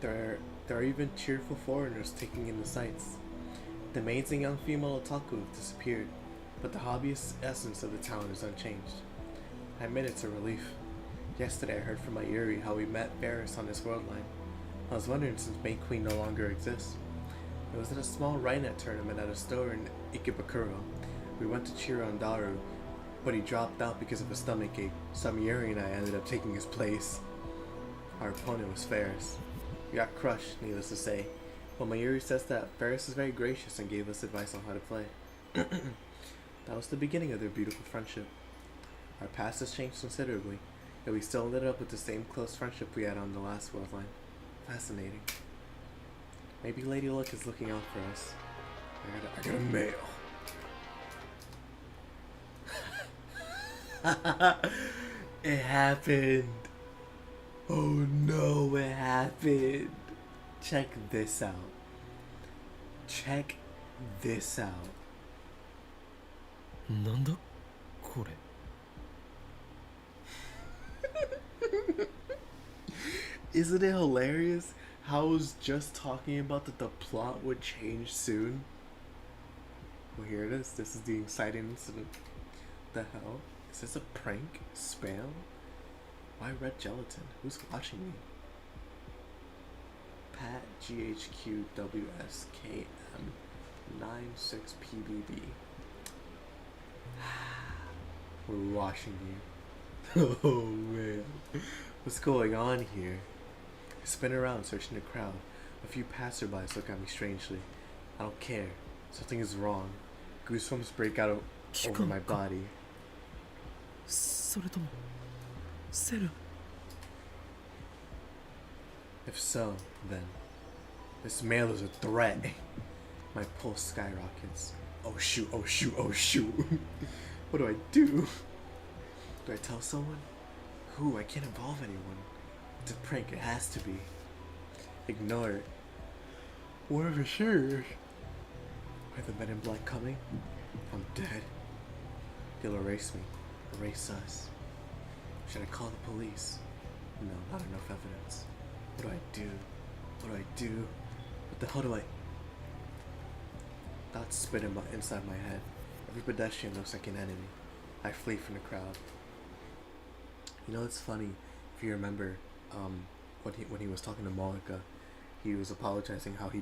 Speaker 1: There are even cheerful foreigners taking in the sights. The maids and young female otaku have disappeared, but the hobbyist essence of the town is unchanged. I admit it's a relief. Yesterday I heard from Mayuri how we met Faris on his world line. I was wondering since Main Queen no longer exists. It was at a small Rainet tournament at a store in Ikebukuro. We went to cheer on Daru, but he dropped out because of a stomachache, so Mayuri and I ended up taking his place. Our opponent was Faris. We got crushed, needless to say, but Mayuri says that Faris is very gracious and gave us advice on how to play. That was the beginning of their beautiful friendship. Our past has changed considerably, yet we still ended up with the same close friendship we had on the last world line. Fascinating. Maybe Lady Luck is looking out for us. I got a mail. It happened. Oh no, it happened. Check this out. Check this out.
Speaker 2: なんだこれ。
Speaker 1: Isn't it hilarious how I was just talking about that the plot would change soon? Well, here it is. This is the exciting incident. The hell? Is this a prank? Spam? Why red gelatin? Who's watching me? Pat GHQWSKM 96PBB. We're watching you. Oh man. What's going on here? I spin around searching the crowd. A few passerbys look at me strangely. I don't care. Something is wrong. Goosebumps break out over my body.
Speaker 2: それともセル。
Speaker 1: If so, then this mail is a threat. My pulse skyrockets. Oh shoot, oh shoot, oh shoot. What do I do? Do I tell someone? Who? I can't involve anyone. It's a prank, it has to be. Ignore it. What if it's serious? Are the men in black coming? I'm dead. They'll erase me. Erase us. Should I call the police? No, not enough evidence. What do I do? What do I do? What the hell do I... Thoughts spin inside my head. Every pedestrian looks like an enemy. I flee from the crowd. You know, it's funny, if you remember, when he was talking to Monica, he was apologizing how he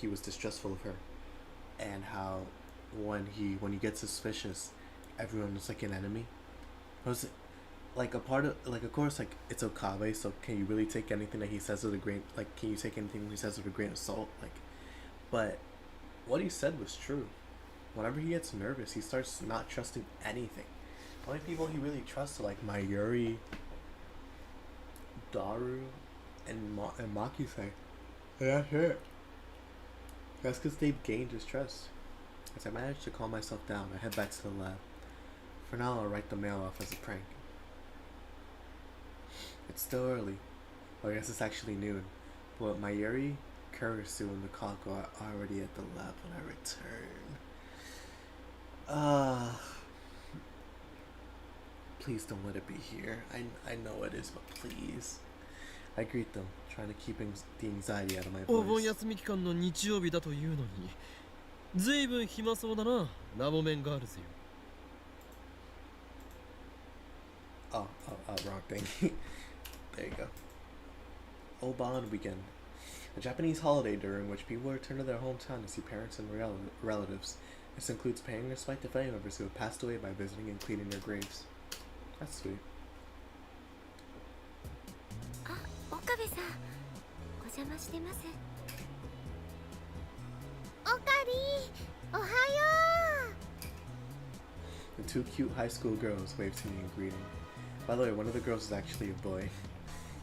Speaker 1: was distrustful of her, and how when he gets suspicious, everyone looks like an enemy. I was like a part of, like, of course, like, it's Okabe, so can you really take anything that he says with a grain, like, can you take anything he says with a grain of salt, like, but what he said was true. Whenever he gets nervous, he starts not trusting anything. The only people he really trusts are like Mayuri, Daru, and Makise. And that's it. That's because they've gained his trust. As I manage to calm myself down, I head back to the lab. For now, I'll write the mail off as a prank. It's still early. Well, I guess it's actually noon. But Mayuri, Kurisu, and Lukaku are already at the lab when I return. Please don't let it be here. I know it is, but please. I greet them, trying to keep the anxiety out of my
Speaker 2: お盆
Speaker 1: voice.
Speaker 2: 休み期間の日曜日だというのに、ずいぶん暇そうだな、ラボメンガールズよ。
Speaker 1: Wrong thing. There you go. Obon weekend. A Japanese holiday during which people return to their hometown to see parents and relatives. This includes paying respect to family members who have passed away by visiting and cleaning their graves. That's sweet.
Speaker 4: あ、岡部さん、お邪魔してます。おかり、おはよう。
Speaker 1: The two cute high school girls wave to me in greeting. By the way, one of the girls is actually a boy.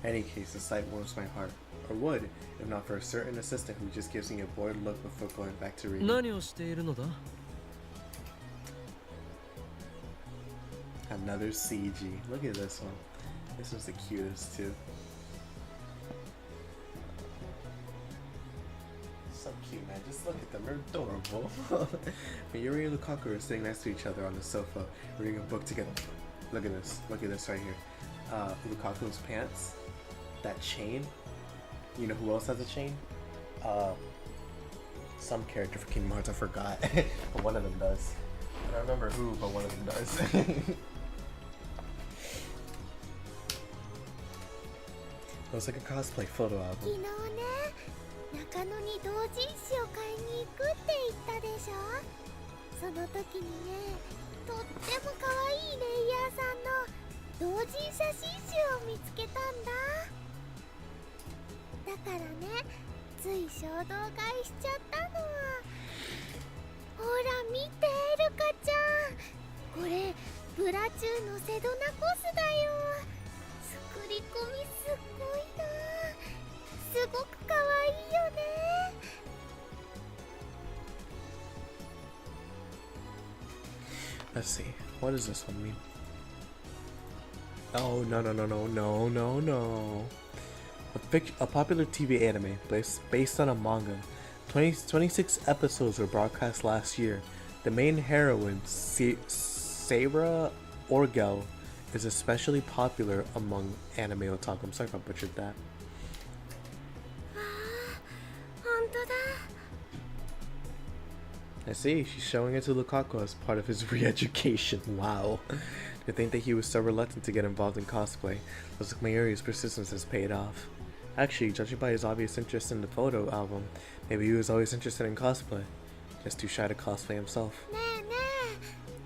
Speaker 1: In any case, the sight warms my heart. Or would, if not for a certain assistant who just gives me a bored look before going back to reading.
Speaker 2: 何をしているのだ？
Speaker 1: Another CG. Look at this one. This one's the cutest too. So cute, man. Just look at them. They're adorable. Mayuri and Lukaku are sitting next to each other on the sofa, reading a book together. Look at this. Look at this right here. Lukaku's pants. That chain. You know who else has a chain? Some character for Kingdom Hearts, I forgot. But one of them does. I don't remember who, but one of them does. Looks like a cosplay photo album.
Speaker 4: 昨日ね、中野に同人誌を買いに行くって言ったでしょ。その時にね、とっても可愛いレイヤーさんの同人写真集を見つけたんだ。だからね、つい衝動買いしちゃったの。ほら見て、ルカちゃん。これブラチューのセドナコスだよ。作り込みすごいな。すごく可愛いよね。
Speaker 1: Let's see. What does this one mean? Oh, no, no, no, no, no, no, no. A popular TV anime based on a manga 26 episodes were broadcast last year. The main heroine, Sarah Orgel, is especially popular among anime otaku. I'm sorry if I butchered that.
Speaker 4: 本当だ。
Speaker 1: I see, she's showing it to Lukaku as part of his re-education. Wow. To think that he was so reluctant to get involved in cosplay, looks like Mayuri's persistence has paid off. Actually, judging by his obvious interest in the photo album, maybe he was always interested in cosplay. Just too shy to cosplay himself.
Speaker 4: ねえね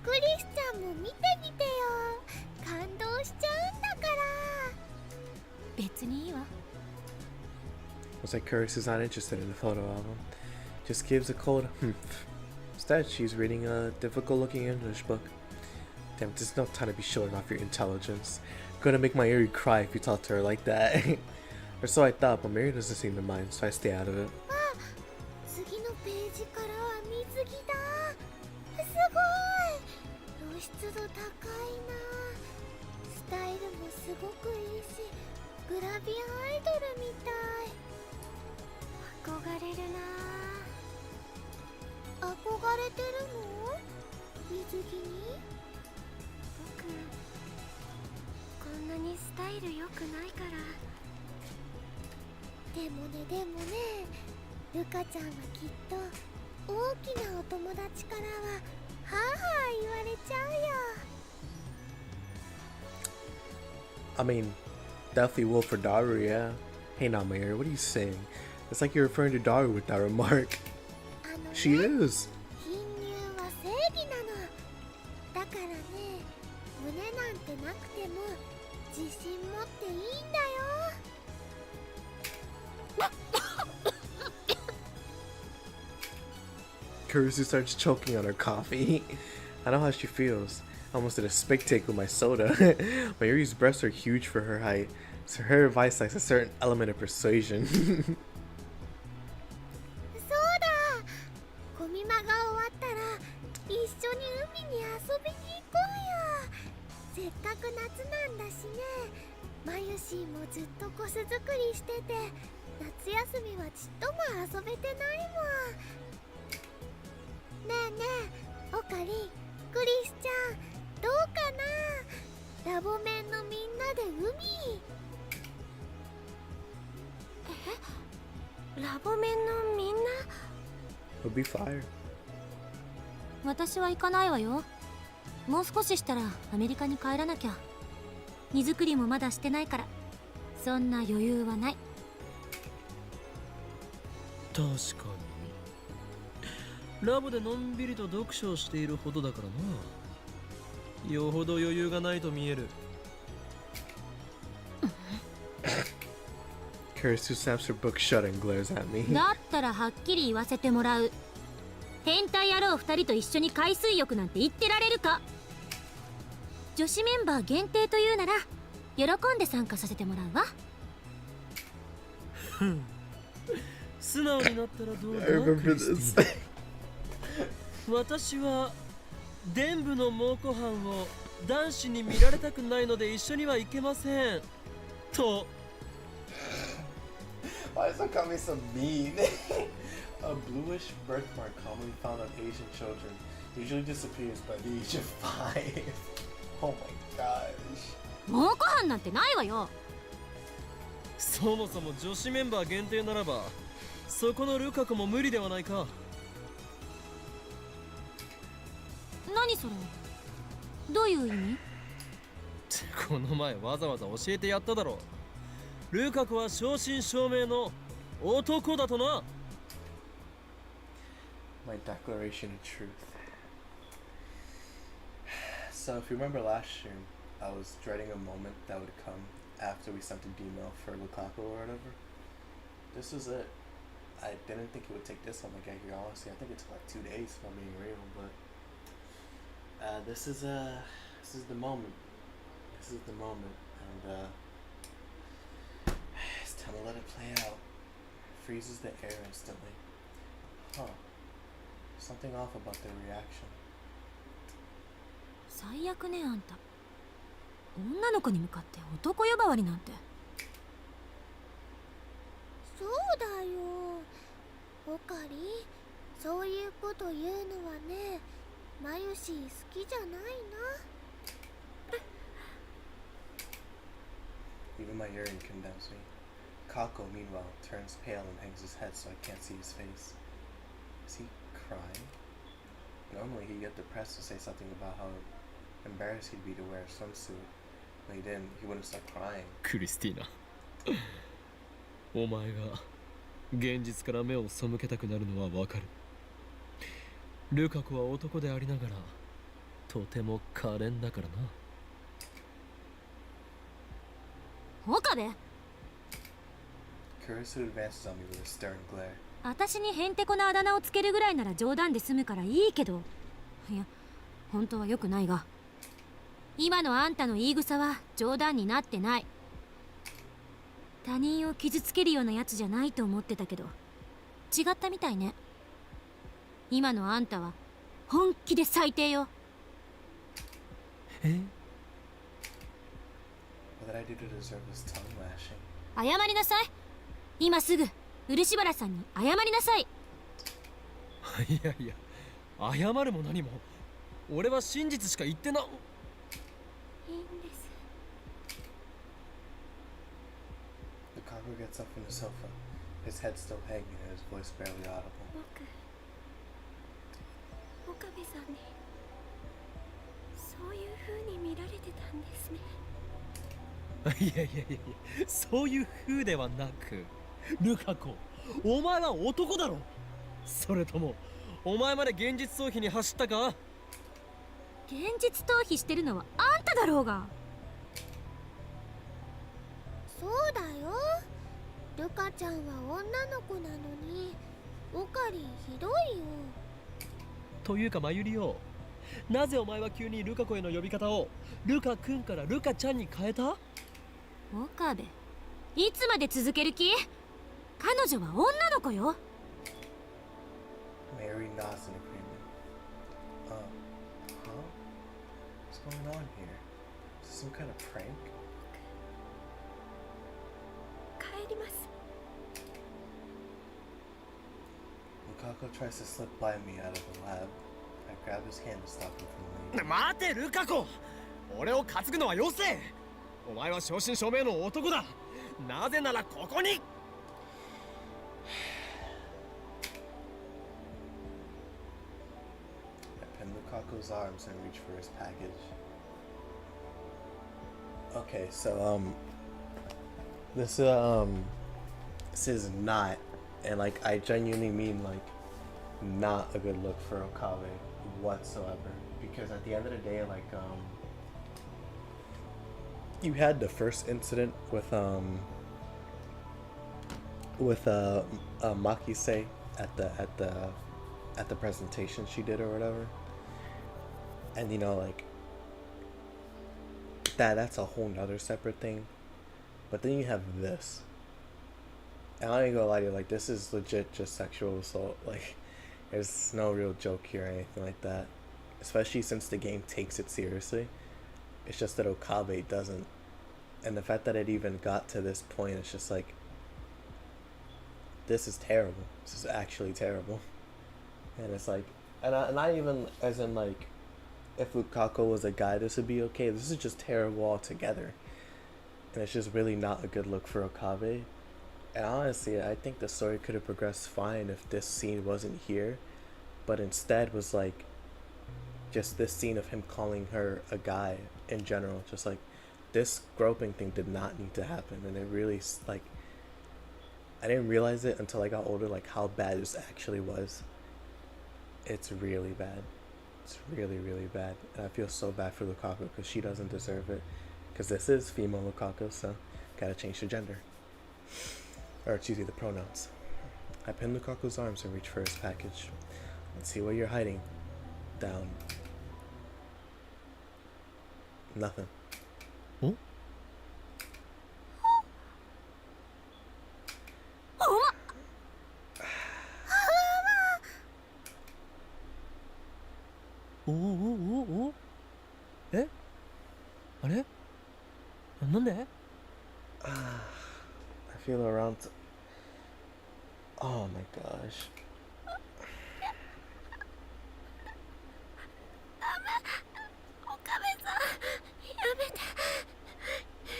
Speaker 4: え、クリスちゃんも見てみてよ。感動しちゃうんだから。
Speaker 3: 別にいいわ。
Speaker 1: Looks like Faris is not interested in the photo album. Just gives a cold Instead, she's reading a difficult-looking English book. Damn, there's no time to be showing off your intelligence. Gonna make Mayuri cry if you talk to her like that. Or so I thought, but Mayuri doesn't seem to mind, so I stay out of it.
Speaker 4: 次のページからは水着だ。すごい。露出度高いな。スタイルもすごくいいし、グラビアアイドルみたい。憧れるな。憧れてるの？水着に？僕こんなにスタイル良くないから。でもね、ルカちゃんはきっと大きなお友達からははぁはぁ言われちゃうよ。
Speaker 1: I mean, definitely will for Daru, yeah. Hey now, Mayuri, what are you saying? It's like you're referring to Daru with that remark.
Speaker 4: あのね、
Speaker 1: She is.
Speaker 4: 貧乳は正義なの。だからね、胸なんてなくても自信持っていいんだよ。
Speaker 1: Kurisu starts choking on her coffee. I know how she feels. I almost did a spit take with my soda. Mayuri's breasts are huge for her height, so her advice lacks a certain element of persuasion.
Speaker 4: そうだ。ゴミ間が終わったら一緒に海に遊びに行こうよ。せっかく夏なんだしね。マユシーもずっとコス作りしてて、夏休みはちっとも遊べてないもん。ねえねえ、オカリン、クリスちゃん、どうかな。ラボメンのみんなで海。ラボメンのみんな？
Speaker 1: It'll be fire.
Speaker 3: 私は行かないわよ。もう少ししたらアメリカに帰らなきゃ。荷造りもまだしてないから、そんな余裕はない。
Speaker 2: 確かにラボでのんびりと読書をしているほどだからな。よほど余裕がないと見える。
Speaker 1: Kurisu snaps her book shut and glares at me.
Speaker 3: だったらはっきり言わせてもらう。変態野郎2人と一緒に海水浴なんて言ってられるか。女子メンバー限定というなら喜んで参加させてもらうわ。
Speaker 2: 素直になったらどう
Speaker 1: I
Speaker 2: だ
Speaker 1: remember
Speaker 2: クリス
Speaker 1: this.
Speaker 2: ティーナ。私は伝部の猛虎犯を男子に見られたくないので一緒には行けませんと。
Speaker 1: Why is Okami so mean? A bluish birthmark commonly found on Asian children usually disappears by the age of 5. Oh my gosh.
Speaker 3: 猛虎犯なんてないわよ。
Speaker 2: そもそも女子メンバー限定ならばそこのルカ子も無理ではないか。
Speaker 3: 何それ、どういう意味？
Speaker 2: この前わざわざ教えてやっただろう。ルカ子は正真正銘の男だとな。
Speaker 1: My declaration of truth. So if you remember last stream, I was dreading a moment that would come after we sent the email for Lukaku or whatever. This is it. I didn't think it would take this long to get here, honestly. I think it took like 2 days if I'm being real, but this is the moment. This is the moment, and it's time to let it play out. Freezes the air instantly. Huh. Something off about their reaction.
Speaker 3: 最悪ね、あんた。女の子に向かって男呼ばわりなんて。
Speaker 4: そうだよ。オカリ、そういうこと言うのはね、マユシー好きじゃないな。
Speaker 1: Even my urine condemns me. Kako, meanwhile, turns pale and hangs his head so I can't see his face. Is he crying? Normally he'd get depressed to say something about how embarrassed he'd be to wear a swimsuit. When he didn't, he wouldn't start crying.
Speaker 2: クリスティーナお前が現実から目を背けたくなるのはわかる。ルカ子は男でありながらとても可憐だからな。
Speaker 3: 岡部、
Speaker 1: Kurisu advances on me with a stern glare.
Speaker 3: 私にへんてこなあだ名をつけるぐらいなら冗談で済むからいいけど、いや本当は良くないが、今のあんたの言い草は冗談になってない。他人を傷つけるようなやつじゃないと思ってたけど違ったみたいね。今のあんたは本気で最低よ。
Speaker 2: え？
Speaker 1: What did I do to deserve this tongue lashing?
Speaker 3: 謝りなさい。今すぐ漆原さんに謝りなさい。
Speaker 2: いやいや、謝るも何も俺は真実しか言ってな。
Speaker 3: いいんです。
Speaker 1: Lukaku gets up from the sofa, his head still hanging and his voice barely audible.
Speaker 6: 僕、岡部さんにそういう風に見られてたんですね。
Speaker 2: いやいやいやいや、そういう風ではなく、ルカ子、お前は男だろ。それともお前まで現実逃避に走ったか？
Speaker 3: 現実逃避してるのはあんただろうが。
Speaker 4: そうだよ。ルカちゃんは女の子なのに、オカリひどいよ。
Speaker 2: というかマユリよ、なぜお前は急にルカ子への呼び方をルカ君からルカちゃんに変えた？
Speaker 3: 岡部、いつまで続ける気？彼女は女の子よ。
Speaker 1: Mary nods in agreement. Huh? What's going on here? Is this some kind of prank?
Speaker 6: 帰ります。
Speaker 1: Lukaku tries to slip by me out of the lab. I grab his hand to stop him from leaving.
Speaker 2: 待てルカ子、俺を担ぐのはよせ。お前は正真正銘の男だ。なぜならここに。
Speaker 1: I pin Lukaku's arms and reach for his package. Okay, so this is not, and like I genuinely mean like not a good look for Okabe whatsoever, because at the end of the day, like you had the first incident with Makise at the presentation she did or whatever, and you know, like that's a whole nother separate thing. But then you have this, and I ain't gonna lie to you, like this is legit just sexual assault. Like there's no real joke here or anything like that, especially since the game takes it seriously. It's just that Okabe doesn't, and the fact that it even got to this point, it's just like, this is terrible. This is actually terrible. And it's like, and not even as in like, if Lukaku was a guy, this would be okay. This is just terrible altogether. And it's just really not a good look for Okabe. And honestly, I think the story could have progressed fine if this scene wasn't here, but instead was like, just this scene of him calling her a guy in general. Just like, this groping thing did not need to happen. And it really, like, I didn't realize it until I got older, like how bad this actually was. It's really bad. It's really, really bad. And I feel so bad for Lukaku because she doesn't deserve it. Because this is female Lukaku, so gotta change the gender. Or excuse me, the pronouns. I pin Lukaku's arms and reach for his package. Let's see what you're hiding. Down. Nothing.
Speaker 2: Huh? おおおおおえあれなんで
Speaker 1: I feel around. Oh my gosh.
Speaker 4: 岡部さん、やめて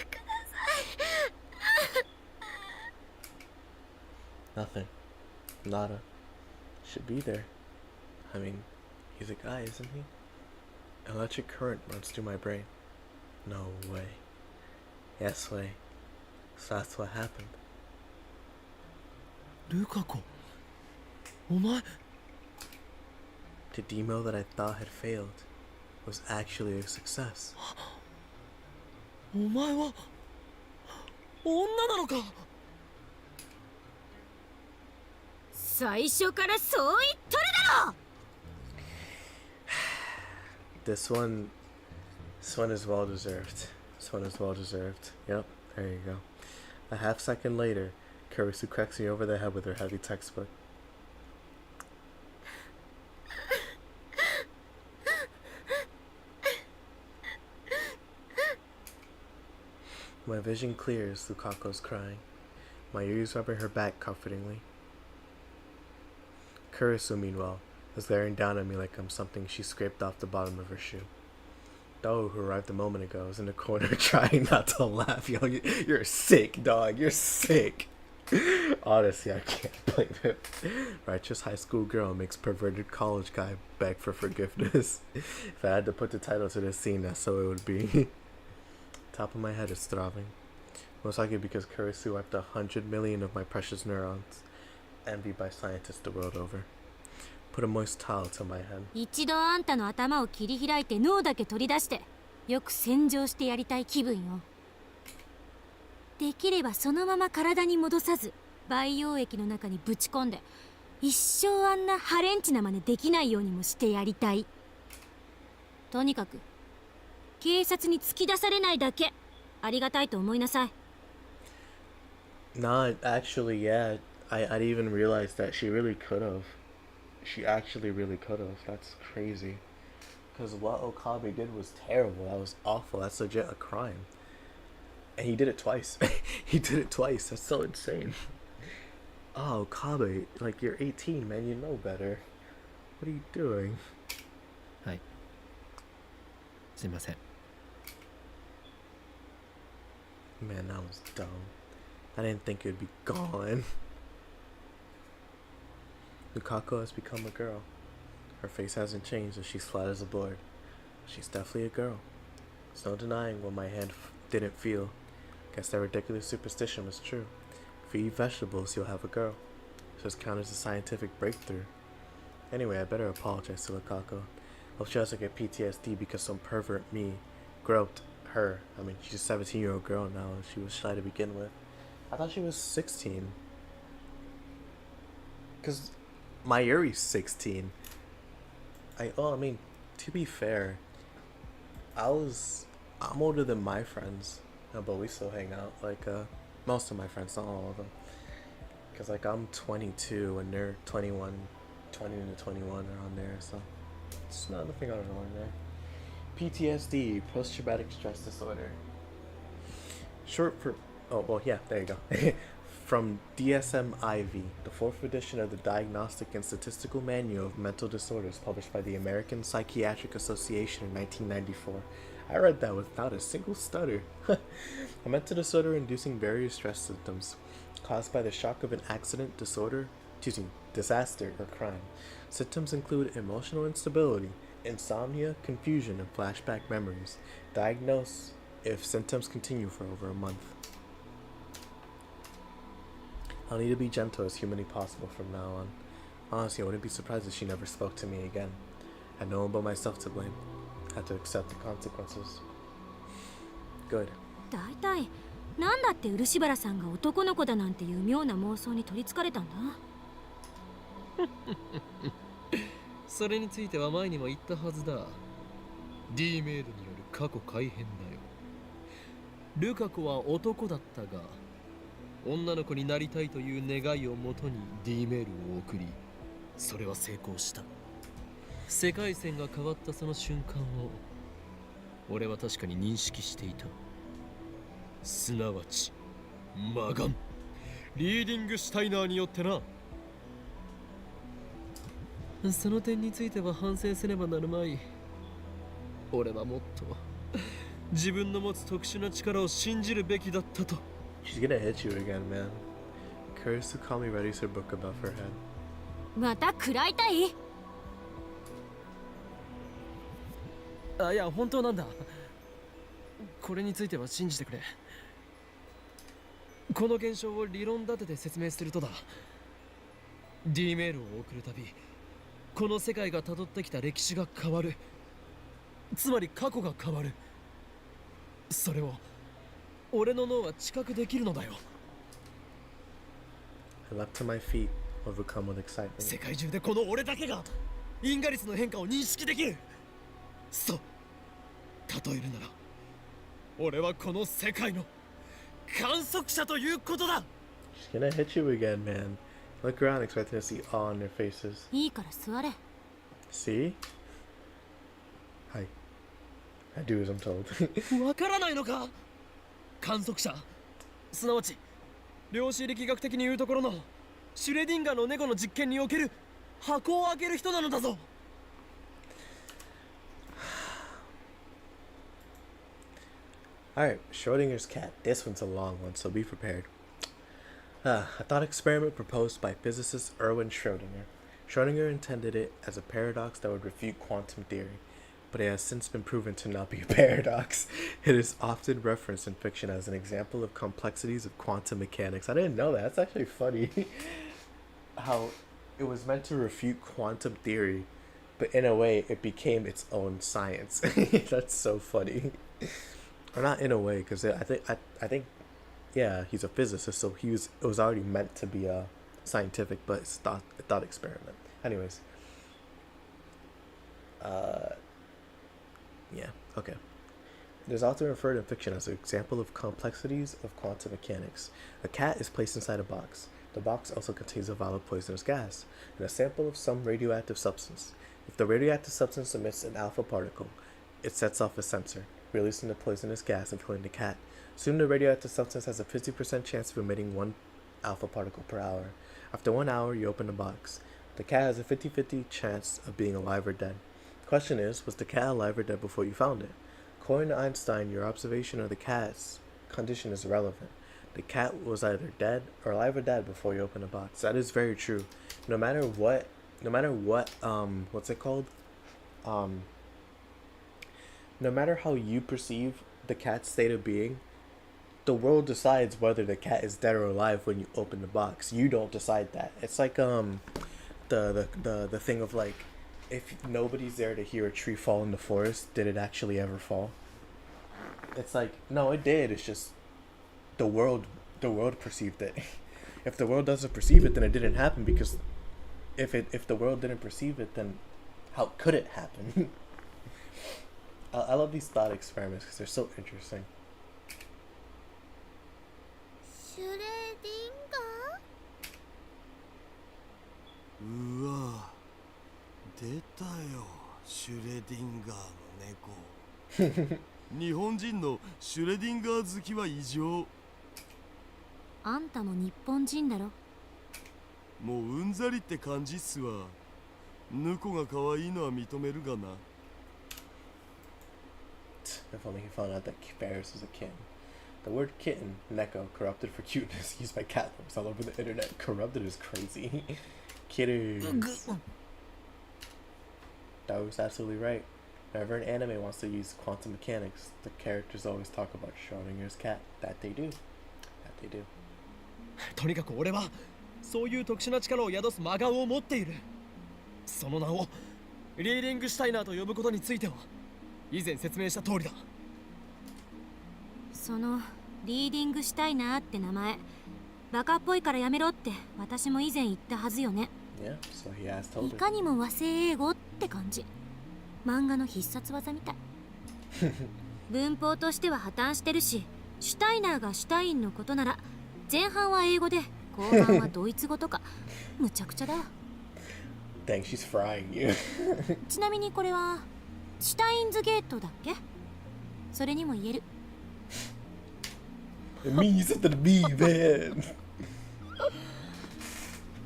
Speaker 4: ください。
Speaker 1: Nothing. Nada. Should be there. I mean, he's a guy, isn't he? Electric current runs through my brain. No way. Yes way. So that's what happened.
Speaker 2: ルカ子、お前。
Speaker 1: The demo that I thought had failed was actually a success.
Speaker 2: お前は女なのか。
Speaker 3: 最初からそう言っとるだろ。
Speaker 1: This one is well deserved. This one is well deserved. Yep, there you go. A half second later, Kurisu cracks me over the head with her heavy textbook. My vision clears, Lukako's crying. My ears rubbing her back comfortingly. Kurisu, meanwhile, is glaring down at me like I'm something she scraped off the bottom of her shoe. Do, who arrived a moment ago, is in the corner trying not to laugh. Yo, you're sick, dog. You're sick. Honestly, I can't blame him. Righteous high school girl makes perverted college guy beg for forgiveness. If I had to put the title to this scene, that's so it would be. Top of my head is throbbing. Most likely because Kurisu wiped 100 million of my precious neurons. Envied by scientists the world over. Put a moist towel to my head.
Speaker 3: 一度あんたの頭を切り開いて脳だけ取り出してよく洗浄してやりたい気分よ。できればそのまま体に戻さず培養液の中にぶち込んで一生あんなハレンチな真似できないようにもしてやりたい。とにかく警察に突き出されないだけありがたいと思いなさい。
Speaker 1: Nah, actually, yeah. I didn't even realize that she really could have. She actually really could have. That's crazy. Because what Okabe did was terrible. That was awful. That's legit a crime. And he did it twice. He did it twice. That's so insane. Oh, Okabe, like you're 18, man. You know better. What are you doing?
Speaker 2: はい。すいません。
Speaker 1: Man, that was dumb. I didn't think it'd be gone. Lukako has become a girl. Her face hasn't changed and she's flat as a board. She's definitely a girl. There's no denying what my hand didn't feel. Guess that ridiculous superstition was true. If you eat vegetables, you'll have a girl. So this counts as a scientific breakthrough. Anyway, I better apologize to Lukako. Hope she doesn't get PTSD because some pervert me groped her. I mean, she's a 17-year-old girl now and she was shy to begin with. I thought she was 16. Because Mayuri's 16. I mean, to be fair, I'm older than my friends, but we still hang out, like, most of my friends, not all of them, because, like, I'm 22 and they're 21, 20 to 21 around there, so it's not nothing out of the ordinary. PTSD, post-traumatic stress disorder, short for, oh, well, yeah, there you go. From DSM-IV, the 4th edition of the Diagnostic and Statistical Manual of Mental Disorders, published by the American Psychiatric Association in 1994. I read that without a single stutter. A mental disorder inducing various stress symptoms caused by the shock of an accident, disaster, or crime. Symptoms include emotional instability, insomnia, confusion, and flashback memories. Diagnose if symptoms continue for over a month. I'll need to be gentle as humanly possible from now on. Honestly, I wouldn't be surprised if she never spoke to me again. I had no one but myself to blame. I had to accept the consequences. Good.
Speaker 3: だいたいなんだって漆原さんが男の子だなんていう妙な妄想に取りつかれたんだ。
Speaker 2: それについては前にも言ったはずだ。D メールによる過去改変だよ。ルカ子は男だったが、女の子になりたいという願いをもとに D メールを送り、それは成功した。世界線が変わったその瞬間を俺は確かに認識していた。すなわち魔眼リーディングシュタイナーによってな。その点については反省せねばなるまい。俺はもっと自分の持つ特殊な力を信じるべきだったと。
Speaker 1: She's gonna hit you again, man. Curse to call me ready's her book above her head.
Speaker 3: また食らいたい？
Speaker 2: あ、いや本当なんだ。これについては信じてくれ。この現象を理論立てて説明するとだ。D メールを送るたび、この世界が辿ってきた歴史が変わる。つまり過去が変わる。それを俺の脳は知覚できるのだよ。
Speaker 1: I leapt to my feet, overcome with excitement.
Speaker 2: 世界中でこの俺だけが因果率の変化を認識できる。そう、例えるなら俺はこの世界の観測者ということだ。
Speaker 1: She's gonna hit you again, man. Look around, expecting to see awe on their faces.
Speaker 3: いいから座れ。
Speaker 1: See? Hi. I do as I'm told.
Speaker 2: わからないのか。観測者、すなわち量子力学的に言うところのシュレディンガーの猫の実験における箱を開ける人なのだぞ。
Speaker 1: Alright, Schrodinger's cat. This one's a long one, so be prepared. A thought experiment proposed by physicist Erwin Schrödinger. Schrödinger intended it as a paradox that would refute quantum theory, but it has since been proven to not be a paradox. It is often referenced in fiction as an example of complexities of quantum mechanics. I didn't know that. That's actually funny. How it was meant to refute quantum theory, but in a way it became its own science. That's so funny. Or not in a way, because I think yeah, he's a physicist, so it was already meant to be a scientific, but it's a thought experiment. Anyways, yeah, okay. It is often referred in fiction as an example of complexities of quantum mechanics. A cat is placed inside a box. The box also contains a vial of poisonous gas and a sample of some radioactive substance. If the radioactive substance emits an alpha particle, it sets off a sensor, releasing the poisonous gas and killing the cat. Soon the radioactive substance has a 50% chance of emitting 1 alpha particle per hour. After 1 hour, you open the box. The cat has a 50-50 chance of being alive or dead. The question is, was the cat alive or dead before you found it? According to Einstein, your observation of the cat's condition is irrelevant. The cat was either dead or alive or dead before you open the box. That is very true. No matter what, what's it called? No matter how you perceive the cat's state of being, the world decides whether the cat is dead or alive when you open the box. You don't decide that. It's like the thing of like, if nobody's there to hear a tree fall in the forest, did it actually ever fall? It's like, no, it did. It's just the world perceived it. If the world doesn't perceive it, then it didn't happen, because if the world didn't perceive it, then how could it happen? I love these thought experiments because they're so interesting.
Speaker 4: シュレディンガー？
Speaker 5: うわ、出たよ、シュレディンガーの猫。日本人のシュレディンガー好きは異常。
Speaker 3: あんたも日本人だろ。
Speaker 5: もううんざりって感じっすわ。猫が可愛いのは認めるがな。
Speaker 1: If only he found out that Faris was a kitten. The word kitten, neko, corrupted for cuteness, used by cat lovers all over the internet. Corrupted is crazy. Kittens. That was absolutely right. Whenever an anime wants to use quantum mechanics, the characters always talk about Schrodinger's cat. That they do. That they do.
Speaker 2: とにかく俺はそういう特殊な力を宿す真顔を持っている。その名をリーディングシュタイナーと呼ぶことについては以前説明した通りだ。
Speaker 3: そのリーディングシュタイナーって名前、バカっぽいからやめろって私も以前言ったはずよね。
Speaker 1: Yeah, so he has told
Speaker 3: い
Speaker 1: her.
Speaker 3: かにも和製英語って感じ。漫画の必殺技みたい。文法としては破綻してるし、シュタイナーがシュタインのことなら前半は英語で後半はドイツ語とかむちゃくちゃだ。
Speaker 1: Dang, she's frying you.
Speaker 3: ちなみにこれはシュタインズゲートだっけ？それにも言える。
Speaker 1: It means something to me, man.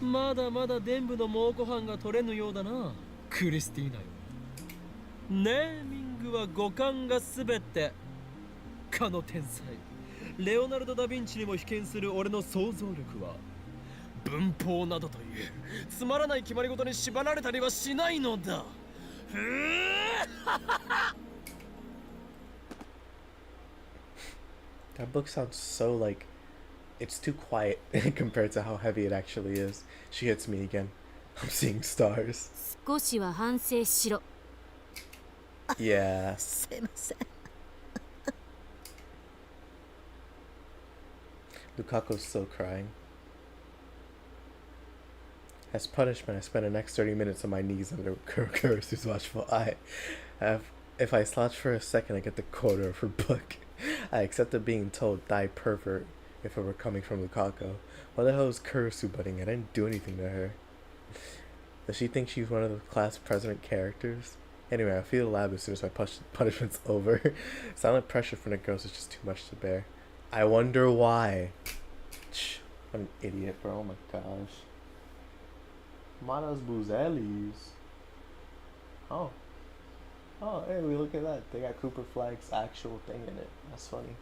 Speaker 2: まだまだ伝部の猛虎犯が取れぬようだな、クリスティーナよ。ネーミングは五感がすべて。かの天才レオナルド・ダ・ヴィンチにも被験する俺の想像力は、文法などというつまらない決まり事に縛られたりはしないのだ。
Speaker 1: That book sounds so like it's too quiet compared to how heavy it actually is. She hits me again. I'm seeing stars.
Speaker 3: 少しは反省しろ。
Speaker 1: Yeah.
Speaker 9: すいません。
Speaker 1: Lukaku's still crying. As punishment, I spent the next 30 minutes on my knees under Kurisu's watchful eye. If I slouch for a second, I get the quota of her book. I accepted being told, die pervert, if it were coming from Lukaku. What the hell is Kurisu butting? I didn't do anything to her. Does she think she's one of the class president characters? Anyway, I feel the lab as soon as my punishment's over. Silent pressure from the girls is just too much to bear. I wonder why. What an idiot, bro. Oh my gosh. Manos Buzellis. Oh. Oh, hey, we look at that. They got Cooper Flag's actual thing in it. That's funny.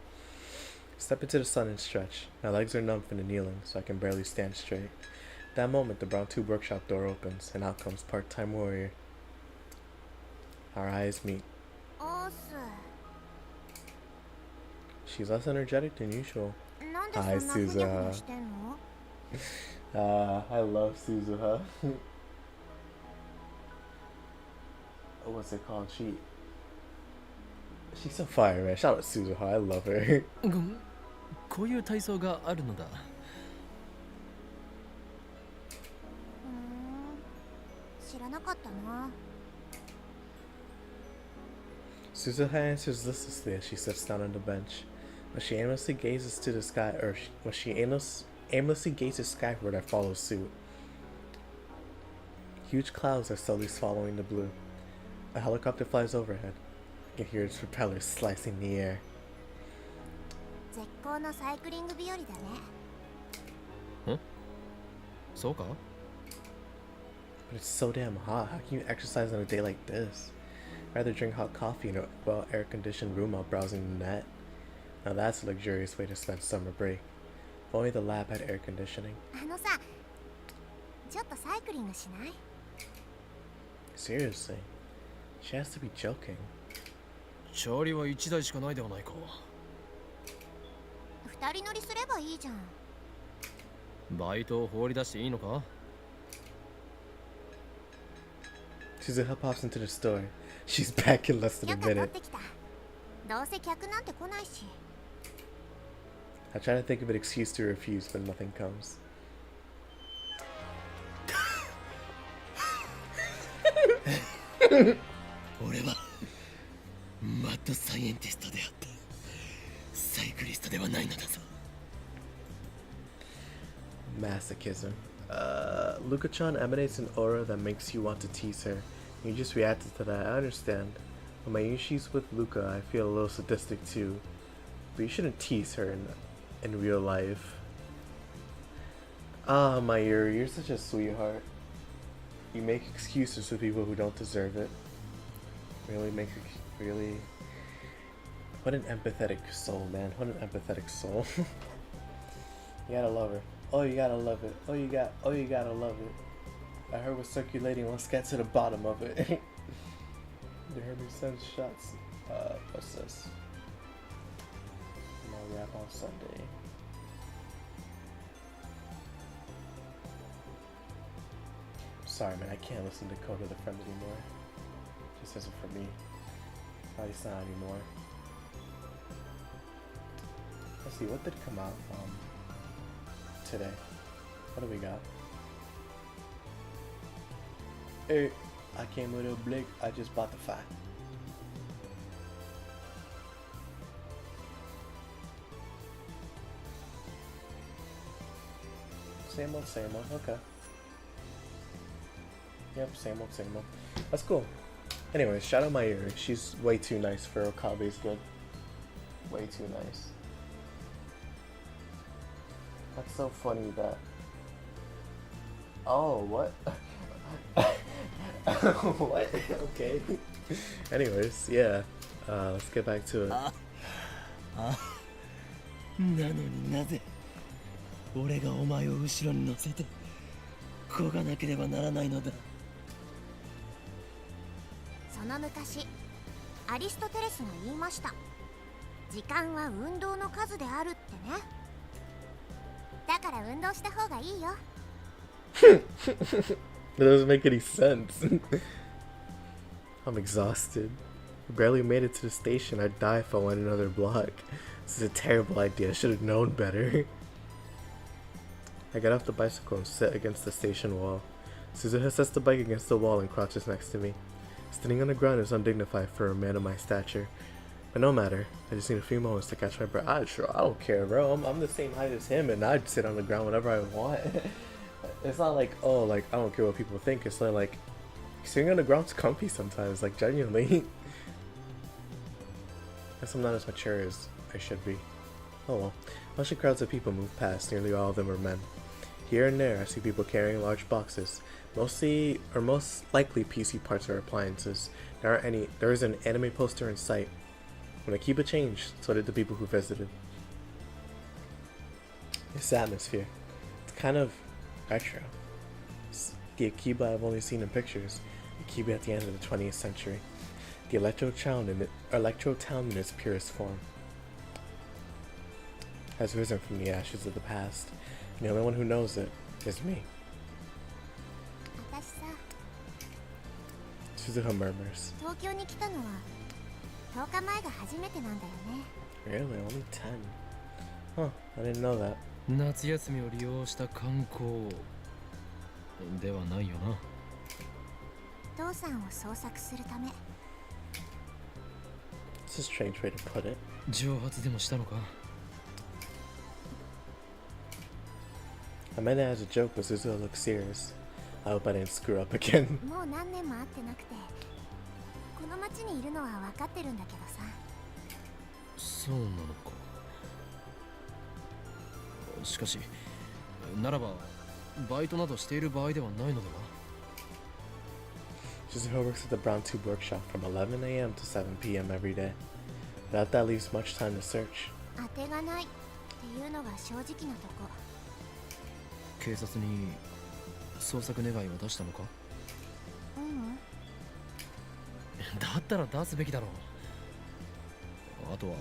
Speaker 1: Step into the sun and stretch. My legs are numb from the kneeling, so I can barely stand straight. At that moment, the Brown Tube workshop door opens, and out comes part-time warrior. Our eyes meet.
Speaker 4: オース
Speaker 1: She's less energetic than usual.
Speaker 4: なんでそんなふにゃふにゃしてんの？
Speaker 1: I love Suzuha. What's it called? She's so fire, man. Shout out to Suzuha. I love her.
Speaker 2: こういう体操があるのだ。
Speaker 4: 知らなかったな。
Speaker 1: Suzuha answers listlessly as she sits down on the bench. When she aimlessly gazes to the sky, aimlessly gazes skyward, I follow suit. Huge clouds are slowly swallowing the blue. A helicopter flies overhead. I can hear its propellers slicing the air.
Speaker 4: 絶好のサイクリング日和だね。
Speaker 2: そうか？
Speaker 1: But it's so damn hot. How can you exercise on a day like this? I'd rather drink hot coffee in a well air-conditioned room while browsing the net. Now that's a luxurious way to spend summer break. If only the lab had air conditioning.
Speaker 4: あのさ、ちょっとサイクリングしない？
Speaker 1: Seriously, she has to be joking.
Speaker 2: チャーリーは1台しかないではないか。
Speaker 4: 二人乗りすればいいじゃん。
Speaker 2: バイトを放り出していいのか？
Speaker 1: Suzuha pops into the store. She's back in less than
Speaker 4: 許
Speaker 1: a
Speaker 4: 可取っ
Speaker 1: minute.
Speaker 4: てきた。どうせ客なんて来ないし。
Speaker 1: I try to think of an excuse to refuse, but nothing comes.
Speaker 7: 俺はマッドサイエンティストであったサイクリストではないのだぞ
Speaker 1: Masochism. Luka-chan emanates an aura that makes you want to tease her. You just reacted to that. I understand. When my Yushi's with Luka, I feel a little sadistic too. But you shouldn't tease her in real life. Ah, Mayuri, you're such a sweetheart. You make excuses for people who don't deserve it. Really. What an empathetic soul, man. What an empathetic soul. You gotta love her. Oh, you gotta love it. Oh, you gotta love it. I heard we're circulating. Let's get to the bottom of it. They heard me send shots. What's this? No rap on Sunday. Sorry, man. I can't listen to Code of the Friends anymore. Just isn't for me. Probably it's not anymore. Let's see. What did come out today? What do we got? Hey, I came with a blick. I just bought the 5. Same old. Okay. Yep, same old. That's cool. Anyways, shout out Mayuri. She's way too nice for Okabe's good. Way too nice. That's so funny that Oh, what? What? Okay. Anyways, yeah. Let's get back to it.
Speaker 9: なのになぜ俺がお前を後ろに乗せて漕がなければならないのだ。
Speaker 4: その昔アリストテレスが言いました。時間は運動の数であるってね。だから運動した方がいいよ。
Speaker 1: That doesn't make any sense. I'm exhausted. Barely made it to the station. I'd die if I went another block. This is a terrible idea. I should have known better. I get off the bicycle and sit against the station wall. Suzuha sets the bike against the wall and crouches next to me. Standing on the ground is undignified for a man of my stature. But no matter. I just need a few moments to catch my breath. I don't care, bro. I'm the same height as him, and I'd sit on the ground whenever I want. It's not like, oh, like, I don't care what people think. It's like sitting on the ground's comfy sometimes, like, genuinely. Guess I'm not as mature as I should be. Oh well. Watching crowds of people move past, nearly all of them are men. Here and there, I see people carrying large boxes. Most likely PC parts or appliances. There is an anime poster in sight. When the Akiba changed, so did the people who visited. This atmosphere. It's kind of retro. It's the Akiba I've only seen in pictures. Akiba at the end of the 20th century. The Electro Town in its purest form has risen from the ashes of the past. And the only one who knows it is me.
Speaker 4: 私さ、
Speaker 1: Suzuha murmurs.
Speaker 4: 東京に来たのは10日前が初めてなんだよね。
Speaker 1: Really? Only 10? Huh, I didn't know that.
Speaker 2: 夏休みを利用した観光ではないよな。
Speaker 4: 父さんを捜索するため。
Speaker 1: It's a strange way to put it.
Speaker 2: 蒸発でもしたのか。
Speaker 1: I meant it as a joke, but Suzuha looks serious. I hope I didn't screw up again.
Speaker 4: もう何年も会ってなくて、この町にいるのは分かってるんだけどさ。
Speaker 2: そうなのか。しかし、ならばバイトなどしている場合ではないのでは。
Speaker 1: Suzuha works at the Brown Tube Workshop from 11 a.m. to 7 p.m. every day. Without that leaves much time to search.
Speaker 4: 当てがないっていうのが正直なとこ。
Speaker 2: 警察に捜索願いを出したのか。
Speaker 4: ううん。
Speaker 2: だったら出すべきだろう。あとは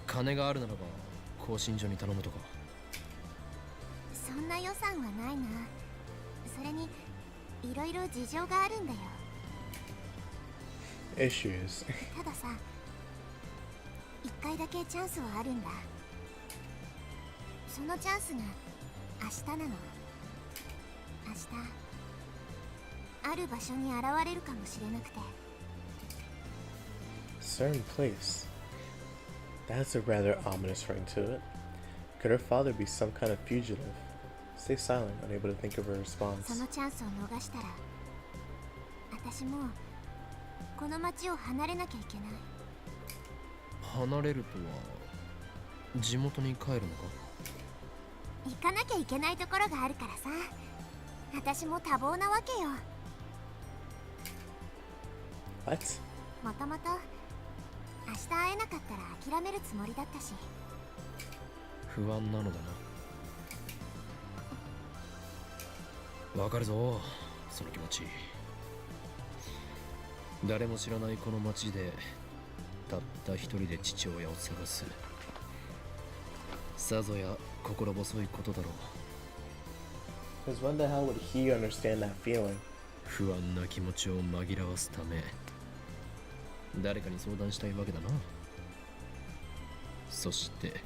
Speaker 2: 金があるならば更新所に頼むとか。
Speaker 4: そんな予算はないな。それにいろいろ事情があるんだよ。
Speaker 1: Issues.
Speaker 4: たださ、一回だけチャンスはあるんだ。そのチャンスが明日なの。明日ある場所に現れるかもしれなくて。
Speaker 1: Certain place. That's a rather ominous ring to it. Could her father be some kind of fugitive? Stay silent, unable to think of a
Speaker 4: そ
Speaker 1: response.
Speaker 4: のチャンスを逃したら、私もうこの町を離れなきゃいけない。
Speaker 2: 離れるとは地元に帰るのか。
Speaker 4: 行かなきゃいけないところがあるからさ。私も多忙なわけよ。
Speaker 1: What?
Speaker 4: もともと明日会えなかったら諦めるつもりだったし。
Speaker 2: 不安なのだな。わかるぞ、その気持ち。誰も知らないこの町でたった一人で父親を探す。さぞや心細いことだろう。
Speaker 1: Because when the hell would he understand that feeling?
Speaker 2: 不安な気持ちを紛らわすため誰かに相談したいわけだな。そして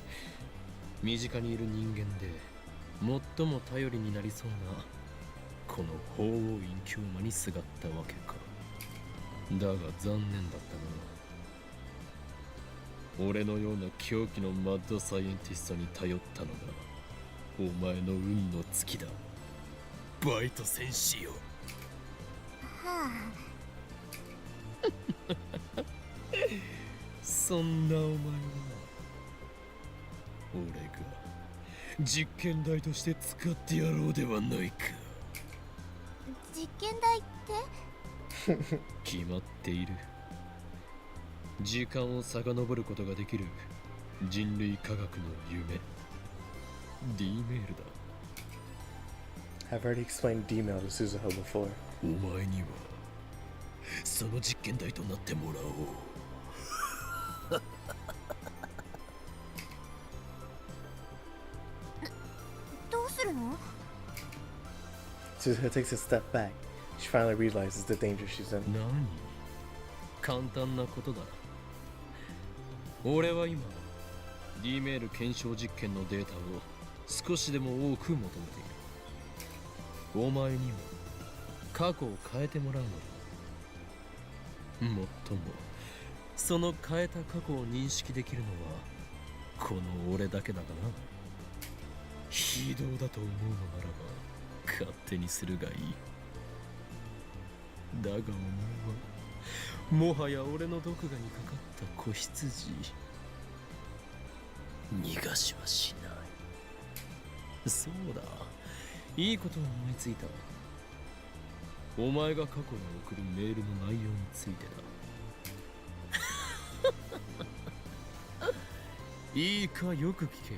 Speaker 2: 身近にいる人間で最も頼りになりそうなこの法王院教魔にすがったわけか。だが残念だったな。俺のような狂気のマッドサイエンティストに頼ったのがお前の運の尽きだ。バイト戦士よ。
Speaker 4: はあ。
Speaker 2: そんなお前は俺が実験台として使ってやろうではないか。
Speaker 4: 実験台って
Speaker 2: 決まっている。時間を遡ることができる人類科学の夢 D メールだ。
Speaker 1: I've already explained D-mail to Suzuho before.
Speaker 2: お前にはその実験台となってもらおう。
Speaker 4: どうするの？
Speaker 1: Suzuho takes a step back. She finally realizes the danger she's in.
Speaker 2: 何？簡単なことだ。俺は今 D メール検証実験のデータを少しでも多く求めている。お前にも過去を変えてもらうのだ。もっともその変えた過去を認識できるのはこの俺だけだがな。非道だと思うのならば勝手にするがいい。だがお前はもはや俺の毒牙にかかった子羊。逃がしはしない。そうだ、いいことを思いついた。お前が過去に送るメールの内容についてだ。いいか、よく聞け。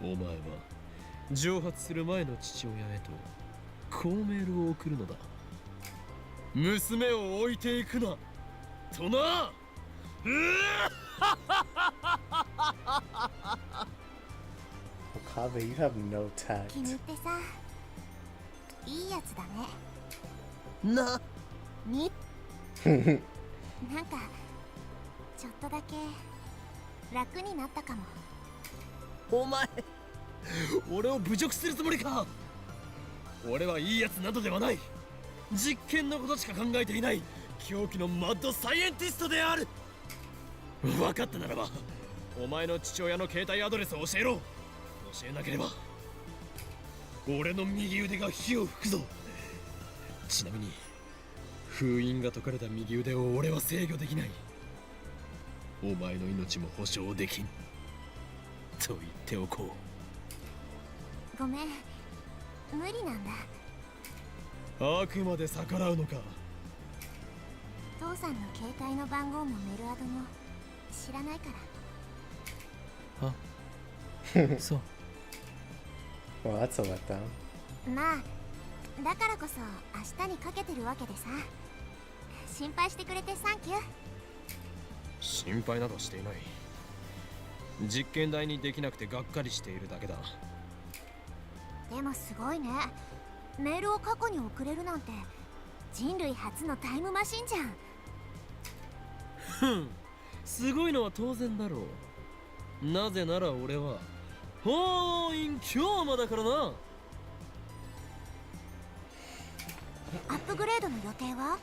Speaker 2: お前は蒸発する前の父親へとこうメールを送るのだ。娘を置いていくなとな。
Speaker 1: Okabe, you have no
Speaker 4: 君
Speaker 1: tact.
Speaker 4: ってさ、いいやつだね。
Speaker 9: な
Speaker 4: になんかちょっとだけ楽になったかも。
Speaker 2: お前、俺を侮辱するつもりか。俺はいいやつなどではない。実験のことしか考えていない狂気のマッドサイエンティストである。分かったならばお前の父親の携帯アドレスを教えろ。教えなければ俺の右腕が火を吹くぞ。ちなみに封印が解かれた右腕を俺は制御できない。お前の命も保証できんと言っておこう。
Speaker 4: ごめん、無理なんだ。
Speaker 2: あくまで逆らうのか。
Speaker 4: 父さんの携帯の番号もメルアドも知らないか
Speaker 2: あ、そう。
Speaker 1: Well, that's a letdown.
Speaker 4: ら。まあだからこそ明日にかけてるわけでさ。心配してくれてサンキュー。
Speaker 2: 心配などしていない。実験台にできなくてがっかりしているだけだ。
Speaker 4: でもすごいね。メールを過去に送れるなんて人類初のタイムマシンじゃん。
Speaker 2: ふん、すごいのは当然だろう。なぜなら俺は法院京馬だからな。
Speaker 4: アップグレードの予定は？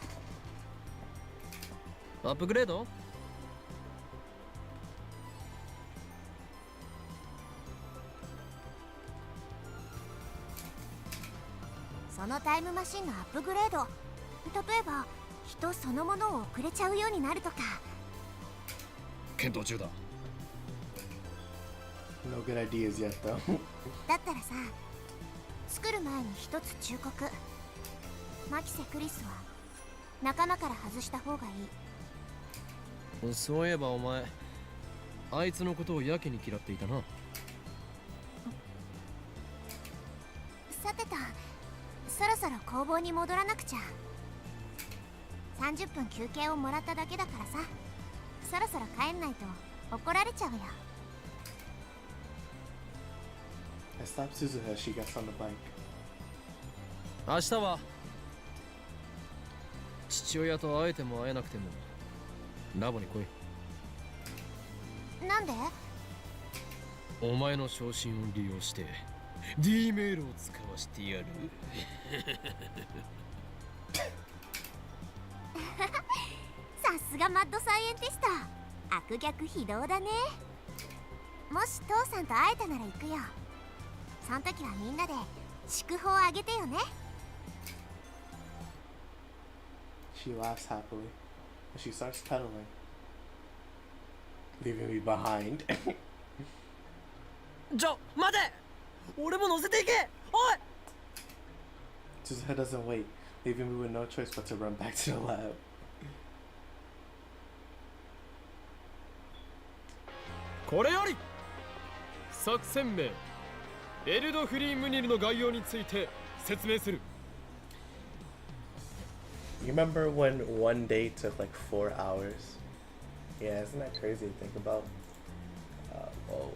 Speaker 2: アップグレード？
Speaker 4: そのタイムマシンのアップグレード、例えば人そのものを送れちゃうようになるとか。
Speaker 2: 検討中だ。
Speaker 1: No good ideas yet, though.
Speaker 4: だったらさ、作る前に一つ忠告。マキセ・クリスは仲間から外した方がいい。
Speaker 2: そういえばお前、あいつのことをやけに嫌っていたな。
Speaker 4: さてと、そろそろ工房に戻らなくちゃ。30分休憩をもらっただけだからさ、そろそろ帰んないと怒られちゃうよ。
Speaker 1: I stopped Suzuha as she gets on the bike.
Speaker 2: 明日は父親と会えても会えなくてもラボに来い。
Speaker 4: なんで？
Speaker 2: お前の昇進を利用して D メールを使わせてやる。
Speaker 4: さすがマッドサイエンティスト。悪逆非道だね。もし父さんと会えたなら行くよ。その時はみんなで祝福をあげてよね。
Speaker 1: She laughs happily and she starts pedaling, leaving me behind.
Speaker 2: ちょ、待て！俺も乗せていけ！おい！
Speaker 1: Suzuha doesn't wait, leaving me with no choice but to run back to the lab.
Speaker 2: これより作戦名エルドフリー・ムニルの概要について説明する。
Speaker 1: You remember when one day took like 4 hours? Yeah, isn't that crazy to think about? Whoa.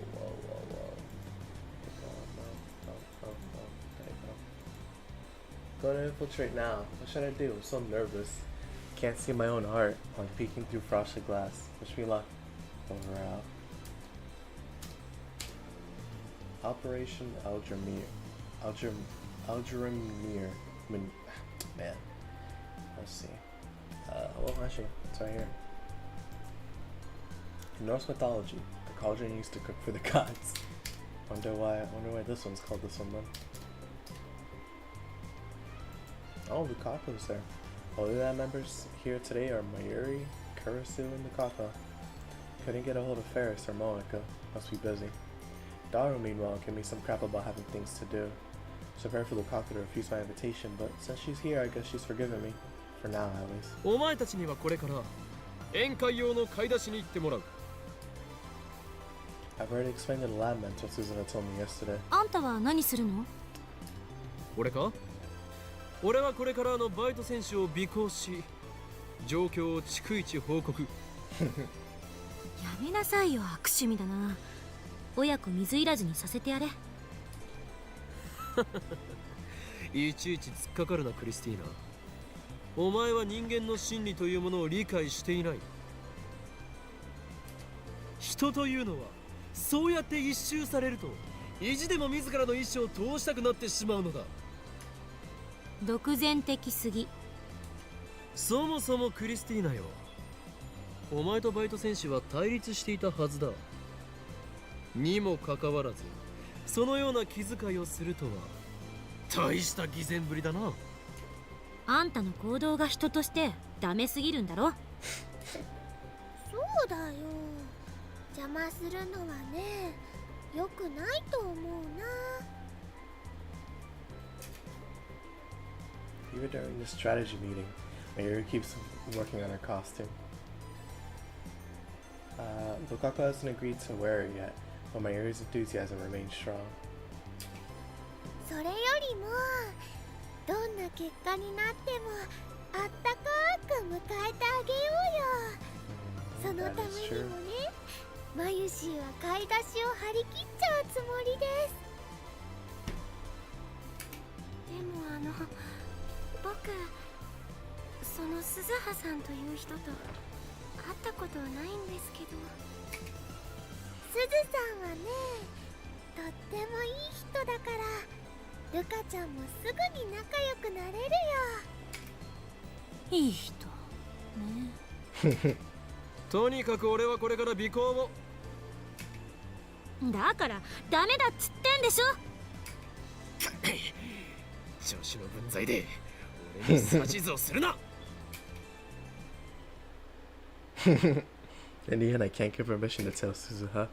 Speaker 1: Go to infiltrate now. What should I do? I'm so nervous. Can't see my own heart. I'm peeking through frosted glass. Wish me luck. Over out. Operation Algerimir. Man. Let's see. Well, actually, it's right here. In Norse mythology, the cauldron used to cook for the gods. Wonder why this one's called this one then. Oh, Lukaku's there. Holy Land members here today are Mayuri, Kurisu, and Lukaka. Couldn't get a hold of Faris or Moeka. Must be busy. Daru, meanwhile, gave me some crap about having things to do. So prepared for Lukaku to refuse my invitation, but since she's here, I guess she's forgiven me. For now, at least.
Speaker 2: お前たちにはこれから宴会用の買い出しに行ってもらう。
Speaker 1: I've already explained to the lab men what Suzuha told me yesterday.
Speaker 3: あんたは何するの？
Speaker 2: 俺か？俺はこれからバイト選手を尾行し、状況を逐一報告。
Speaker 3: やめなさいよ、悪趣味だな。親子水入らずにさせてやれ。
Speaker 2: いちいち突っかかるな、クリスティーナ。お前は人間の心理というものを理解していない。人というのはそうやって一周されると意地でも自らの意志を通したくなってしまうのだ。
Speaker 3: 独善的すぎ。
Speaker 2: そもそもクリスティーナよ、お前とバイト選手は対立していたはずだ。にもかかわらずそのような気遣いをするとは大した偽善ぶりだな。
Speaker 3: あんたの行動が人としてダメすぎるんだろ。
Speaker 4: そうだよ、邪魔するのはね、良くないと思うな。
Speaker 1: Even during the strategy meeting, Mayuri keeps working on her costume. Lukaku hasn't agreed to wear it yet, but Mayuri's enthusiasm remains strong.
Speaker 4: それよりもどんな結果になってもあったかく迎えてあげようよ。そのためにもね、マユシーは買い出しを張り切っちゃうつもりです。でも僕、その鈴葉さんという人と会ったことはないんですけど、鈴さんはね、とってもいい人だからルカちゃんもすぐに仲良くなれるよ。
Speaker 3: いい人ね。
Speaker 2: とにかく俺はこれから尾行を。
Speaker 3: だからダメだっつってんでしょ。
Speaker 2: 調子の分際で俺に指図をするな。
Speaker 1: And even I can't give permission to tell Suzuha,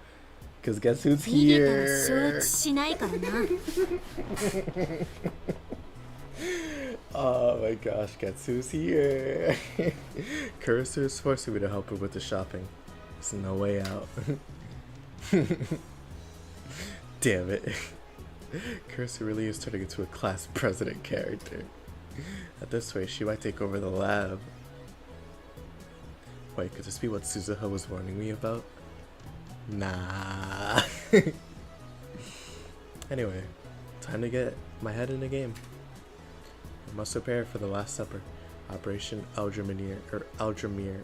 Speaker 1: because guess who's
Speaker 3: 逃げたら
Speaker 1: here?
Speaker 3: 承知しないからな。
Speaker 1: Oh my gosh, guess who's here? Cursor is forcing me to help her with the shopping. There's no way out. Damn it. Cursor really is turning into a class president character. At this rate, she might take over the lab. Wait, could this be what Suzuha was warning me about? Nah. Anyway, time to get my head in the game. I must prepare for the Last Supper. Operation Aldrimir. Aldrimir.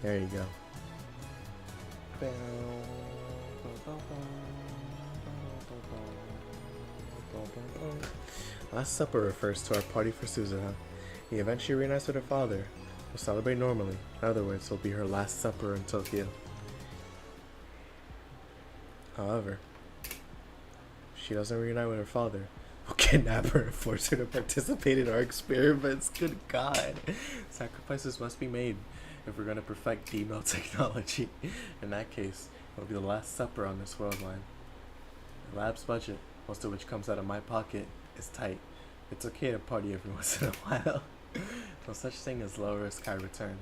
Speaker 1: There you go. Last Supper refers to our party for Suzuha. The event she reunites with her father. We'll celebrate normally. In other words, it'll be her last supper in Tokyo. However, if she doesn't reunite with her father, we'll kidnap her and force her to participate in our experiments. Good God. Sacrifices must be made if we're going to perfect female technology. In that case, it'll be the last supper on this world line. The lab's budget, most of which comes out of my pocket, is tight. It's okay to party every once in a while. No such thing as low risk, high return.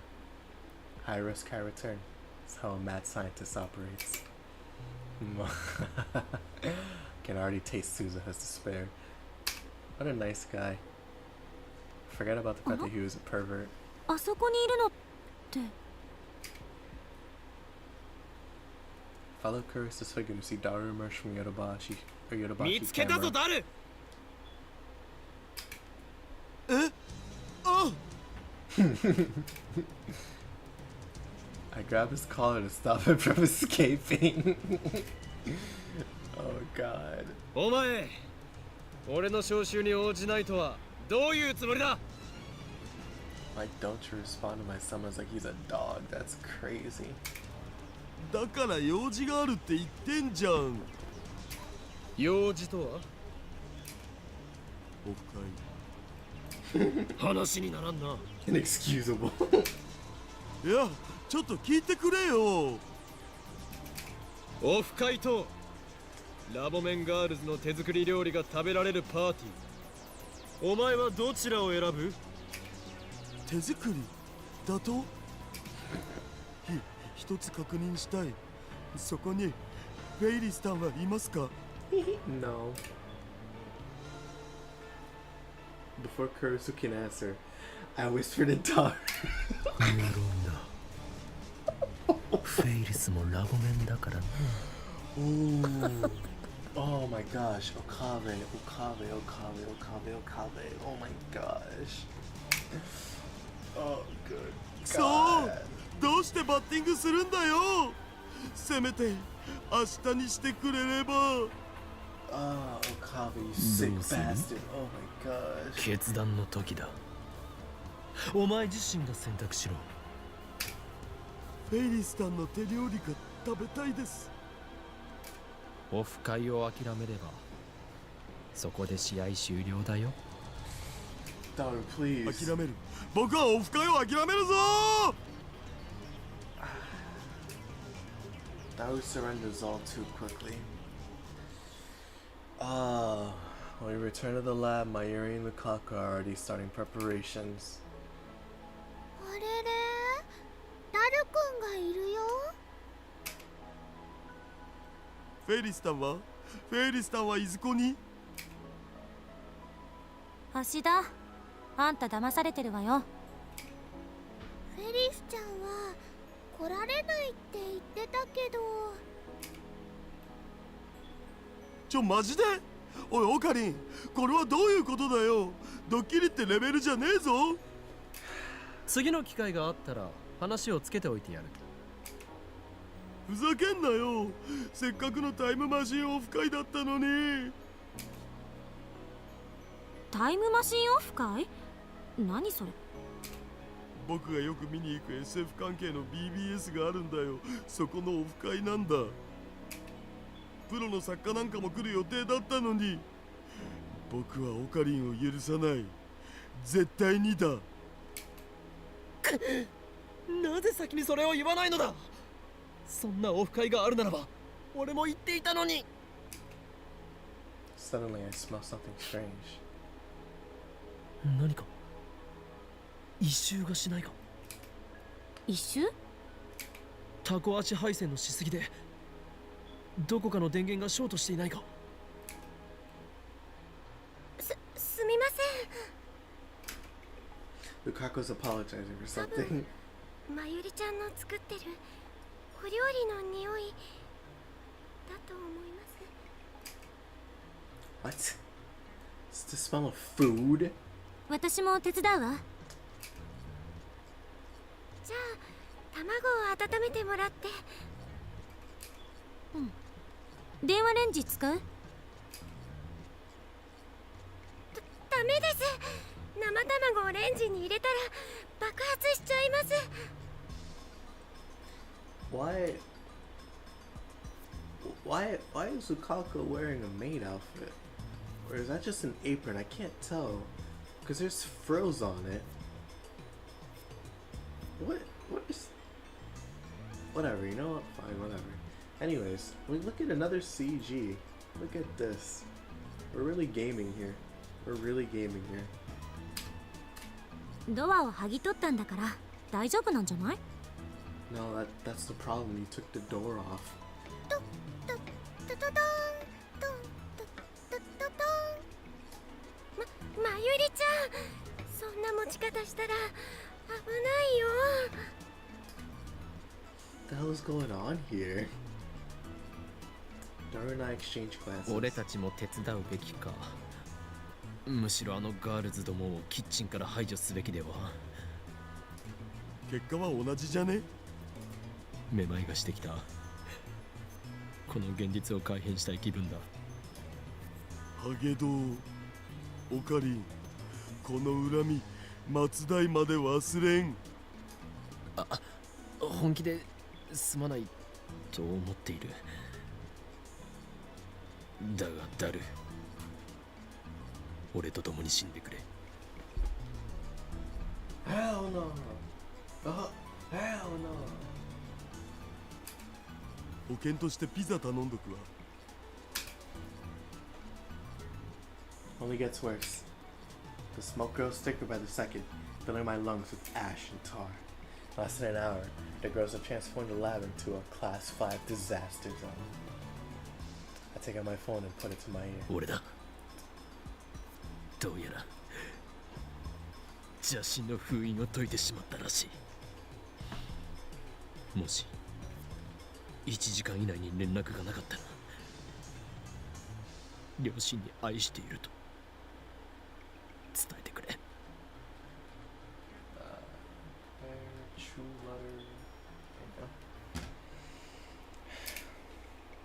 Speaker 1: High risk, high return. That's how a mad scientist operates. Can already taste Suzuha's despair. What a nice guy. Forget about the fact that he was a pervert.
Speaker 3: あそこにいるのって。
Speaker 1: Follow Kurisa's figure to see Daru emerge from Yodobashi or
Speaker 2: 見
Speaker 1: Yodobashi
Speaker 2: つけたぞ
Speaker 1: camera.
Speaker 2: ダル。
Speaker 5: えあ
Speaker 1: I grab his collar to stop him from escaping. Oh god.
Speaker 2: お前俺の招集に応じないとはどういうつもりだ。
Speaker 1: Why don't you respond to my summons like he's a dog? That's crazy.
Speaker 5: だから用事があるって言ってんじゃん。
Speaker 2: 用事とは
Speaker 5: オフ
Speaker 2: 話にならんな。
Speaker 1: Inexcusable.
Speaker 5: 会いやちょっと聞いてくれよ。
Speaker 2: オフ会とラボメンガールズの手作り料理が食べられるパーティー。お前はどちらを選ぶ？
Speaker 5: 手作りだと一つ確認したい。そこにフェイリスタンはいますか？
Speaker 1: No. Before Kurisu can answer, I whispered in Daru.
Speaker 9: フェイリスもラボメンだからな。
Speaker 1: Oh my gosh. Okabe, Okabe, Okabe, Okabe, Okabe. Oh my gosh. Oh, good
Speaker 5: そう
Speaker 1: God.
Speaker 5: どうしてバッティングするんだよ。せめて明日にしてくれれば。
Speaker 1: Oh, Okabe, you sick bastard. Oh my gosh.
Speaker 9: 決断の時だ。お前自身が選択しろ。
Speaker 5: フェイリスタンの手料理が食べたいです。
Speaker 2: オフ会を諦めればそこで試合終了だよ。
Speaker 1: Daru, please.
Speaker 5: 諦める。僕はオフ会を諦めるぞ。
Speaker 1: Daru surrenders all too quickly. When we return to the lab, Mayuri and Lukaku are already starting preparations.
Speaker 4: あれれダルくんがいるよ。
Speaker 5: フェイリスタンはいずこに？
Speaker 3: 芦田、あんた騙されてるわよ。
Speaker 4: フェリスちゃんは来られないって言ってたけど。
Speaker 5: マジで？おいオカリン、これはどういうことだよ。ドッキリってレベルじゃねえぞ。
Speaker 2: 次の機会があったら話をつけておいてやる。
Speaker 5: ふざけんなよ。せっかくのタイムマシンオフ会だったのに。
Speaker 3: タイムマシンオフ会？何それ？
Speaker 5: 僕がよく見に行く SF 関係の BBS があるんだよ。そこのオフ会なんだ。プロの作家なんかも来る予定だったのに。僕はオカリンを許さない。絶対にだ。
Speaker 2: なぜ先にそれを言わないのだ。そんなオフ会があるならば俺も言っていたのに。
Speaker 1: Suddenly, I smell something strange.
Speaker 9: 何か異臭がしないか。
Speaker 3: 一周？
Speaker 2: タコ足配線のしすぎでどこかの電源がショートしていないか。
Speaker 4: すみません。
Speaker 1: Lukaku's apologizing for something.
Speaker 4: まゆりちゃんの作ってるお料理の匂いだと思います。
Speaker 1: What? It's the smell of food?
Speaker 3: 私も手伝うわ。
Speaker 4: じゃあ卵を温めてもらって。
Speaker 3: 電話レンジ使う？
Speaker 4: ダメです。生卵をレンジに入れたら爆発しちゃいます。
Speaker 1: Why is Lukaku wearing a maid outfit? Or is that just an apron? I can't tell. Because there's frills on it. What is... Whatever, you know what? Fine, whatever. Anyways, we look at another CG. Look at this. We're really gaming here. We're really gaming here.
Speaker 3: ドアを剥ぎ取ったんだから大丈夫なんじゃない？
Speaker 1: No, that's the problem. You took the door off.
Speaker 4: トトトトトントントトトトンまゆりちゃん、そんな持ち方したら危ないよ。
Speaker 1: What the hell is going on here? Dara and I exchange glances.
Speaker 2: 俺たちも手伝うべきか。むしろあのガールズどもをキッチンから排除すべきでは。
Speaker 5: 結果は同じじゃね？
Speaker 2: めまいがしてきた。この現実を改変したい気分だ。
Speaker 5: ハゲドウ、オカリン、この恨み末代まで忘れん。
Speaker 2: 本気ですまないと思っている。だがダル、俺と共に死んでくれ。
Speaker 1: Hell no! Hell no!
Speaker 5: 保険としてピザ頼んどくわ。
Speaker 1: Only gets worse. The smoke grows thicker by the second, filling my lungs with ash and tar. Less than an hour, the girls have transformed the lab into a Class 5 disaster zone. I take out my phone and put it to my ear.
Speaker 2: 俺だ。どうやら邪神の封印を解いてしまったらしい。もし1時間以内に連絡がなかったら、両親に愛していると伝えてくれ。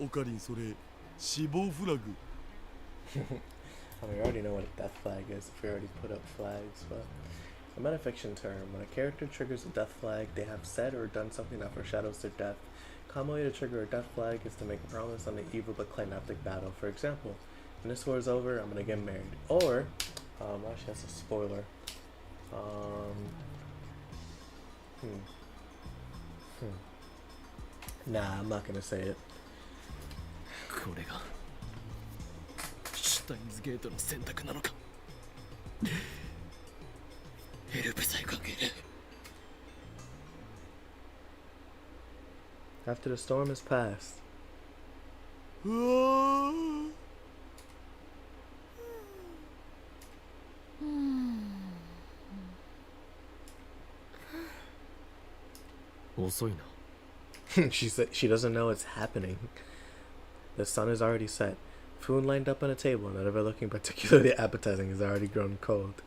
Speaker 5: オカリン、それ死亡フラグ。
Speaker 1: I mean, we already know what a death flag is if we already put up flags, but a metafiction term. When a character triggers a death flag, they have said or done something that foreshadows their death. Common way to trigger a death flag is to make a promise on an evil but climactic battle. For example, when this war is over, I'm gonna get married. Or, actually that's a spoiler. Nah, I'm not gonna say it.
Speaker 2: これがシュタインズゲートの選択なのか。ヘルプさえ関係ねえ。
Speaker 1: After the storm has passed,
Speaker 5: うわー。
Speaker 2: 遅いな。
Speaker 1: she said she doesn't know it's happening. The sun is already set. Food lined up on a table, none of it looking particularly appetizing, is already grown cold.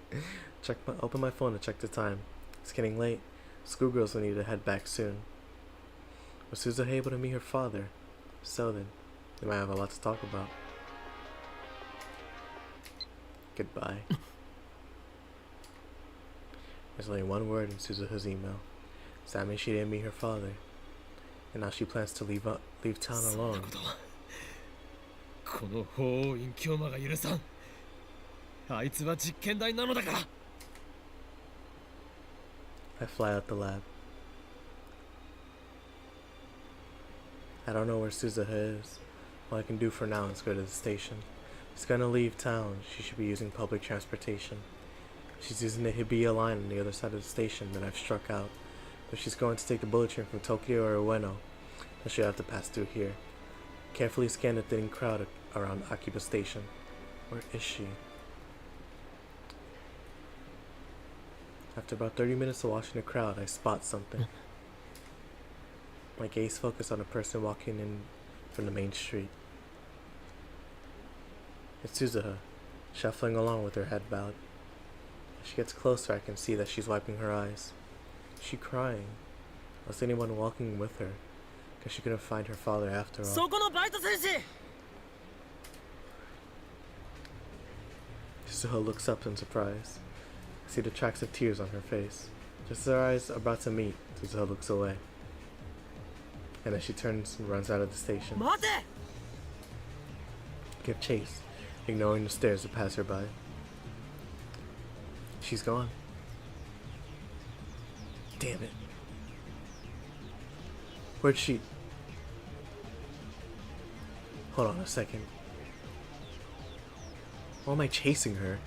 Speaker 1: Open my phone to check the time. It's getting late. Schoolgirls will need to head back soon. Was Suzuha able to meet her father? So then, they might have a lot to talk about. Goodbye. There's only one word in Suzuha's email. Does that mean she didn't meet her father? And now she plans to leave town alone.
Speaker 2: この法院京馬が許さん。あいつは実験台なのだから。
Speaker 1: I fly out the lab. I don't know where Suzuha is. All I can do for now is go to the station. She's gonna leave town. She should be using public transportation. She's using the Hibiya line on the other side of the station that I've struck out. If she's going to take the bullet train from Tokyo or Ueno, then she'll have to pass through here. Carefully scan the thinning crowd around Akiba Station. Where is she? After about 30 minutes of watching the crowd, I spot something. My gaze focused on a person walking in from the main street. It's Suzuha, shuffling along with her head bowed. As she gets closer, I can see that she's wiping her eyes. Is she crying? Was anyone walking with her? Because she couldn't find her father after all.
Speaker 2: そこのバイト選手。
Speaker 1: Suzuha looks up in surprise. I see the tracks of tears on her face. Just as our eyes are about to meet, Suzuha looks away. And then she turns and runs out of the station.
Speaker 2: 待て。
Speaker 1: Give chase, ignoring the stares that pass her by. She's gone. Damn it. Where'd she... Hold on a second. Why am I chasing her?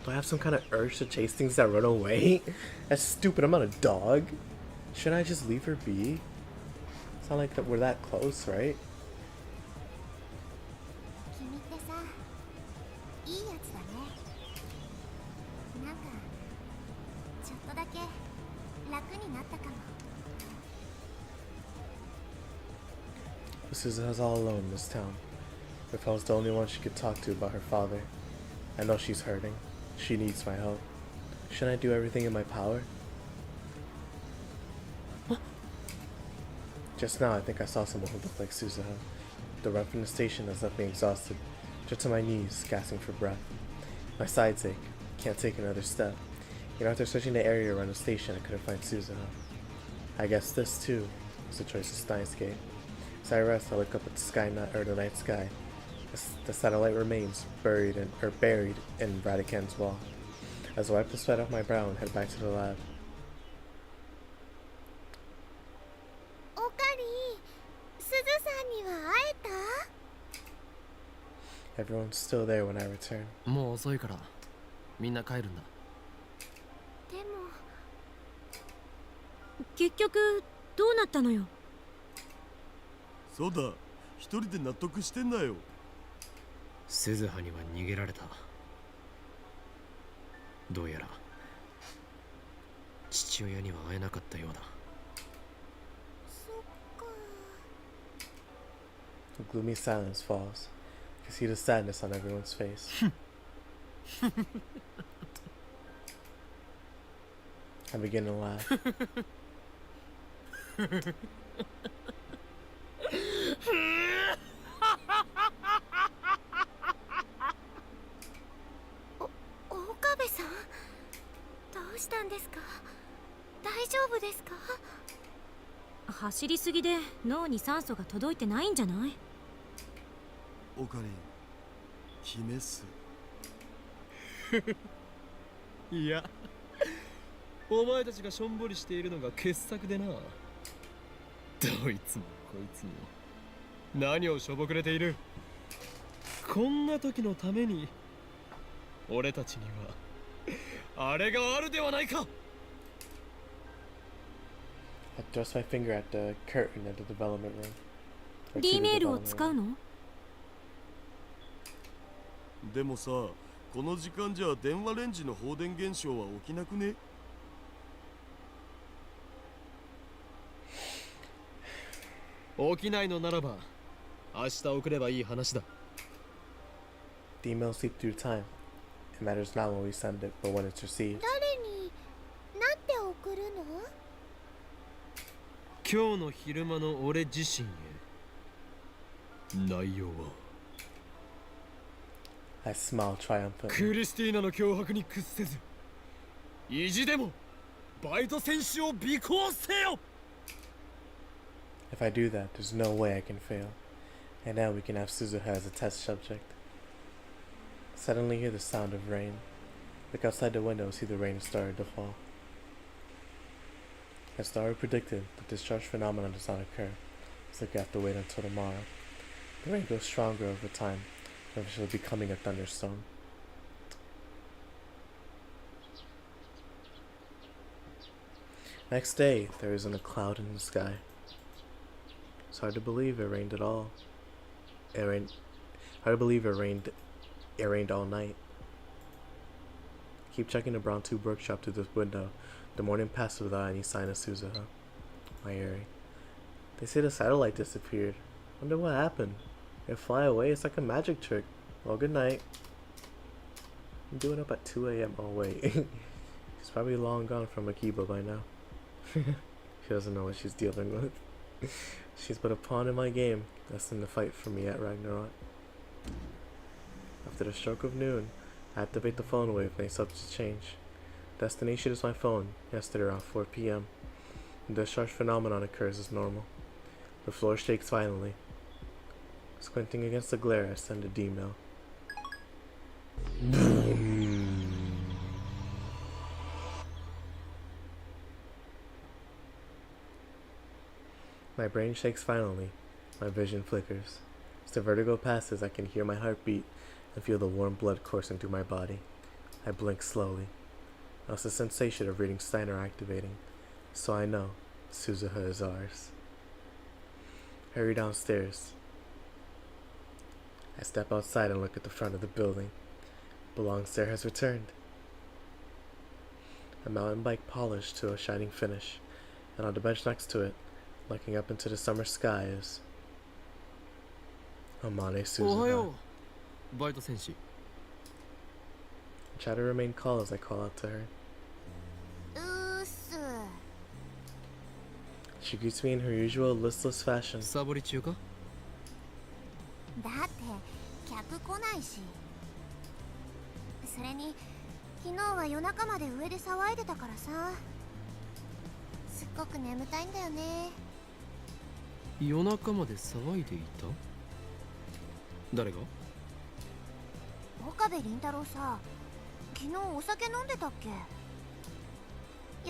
Speaker 1: Do I have some kind of urge to chase things that run away? That's stupid. I'm not a dog. Shouldn't I just leave her be? It's not like that we're that close, right?
Speaker 4: 君ってさ、いいやつだね。なんかちょっとだけ楽になったかも。
Speaker 1: Suzuha's all alone in this town. If I was the only one she could talk to about her father, I know she's hurting. She needs my help. Shouldn't I do everything in my power? Just now, I think I saw someone who looked like Suzuha. The run from the station has left me exhausted, just to my knees, gasping for breath. My sides ache. Can't take another step. After searching the area around the station, I couldn't find Suzuha. I guess this, too, was the choice of Steins Gate. As I rest, I look up at the night sky. The satellite remains buried in Radican's wall. As I wipe the sweat off my brow and head back to the lab.
Speaker 4: オカリン、すずさんには会えた？
Speaker 1: Everyone's still there when I return.
Speaker 2: もう遅いからみんな帰るんだ。
Speaker 4: でも
Speaker 3: 結局どうなったのよ。
Speaker 5: そうだ、一人で納得してんなよ。
Speaker 2: 鈴葉には逃げられた。どうやら父親には会えなかったようだ。
Speaker 4: そっか。
Speaker 1: A gloomy silence falls. I can see the sadness on everyone's face. I begin to laugh.
Speaker 4: 岡部さん、どうしたんですか？大丈夫ですか？
Speaker 3: 走りすぎで脳に酸素が届いてないんじゃない？
Speaker 5: オカリン、姫っす。
Speaker 2: いや、お前たちがしょんぼりしているのが傑作でな。どいつもこいつも何をしょぼくれている。こんな時のために俺たちにはあれがあるではないか。
Speaker 1: I thrust my finger at the curtain of the development room. Or to the
Speaker 3: D メールを
Speaker 1: development
Speaker 3: 使う
Speaker 1: room.
Speaker 3: の？
Speaker 5: でもさ、この時間じゃ電話レンジの放電現象は起きなくね？
Speaker 2: 起きないのならば明日送ればいい話だ。
Speaker 1: The emails sleep through time. It matters not when we send it, but when it's received.
Speaker 4: 誰になんて送るの？
Speaker 2: 今日の昼間の俺自身へ。内容は
Speaker 1: I smile
Speaker 2: ク
Speaker 1: triumphantly.
Speaker 2: リスティーナの脅迫に屈せず意地でもバイト選手を尾行せよ。
Speaker 1: If I do that, there's no way I can fail. And now we can have Suzuha as a test subject. Suddenly hear the sound of rain. Look outside the window, see the rain has started to fall. As Star predicted, the discharge phenomenon does not occur, so we have to wait until tomorrow. The rain grows stronger over time, eventually becoming a thunderstorm. Next day, there isn't a cloud in the sky. It's hard to believe it rained at all. Hard to believe it rained all night. Keep checking the brown tube workshop through the window. The morning passed without any sign of Suzuha. My Eri. They say the satellite disappeared. Wonder what happened. It fly away, it's like a magic trick. Well, good night. I'm doing up at 2 a.m. Oh wait. She's probably long gone from Akiba by now. She doesn't know what she's dealing with. She's but a pawn in my game, destined to fight for me at Ragnarok. After the stroke of noon, I activate the phone wave and a subject change. Destination is my phone, yesterday around 4 p.m. The discharge phenomenon occurs as normal. The floor shakes violently. Squinting against the glare, I send a D-mail. My brain shakes violently. My vision flickers. As the vertigo passes, I can hear my heart beat and feel the warm blood coursing through my body. I blink slowly. It's the sensation of reading Steiner activating, so I know Suzuha is ours. Hurry downstairs. I step outside and look at the front of the building. Belong's there has returned. A mountain bike polished to a shining finish, and on the bench next to it, looking up into the summer sky, is Amane
Speaker 2: おは
Speaker 1: Suzuha.
Speaker 2: ようバイト戦士。
Speaker 1: I try to remain calm as I call out to her.
Speaker 4: うーす。
Speaker 1: She greets me in her usual listless fashion.
Speaker 2: サボり中か？
Speaker 4: だって客来ないし。それに昨日は夜中まで上で騒いでたからさ、すっごく眠たいんだよね。
Speaker 2: 夜中まで騒いでいた？誰が？
Speaker 4: 岡部倫太郎さ、昨日お酒飲んでたっけ？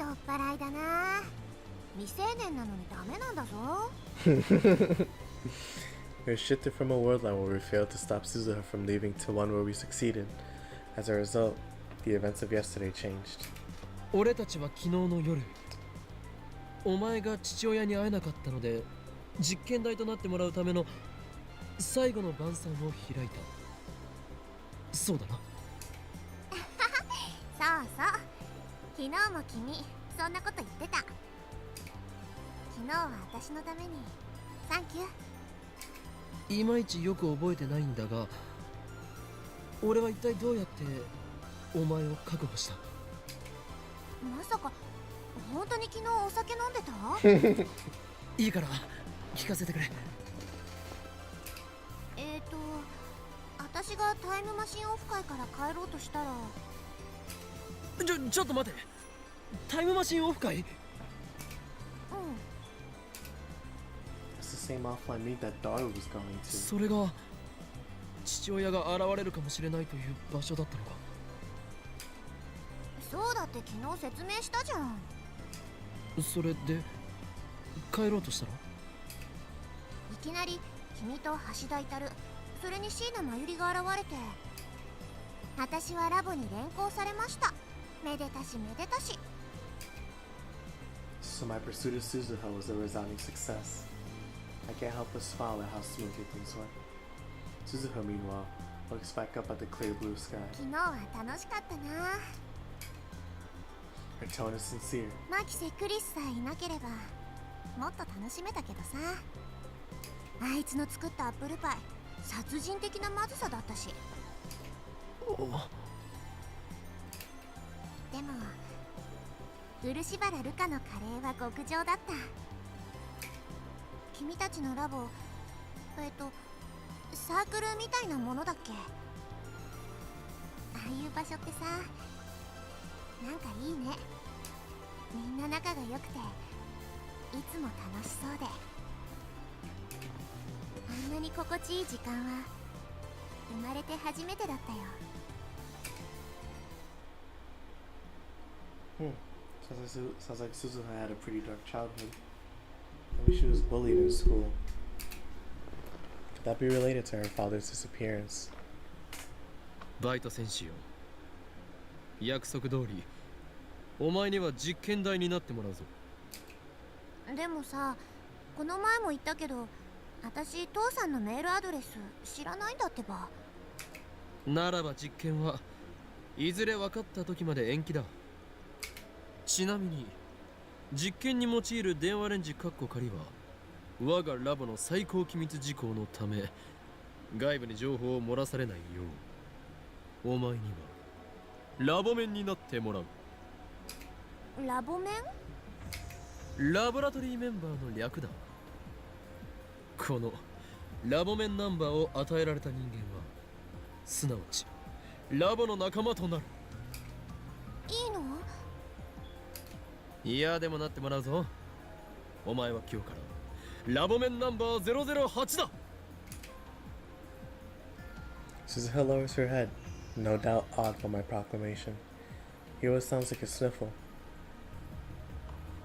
Speaker 4: 酔っ払いだな。未成年なのにダメなんだぞ。
Speaker 1: We're shifted from a world line where we failed to stop Suzuha from leaving to one where we succeeded. As a result, the events of yesterday changed.
Speaker 2: 俺たちは昨日の夜、お前が父親に会えなかったので実験台となってもらうための最後の晩餐を開いた。そうだな。
Speaker 4: そうそう、昨日も君そんなこと言ってた。昨日は私のためにサンキュー。
Speaker 2: いまいちよく覚えてないんだが、俺は一体どうやってお前を確保した？
Speaker 4: まさか本当に昨日お酒飲んでた？
Speaker 2: いいから聞かせてくれ。
Speaker 4: 私がタイムマシンオフ会から帰ろうとしたら。
Speaker 2: ちょっと待て、タイムマシンオフ会？
Speaker 4: うん。
Speaker 1: It's the same offline meet that Daru was going to.
Speaker 2: それが父親が現れるかもしれないという場所だったのか。
Speaker 4: そうだって昨日説明したじゃん。
Speaker 2: それで帰ろうとしたら？
Speaker 4: いきなり君と橋田至、それに椎名真由里が現れて、私はラボに連行されました。めでたしめでたし。
Speaker 1: So my pursuit of Suzuha was a resounding success. I can't help but smile at how smoothly things went. Suzuha, meanwhile, looks back up at the clear blue sky.
Speaker 4: 昨日は楽しかったな。
Speaker 1: Her tone is sincere.
Speaker 4: マキセ・クリスさえいなければもっと楽しめたけどさ。あいつの作ったアップルパイ、殺人的なまずさだったし。でも漆原ルカのカレーは極上だった。君たちのラボ、サークルみたいなものだっけ？ああいう場所ってさ、なんかいいね。みんな仲が良くていつも楽しそうで、あんなに心地いい時間は生まれて初めてだったよ。
Speaker 1: Sounds like Suzuha had a pretty dark childhood. Maybe she was bullied in school. Could that be related to her father's disappearance?
Speaker 2: バイト戦士よ、約束通りお前には実験台になってもらうぞ。
Speaker 4: でもさ、この前も言ったけど、私父さんのメールアドレス知らないんだってば。
Speaker 2: ならば実験はいずれ分かった時まで延期だ。ちなみに実験に用いる電話レンジ（仮）は我がラボの最高機密事項のため外部に情報を漏らされないようお前にはラボ面になってもらう。
Speaker 4: ラボ面？
Speaker 2: ラボラトリーメンバーの略だ。このラボ面ナンバーを与えられた人間はすなわちラボの仲間となる。
Speaker 4: いいの？
Speaker 2: いやでもなってもらうぞ。お前は今日からラボ面ナンバー008だ。
Speaker 1: Suzuha lowers her head, no doubt awed by my proclamation. He always sounds like a sniffle.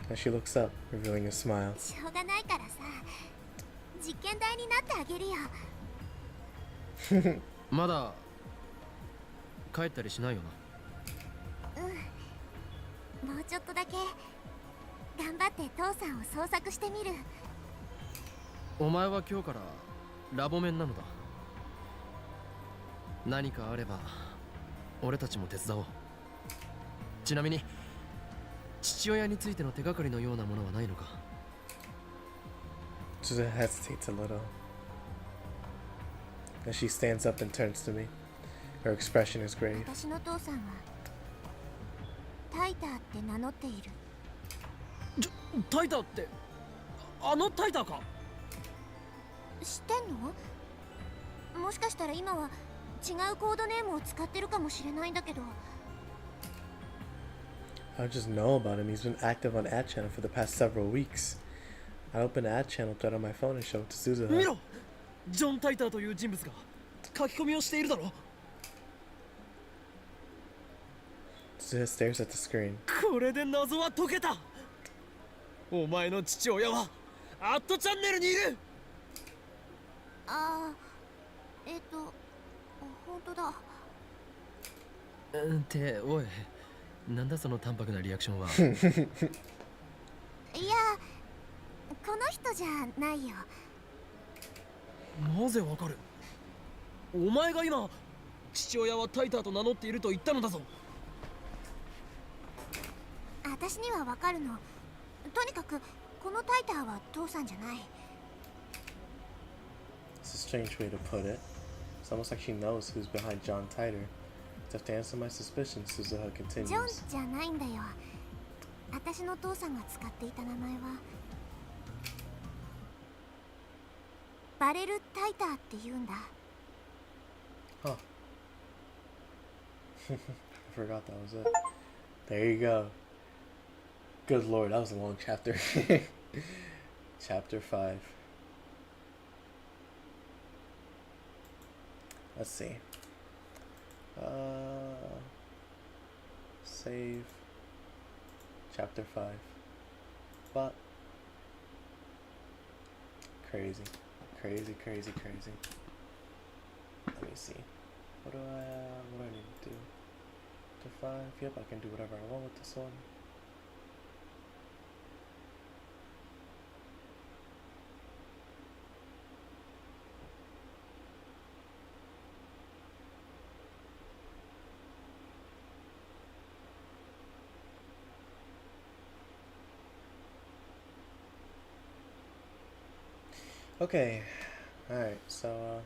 Speaker 1: As she looks up, revealing a smile.
Speaker 4: しょうがないからさ、実験台になってあげるよ。
Speaker 2: まだ帰ったりしないよな。
Speaker 4: もうちょっとだけ頑張って父さんを捜索してみる。
Speaker 2: お前は今日からラボメンなのだ。何かあれば俺たちも手伝おう。ちなみに父親についての手がかりのようなものはないのか。
Speaker 1: She hesitates a little. Then she stands up and turns to me. Her expression is grave.
Speaker 4: 私の父さんはタイターって名乗っている。
Speaker 2: タイターってあのタイターか。
Speaker 4: 知ってんの？もしかしたら今は違うコードネームを使ってるかもしれないんだけど。
Speaker 1: I just know about him. He's been active on ad channel for the past several weeks. I opened the ad channel thread on my phone and showed it to Suzuha.
Speaker 2: 見ろ、ジョン・タイターという人物が書き込みをしているだろ。
Speaker 1: Suzuha stares at the screen.
Speaker 2: これで謎は解けた。お前の父親はアットチャンネルにいる。
Speaker 4: ああ、本当だ。
Speaker 2: っておい、なんだその淡白なリアクションは。
Speaker 4: いや、この人じゃないよ。
Speaker 2: なぜわかる？お前が今父親はタイターと名乗っていると言ったのだぞ。
Speaker 4: 私にはわかるの。とにかくこのタイターは父さんじゃない。
Speaker 1: It's a strange way to put it. It's almost like she knows who's behind John Titor. To have to answer my suspicions, Suzuha
Speaker 4: ジョン
Speaker 1: continues.
Speaker 4: じゃないんだよ。私の父さんが使っていた名前はバレル・タイターって言うんだ。
Speaker 1: Huh. I forgot that was it. There you go. Good lord, that was a long chapter. Chapter 5. Let's see. Save. Chapter 5. But crazy. Crazy. Let me see. What do I need to do? To 5. Yep, I can do whatever I want with this one. Okay, alright, so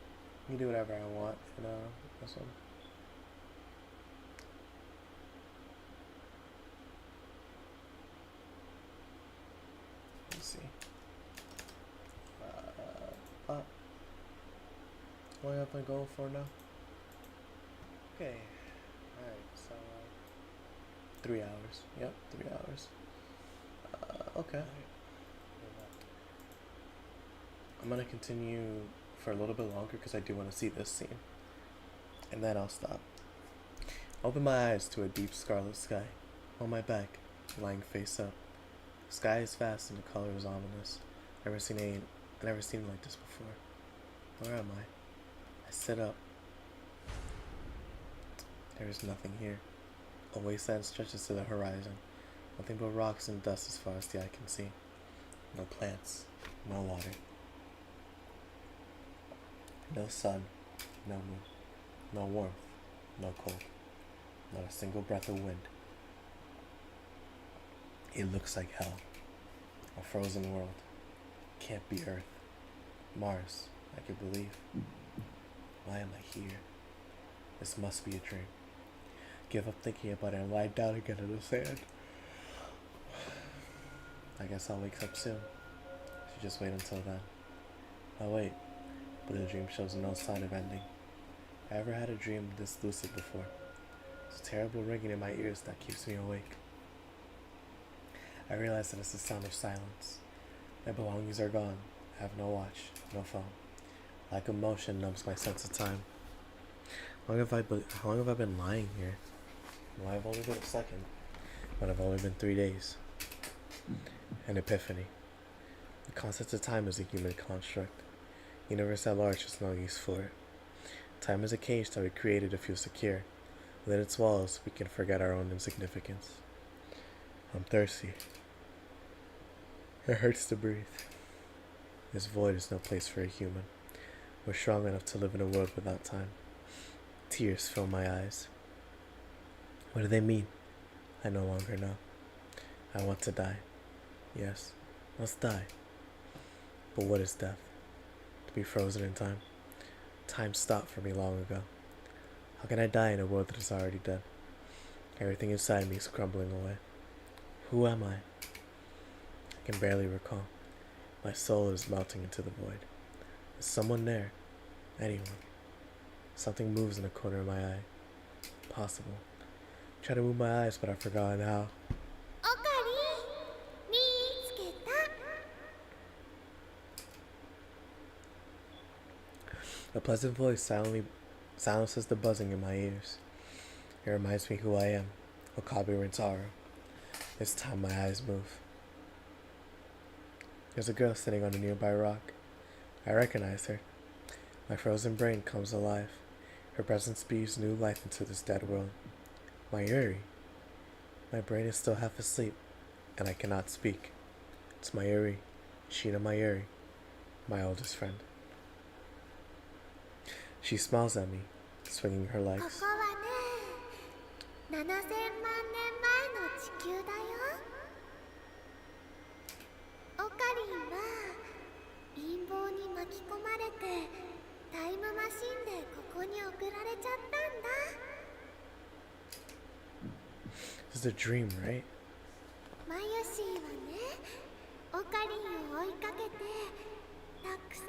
Speaker 1: you can do whatever I want in this one. Let's see. How long have I been going for now? Okay, alright, so 3 hours. Yep, 3 hours. Okay. I'm gonna continue for a little bit longer because I do want to see this scene. And then I'll stop. Open my eyes to a deep scarlet sky. On my back, lying face up. The sky is vast and the color is ominous. I've never seen it like this before. Where am I? I sit up. There is nothing here. A wasteland stretches to the horizon. Nothing but rocks and dust as far as the eye can see. No plants, no water. No sun, no moon, no warmth, no cold, not a single breath of wind. It looks like hell. A frozen world. Can't be Earth. Mars, I could believe. Why am I here? This must be a dream. Give up thinking about it and lie down again in the sand. I guess I'll wake up soon. Should just wait until then. I'll wait. But the dream shows no sign of ending. I ever had a dream this lucid before. It's a terrible ringing in my ears that keeps me awake. I realize that it's the sound of silence. My belongings are gone. I have no watch, no phone. Lack of motion numbs my sense of time. How long have I been lying here? Well, I've only been a second, but I've only been 3 days. An epiphany. The concept of time is a human construct. Universe at large has no use for it. Time is a cage that we created to feel secure. Within its walls, we can forget our own insignificance. I'm thirsty. It hurts to breathe. This void is no place for a human. We're strong enough to live in a world without time. Tears fill my eyes. What do they mean? I no longer know. I want to die. Yes, let's die. But what is death? To be frozen in time? Time stopped for me long ago. How can I die in a world that is already dead? Everything inside me is crumbling away. Who am I? I can barely recall. My soul is melting into the void. Is someone there? Anyone? Something moves in the corner of my eye. Possible. Try to move my eyes, but I've forgotten how.
Speaker 4: オカリン見つけた。
Speaker 1: A pleasant voice silences the buzzing in my ears. It reminds me who I am, Okabe Rintaro. This time my eyes move. There's a girl sitting on a nearby rock. I recognize her. My frozen brain comes alive. Her presence breathes new life into this dead world. Mayuri. My brain is still half asleep, and I cannot speak. It's Mayuri, Shina Mayuri, my oldest friend. She smiles at me, swinging her
Speaker 4: こ
Speaker 1: legs.
Speaker 4: こはね、7000万年前の地球だよ。オカリンは陰謀に巻き込まれてタイムマシンでここに送られちゃったんだ。
Speaker 1: This is a dream, right?
Speaker 4: マユシーはね、オカリンを追いかけてたくさん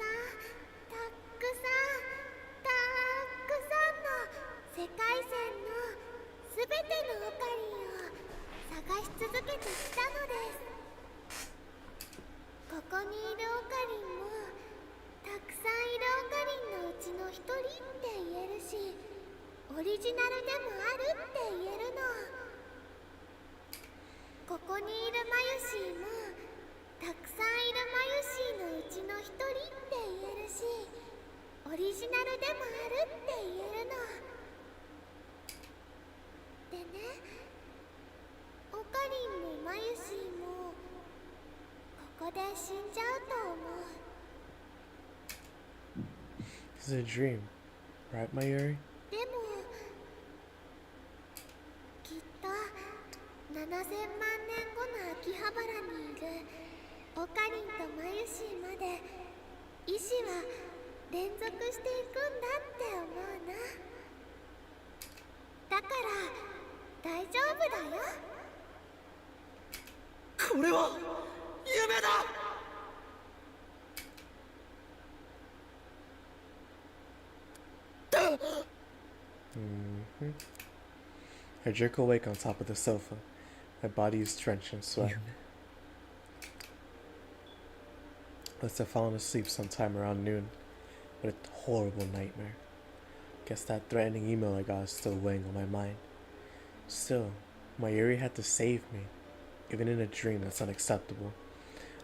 Speaker 4: の世界線のすべてのオカリンを探し続けてきたのです。ここにいるオカリンもたくさんいるオカリンのうちの一人って言えるし、オリジナルでもあるって言えるの。ここにいるマユシーもたくさんいるマユシーのうちの一人って言えるし、オリジナルでもあるって言えるの。でね、オカリンもマユシーもここで死んじゃうと思う。
Speaker 1: This is a dream, right, Mayuri?
Speaker 4: でもきっと7000万年後の秋葉原にいるオカリンとマユシーまで意志は連続していくんだって思うな。だから大丈夫だよ。
Speaker 9: これは夢だ。
Speaker 1: I jerk awake on top of the sofa. My body is drenched in sweat. Must have fallen asleep sometime around noon. What a horrible nightmare. Guess that threatening email I got is still weighing on my mind. Still, Mayuri had to save me. Even in a dream, that's unacceptable.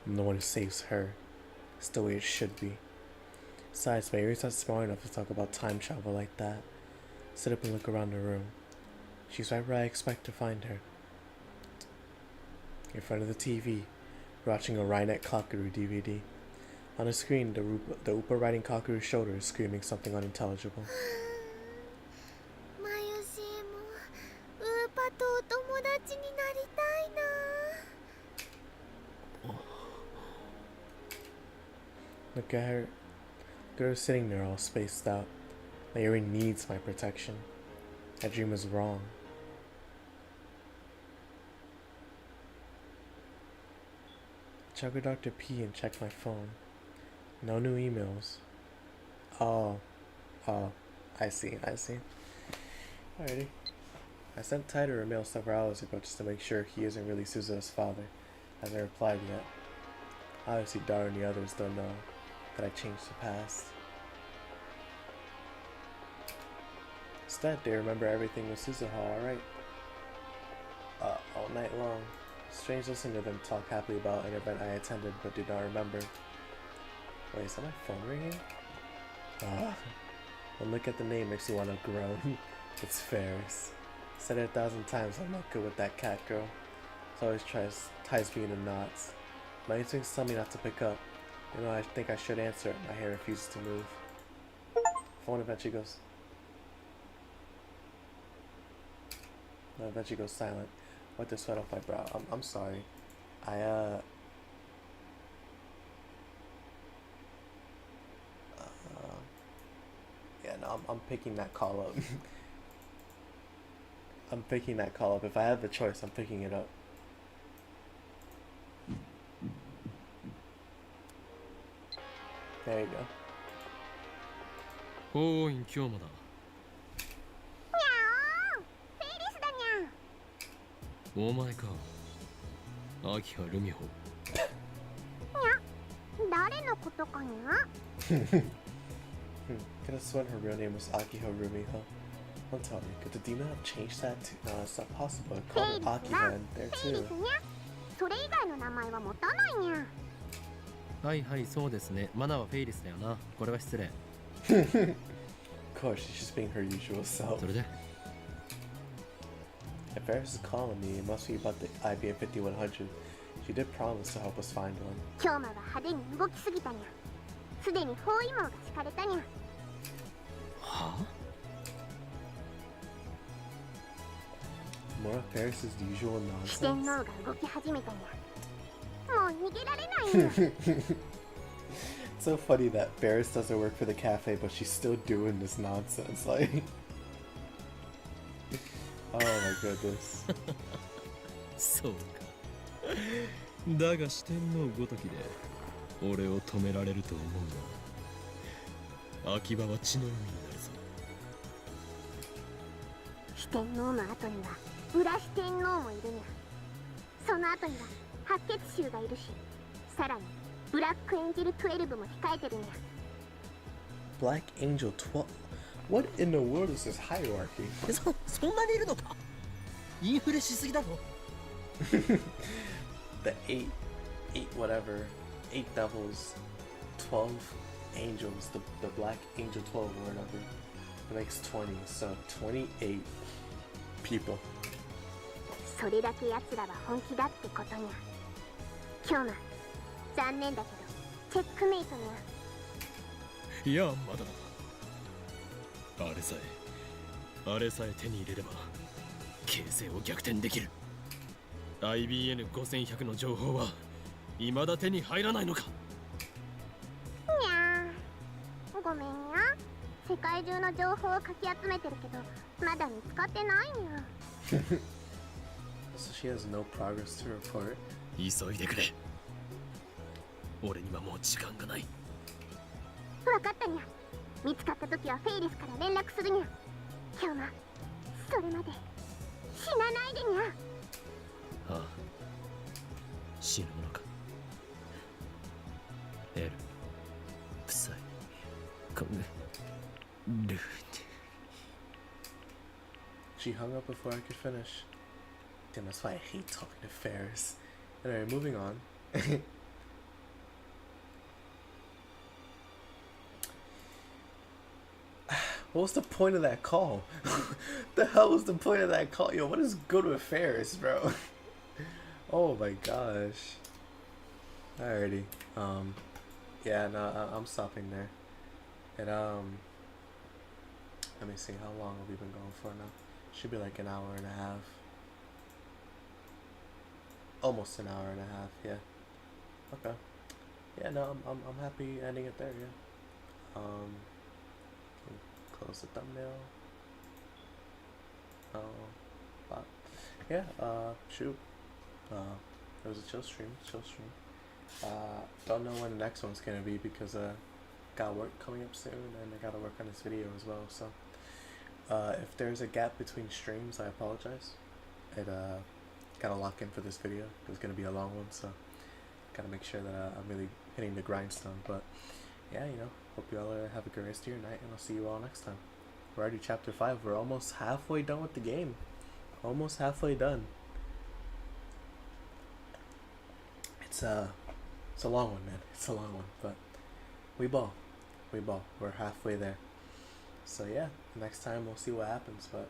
Speaker 1: I'm the one who saves her. It's the way it should be. Besides, Mayuri's not smart enough to talk about time travel like that. Sit up and look around the room. She's right where I expect to find her. In front of the TV, watching a Rhinet Kakeru DVD. On the screen, the Upa riding Kakeru's shoulder is screaming something unintelligible.
Speaker 4: マユシーもウーパとお友達になりたいな。
Speaker 1: Look at her. Look at her sitting there all spaced out. Mayuri needs my protection. That dream was wrong. Check with Dr. P and check my phone. No new emails. Oh, I see. Alrighty. I sent Tider a mail several hours ago just to make sure he isn't really Suzuha's father. Hasn't replied yet. Obviously Dara and the others don't know that I changed the past. Instead, they remember everything with Suzuha, alright. All night long. Strange listening to them talk happily about an event I attended but did not remember. Wait, is that my phone ringing? One look at the name makes me want to groan. It's Faris. Said it 1,000 times, I'm not good with that cat girl. It always ties me in knots. My instincts tell me not to pick up. You know, I think I should answer it. My hair refuses to move. Phone eventually goes. No, eventually goes silent. Wipe the sweat off my brow. I'm sorry. Yeah, no, I'm picking that call up. I'm picking that call up. If I have the choice, I'm picking it up. There you go.
Speaker 2: おーい、今日もだ。
Speaker 4: フェイリスだにゃ。
Speaker 2: お前か。アキハ・ルミホ。
Speaker 4: 誰のことかにゃ。
Speaker 1: Could have sworn her real name was Akiha Rumiho. Don't tell me, could the demon have changed that too? No, it's not possible. I called her Akiha in there
Speaker 4: フェイリ
Speaker 1: too.
Speaker 4: スにゃ。それ以外の名前は持たないにゃ。
Speaker 2: はいはい、そうですね。マナはフェイリスだよな。これは失礼。
Speaker 1: Of course, she's just being her usual self.
Speaker 2: それで
Speaker 1: If Faris is calling me, it must be about the IBM 5100. She did promise to help us find one.
Speaker 4: 今日まは派手に動きすぎたにゃ。すでに包囲網が敷かれたにゃ。
Speaker 2: はあ
Speaker 1: More of Faris' usual
Speaker 4: 四天
Speaker 1: nonsense.
Speaker 4: 王が動き始めたにゃ。もう逃げられないにゃ。
Speaker 1: It's so funny that Faris doesn't work for the cafe, but she's still doing this nonsense. Like, oh my goodness.
Speaker 2: そうか。だが四天王ごときで俺を止められると思うな。秋葉は血の海になるぞ。
Speaker 4: 四天王の後には裏四天王もいるにゃ。その後には白血衆がいるし、さらにブラックエンジェル12も控えてるにゃ。
Speaker 1: Black Angel 12? What in the world is this hierarchy?
Speaker 9: そんなにいるのか。インフレしすぎだぞ。
Speaker 1: The eight whatever, 8 devils, 12 angels, the Black Angel 12 or whatever, it makes 20, so 28 people.
Speaker 4: それだけ奴らは本気だってことにゃ。今日は残念だけどチェックメイトにゃ。
Speaker 2: いや、まだだ。あれさえ手に入れれば形勢を逆転できる。IBN5100 の情報は未だ手に入らないのか。
Speaker 4: にゃー、ごめんにゃ。世界中の情報をかき集めてるけどまだ見つかってないにゃ。
Speaker 1: So she has no progress to report.
Speaker 2: 急いでくれ。俺にはもう時間がない。
Speaker 4: わかったにゃ。見つかった時はフェイリスから連絡するにゃ。今日はそれまで死なないでにゃ。
Speaker 2: ああ、死ぬものか。エル、プサイ、コング、ルーテ。
Speaker 1: She hung up before I could finish. Damn, that's why I hate talking to Faris. Anyway, moving on. What was the point of that call? The hell was the point of that call? Yo, what is good with Faris, bro? Oh my gosh. Alrighty. Yeah, no, I'm stopping there. And let me see, how long have we been going for now? Should be like an hour and a half. Almost an hour and a half, yeah. Okay. Yeah, no, I'm happy ending it there, yeah. Close the thumbnail. But yeah, shoot. It was a chill stream. Don't know when the next one's gonna be because got work coming up soon and I gotta work on this video as well. So if there's a gap between streams, I apologize. It gotta lock in for this video. It's gonna be a long one, so gotta make sure that I'm really hitting the grindstone. But yeah, you know, hope you all have a good rest of your night, and I'll see you all next time. We're already chapter 5. We're almost halfway done with the game. Almost halfway done. It's a long one, man. It's a long one, but we ball. We're halfway there. So yeah, next time we'll see what happens, but